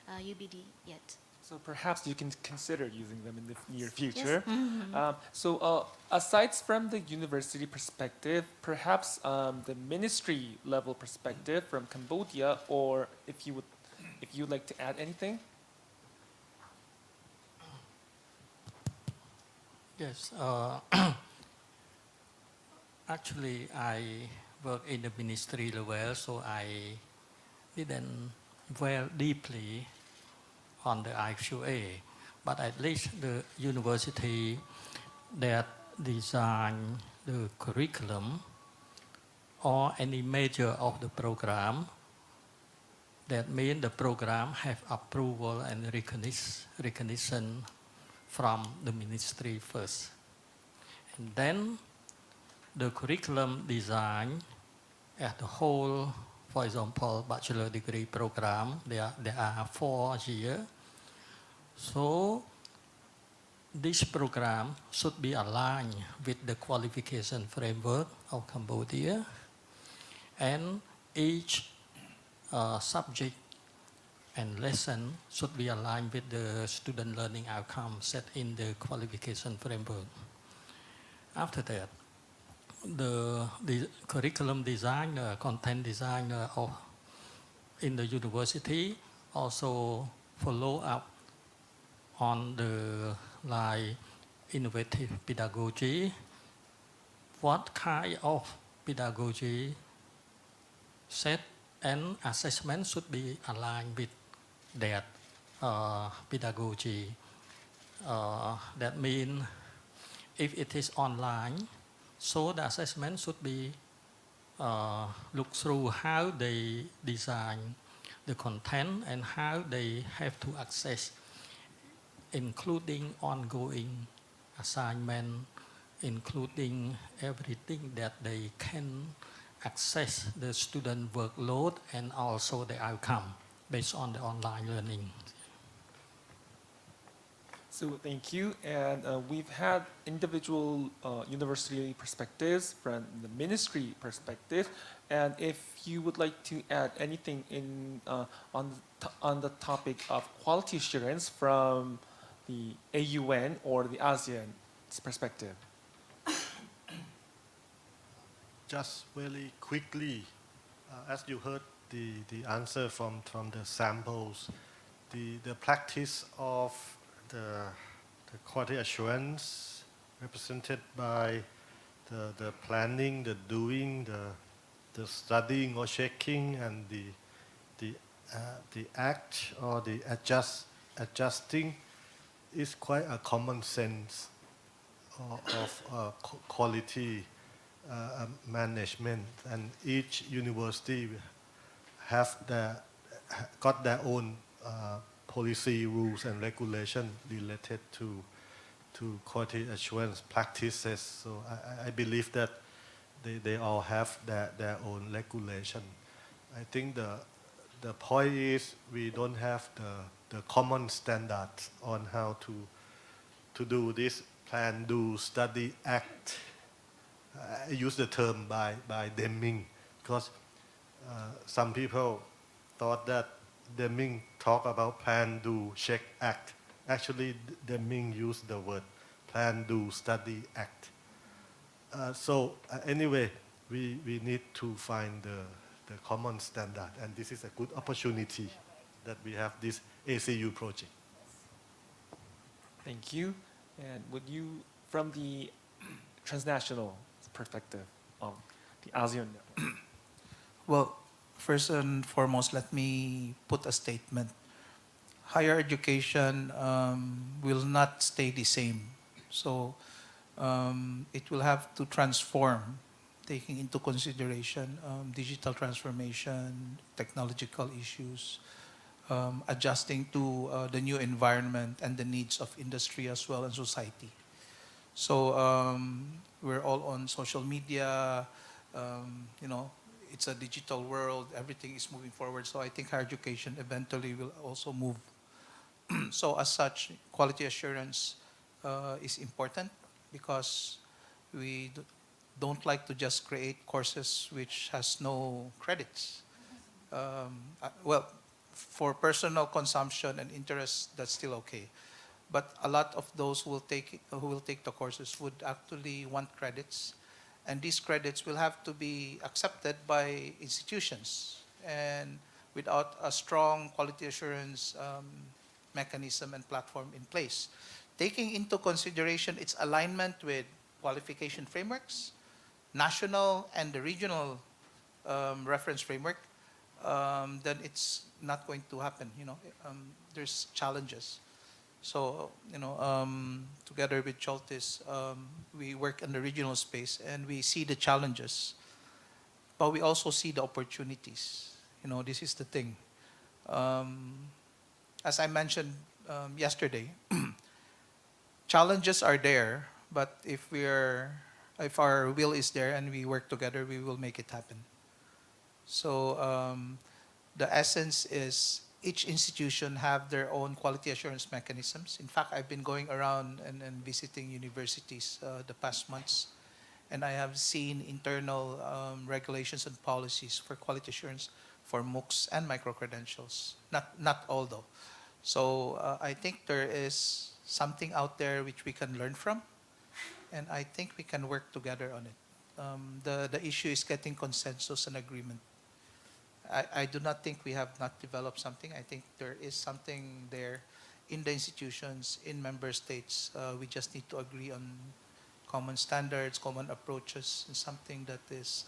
UBD yet. So perhaps you can consider using them in the near future. Yes. So aside from the university perspective, perhaps the ministry level perspective from Cambodia, or if you'd like to add anything? Yes. Actually, I work in the ministry level, so I didn't dwell deeply on the IQA, but at least the university that design the curriculum or any major of the program, that means the program have approval and recognition from the ministry first. And then the curriculum design as the whole, for example, bachelor degree program, there are 4 years. So this program should be aligned with the qualification framework of Cambodia, and each subject and lesson should be aligned with the student learning outcome set in the qualification framework. After that, the curriculum designer, content designer in the university also follow up on the like innovative pedagogy. What kind of pedagogy set and assessment should be aligned with that pedagogy? That means if it is online, so the assessment should be look through how they design the content and how they have to access, including ongoing assignment, including everything that they can access the student workload and also the outcome based on the online learning. So thank you, and we've had individual university perspectives from the ministry perspective, and if you would like to add anything in on the topic of quality assurance from the AUN or the ASEAN's perspective. Just very quickly, as you heard the answer from the samples, the practice of the quality assurance represented by the planning, the doing, the studying or checking, and the act or the adjusting is quite a common sense of quality management, and each university got their own policy, rules, and regulation related to quality assurance practices. So I believe that they all have their own regulation. I think the point is we don't have the common standards on how to do this plan, do, study, act. I use the term by Deming because some people thought that Deming talk about plan, do, check, act. Actually, Deming used the word plan, do, study, act. So anyway, we need to find the common standard, and this is a good opportunity that we have this ACU project. Thank you. And would you, from the transnational perspective of the ASEAN network? Well, first and foremost, let me put a statement. Higher education will not stay the same. So it will have to transform, taking into consideration digital transformation, technological issues, adjusting to the new environment and the needs of industry as well and society. So we're all on social media, it's a digital world, everything is moving forward. So I think higher education eventually will also move. So as such, quality assurance is important because we don't like to just create courses which has no credits. Well, for personal consumption and interest, that's still okay. But a lot of those who will take the courses would actually want credits, and these credits will have to be accepted by institutions. And without a strong quality assurance mechanism and platform in place, taking into consideration its alignment with qualification frameworks, national and the regional reference framework, then it's not going to happen. There's challenges. So, together with Choltis, we work in the regional space and we see the challenges, but we also see the opportunities. This is the thing. As I mentioned yesterday, challenges are there, but if our will is there and we work together, we will make it happen. So the essence is each institution have their own quality assurance mechanisms. In fact, I've been going around and visiting universities the past months, and I have seen internal regulations and policies for quality assurance for MOOCs and micro-credentials. Not all though. So I think there is something out there which we can learn from, and I think we can work together on it. The issue is getting consensus and agreement. I do not think we have not developed something. I think there is something there in the institutions, in member states. We just need to agree on common standards, common approaches, and something that is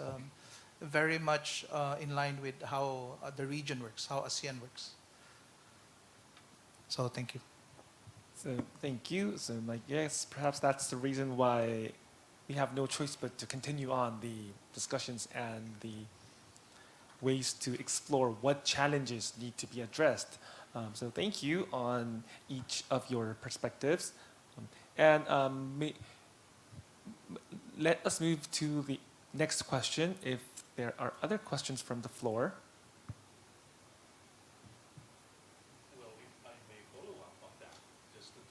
very much in line with how the region works, how ASEAN works. So thank you. So thank you. So I guess perhaps that's the reason why we have no choice but to continue on the discussions and the ways to explore what challenges need to be addressed. So thank you on each of your perspectives. Let us move to the next question if there are other questions from the floor. Well, if I may follow up on that, just to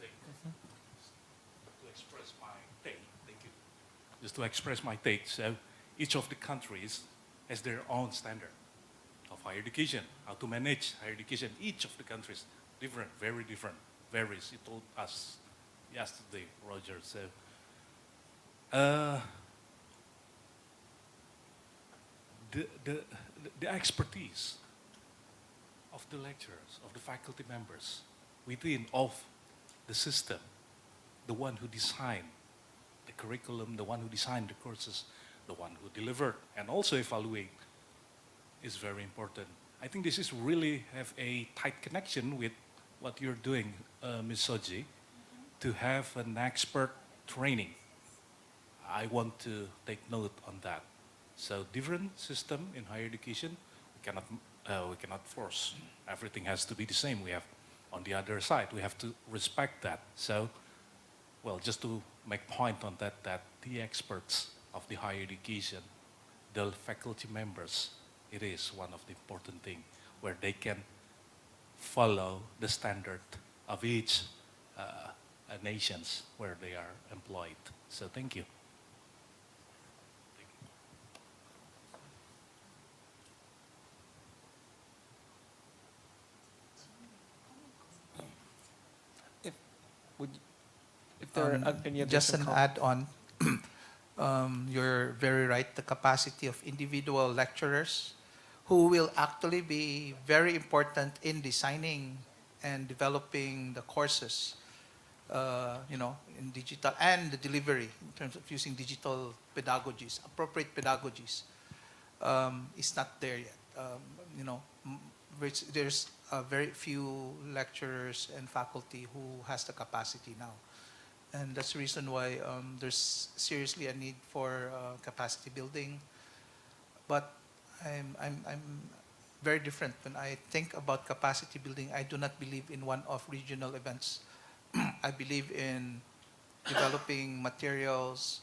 express my take. Thank you. Just to express my take. So each of the countries has their own standard of higher education, how to manage higher education. Each of the countries different, very different, varies. He told us yesterday, Roger. So the expertise of the lecturers, of the faculty members within of the system, the one who designed the curriculum, the one who designed the courses, the one who delivered and also evaluate is very important. I think this is really have a tight connection with what you're doing, Ms. Soji, to have an expert training. I want to take note on that. So different system in higher education, we cannot force. Everything has to be the same. We have, on the other side, we have to respect that. So, well, just to make point on that, that the experts of the higher education, the faculty members, it is one of the important things where they can follow the standard of each nations where they are employed. So thank you. If there are any just an additional add-on, you're very right. The capacity of individual lecturers who will actually be very important in designing and developing the courses, in digital and the delivery in terms of using digital pedagogies, appropriate pedagogies, is not there yet. There's very few lecturers and faculty who has the capacity now. And that's the reason why there's seriously a need for capacity building. But I'm very different. When I think about capacity building, I do not believe in one-off regional events. I believe in developing materials,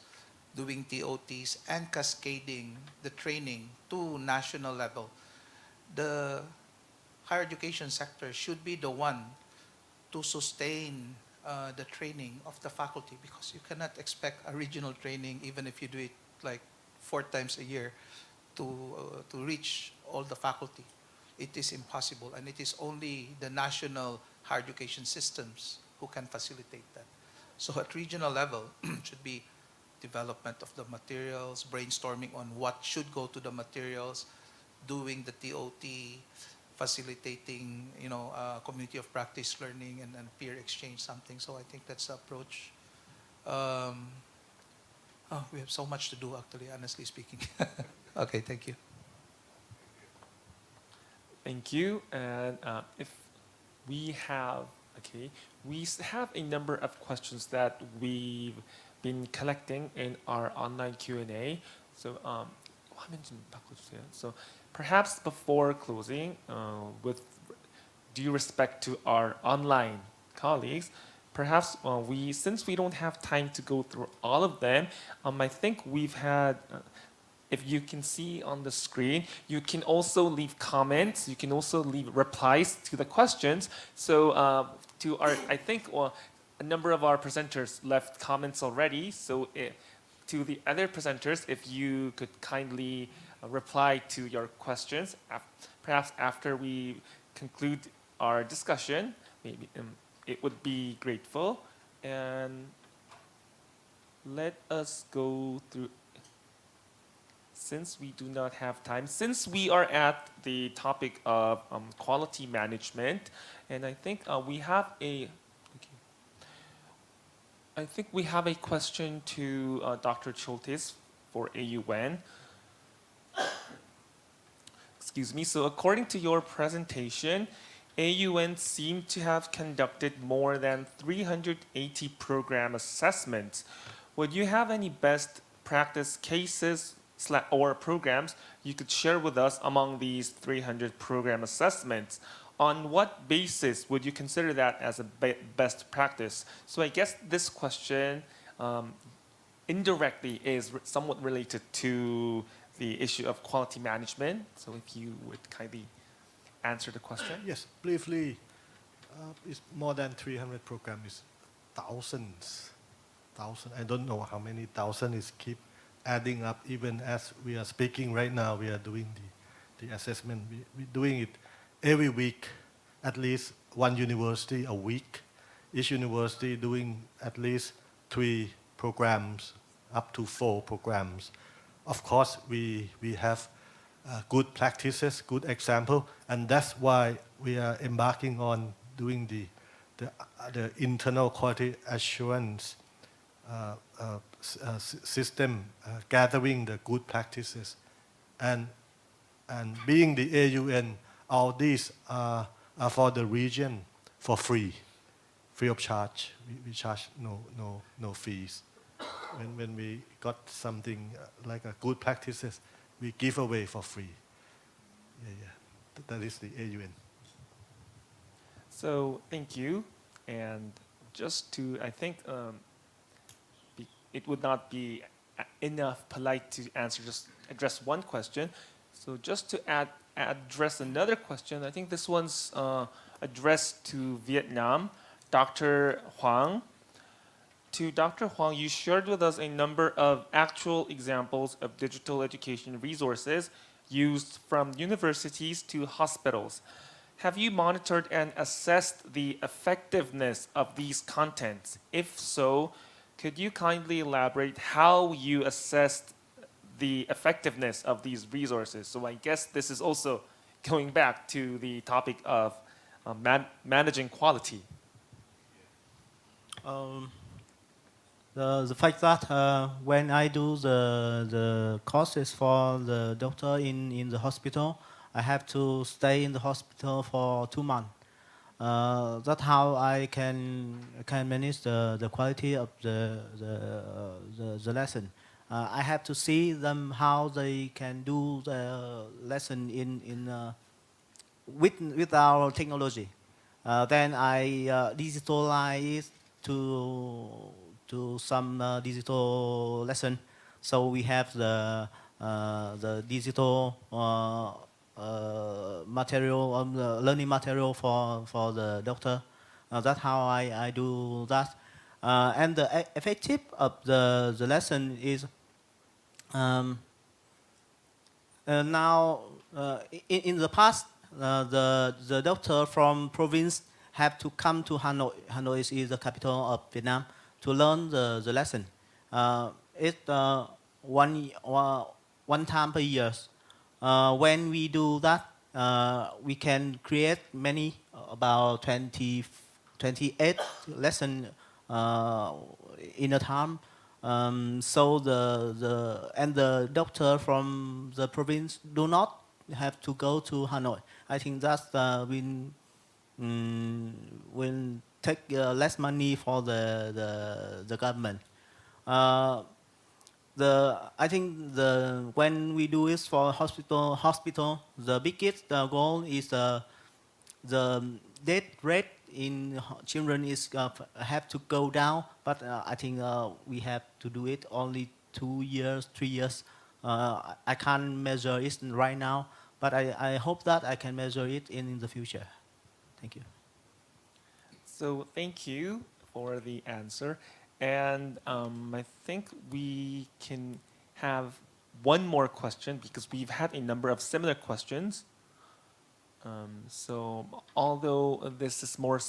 doing TOTs, and cascading the training to national level. The higher education sector should be the one to sustain the training of the faculty, because you cannot expect a regional training, even if you do it like 4 times a year, to reach all the faculty. It is impossible, and it is only the national higher education systems who can facilitate that. So at regional level, should be development of the materials, brainstorming on what should go to the materials, doing the TOT, facilitating, community of practice learning and peer exchange, something. So I think that's the approach. We have so much to do, actually, honestly speaking. Okay, thank you. Thank you. And if we have, we have a number of questions that we've been collecting in our online Q&A. So, 화면 좀 바꿔주세요. So perhaps before closing, with due respect to our online colleagues, perhaps since we don't have time to go through all of them, I think we've had if you can see on the screen, you can also leave comments. You can also leave replies to the questions. So I think a number of our presenters left comments already. So to the other presenters, if you could kindly reply to your questions, perhaps after we conclude our discussion, maybe it would be grateful. And let us go through. Since we do not have time, since we are at the topic of quality management, and I think we have a. I think we have a question to Dr. Choltis for AUN. Excuse me. So according to your presentation, AUN seemed to have conducted more than 380 program assessments. Would you have any best practice cases or programs you could share with us among these 300 program assessments? On what basis would you consider that as a best practice? So I guess this question indirectly is somewhat related to the issue of quality management. So if you would kindly answer the question. Yes, briefly, it's more than 300 programs, thousands. I don't know how many thousand is keep adding up. Even as we are speaking right now, we are doing the assessment. We're doing it every week, at least one university a week. Each university doing at least 3 programs, up to 4 programs. Of course, we have good practices, good example, and that's why we are embarking on doing the internal quality assurance system, gathering the good practices, and being the AUN, all these are for the region for free of charge. We charge no fees. When we got something like a good practices, we give away for free. That is the AUN. So thank you, and just to, I think it would not be enough polite to answer, just address one question. So just to address another question, I think this one's addressed to Vietnam. Dr. Huang. To Dr. Huang, you shared with us a number of actual examples of digital education resources used from universities to hospitals. Have you monitored and assessed the effectiveness of these contents? If so, could you kindly elaborate how you assessed the effectiveness of these resources? So I guess this is also going back to the topic of managing quality. The fact that when I do the courses for the doctor in the hospital, I have to stay in the hospital for 2 months. That's how I can manage the quality of the lesson. I have to see them how they can do the lesson with our technology. Then I digitalize to some digital lesson. So we have the digital material, learning material for the doctor. That's how I do that. And the effective of the lesson is now in the past the doctor from province have to come to Hanoi. Hanoi is the capital of Vietnam to learn the lesson. It's one time per year. When we do that, we can create many, about 28 lessons in a time. So the doctor from the province do not have to go to Hanoi. I think that's will take less money for the government. I think when we do it for hospital, the biggest goal is the death rate in children is have to go down. But I think we have to do it only 2 years, 3 years. I can't measure it right now, but I hope that I can measure it in the future. Thank you. So thank you for the answer. And I think we can have one more question because we've had a number of similar questions. So although this is more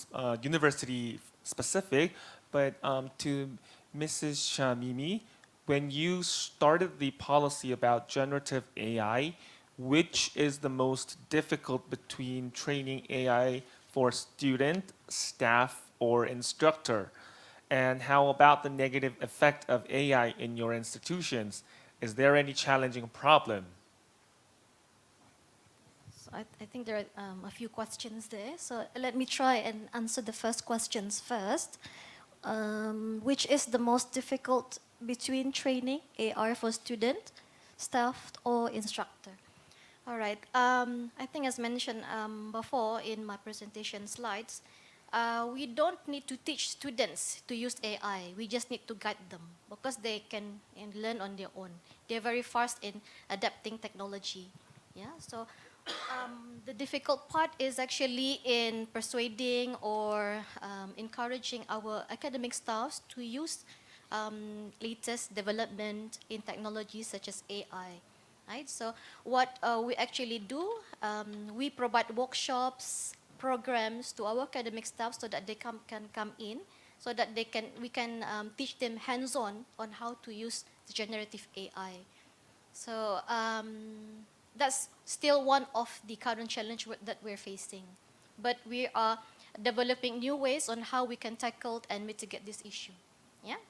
university specific, but to Mrs. Shamimi, when you started the policy about generative AI, which is the most difficult between training AI for student, staff, or instructor? And how about the negative effect of AI in your institutions? Is there any challenging problem? So I think there are a few questions there. So let me try and answer the first questions first. Which is the most difficult between training AI for student, staff, or instructor? All right. I think as mentioned before in my presentation slides, we don't need to teach students to use AI. We just need to guide them because they can learn on their own. They're very fast in adapting technology. Yeah. So the difficult part is actually in persuading or encouraging our academic staffs to use latest development in technologies such as AI. Right? So what we actually do, we provide workshops, programs to our academic staff so that they can come in, so that we can teach them hands-on on how to use the generative AI. So that's still one of the current challenge that we're facing. But we are developing new ways on how we can tackle and mitigate this issue. Yeah?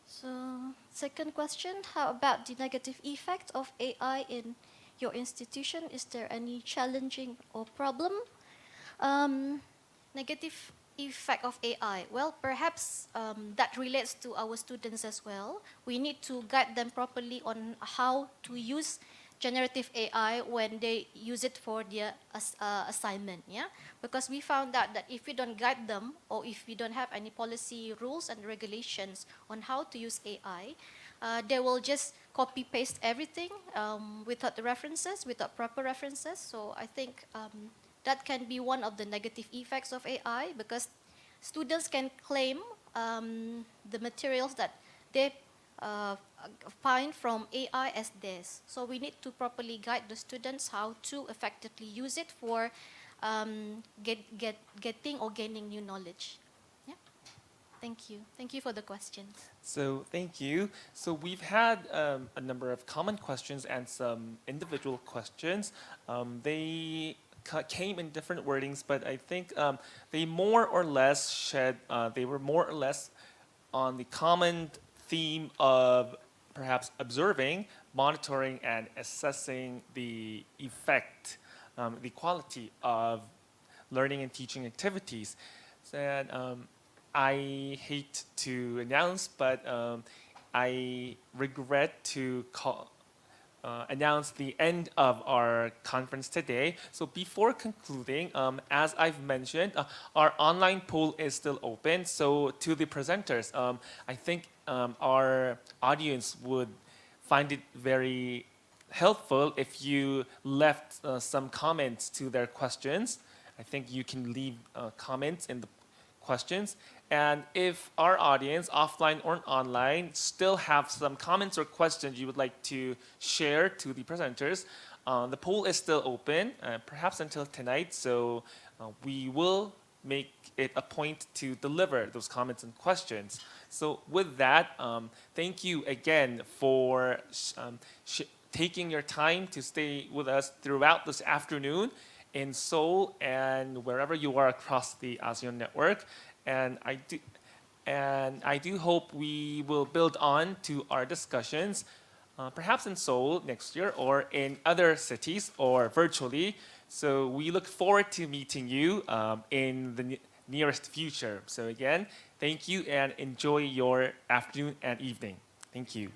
So, second question, how about the negative effect of AI in your institution? Is there any challenging or problem? Negative effect of AI. Well, perhaps that relates to our students as well. We need to guide them properly on how to use generative AI when they use it for their assignment, yeah? Because we found out that if we don't guide them or if we don't have any policy rules and regulations on how to use AI, they will just copy-paste everything without the references, without proper references. So I think that can be one of the negative effects of AI because students can claim the materials that they find from AI as theirs. So we need to properly guide the students how to effectively use it for getting or gaining new knowledge. Yeah. Thank you. Thank you for the questions. So thank you. So we've had a number of common questions and some individual questions. They came in different wordings, but I think they more or less they were more or less on the common theme of perhaps observing, monitoring, and assessing the effect, the quality of learning and teaching activities. So, I hate to announce, but I regret to announce the end of our conference today. So before concluding, as I've mentioned, our online poll is still open. So to the presenters, I think our audience would find it very helpful if you left some comments to their questions. I think you can leave comments in the questions. And if our audience, offline or online, still have some comments or questions you would like to share to the presenters, the poll is still open, perhaps until tonight. So we will make it a point to deliver those comments and questions. So with that, thank you again for taking your time to stay with us throughout this afternoon in Seoul and wherever you are across the ASEAN network. And I do hope we will build on to our discussions, perhaps in Seoul next year or in other cities or virtually. So we look forward to meeting you in the nearest future. So again, thank you and enjoy your afternoon and evening. Thank you.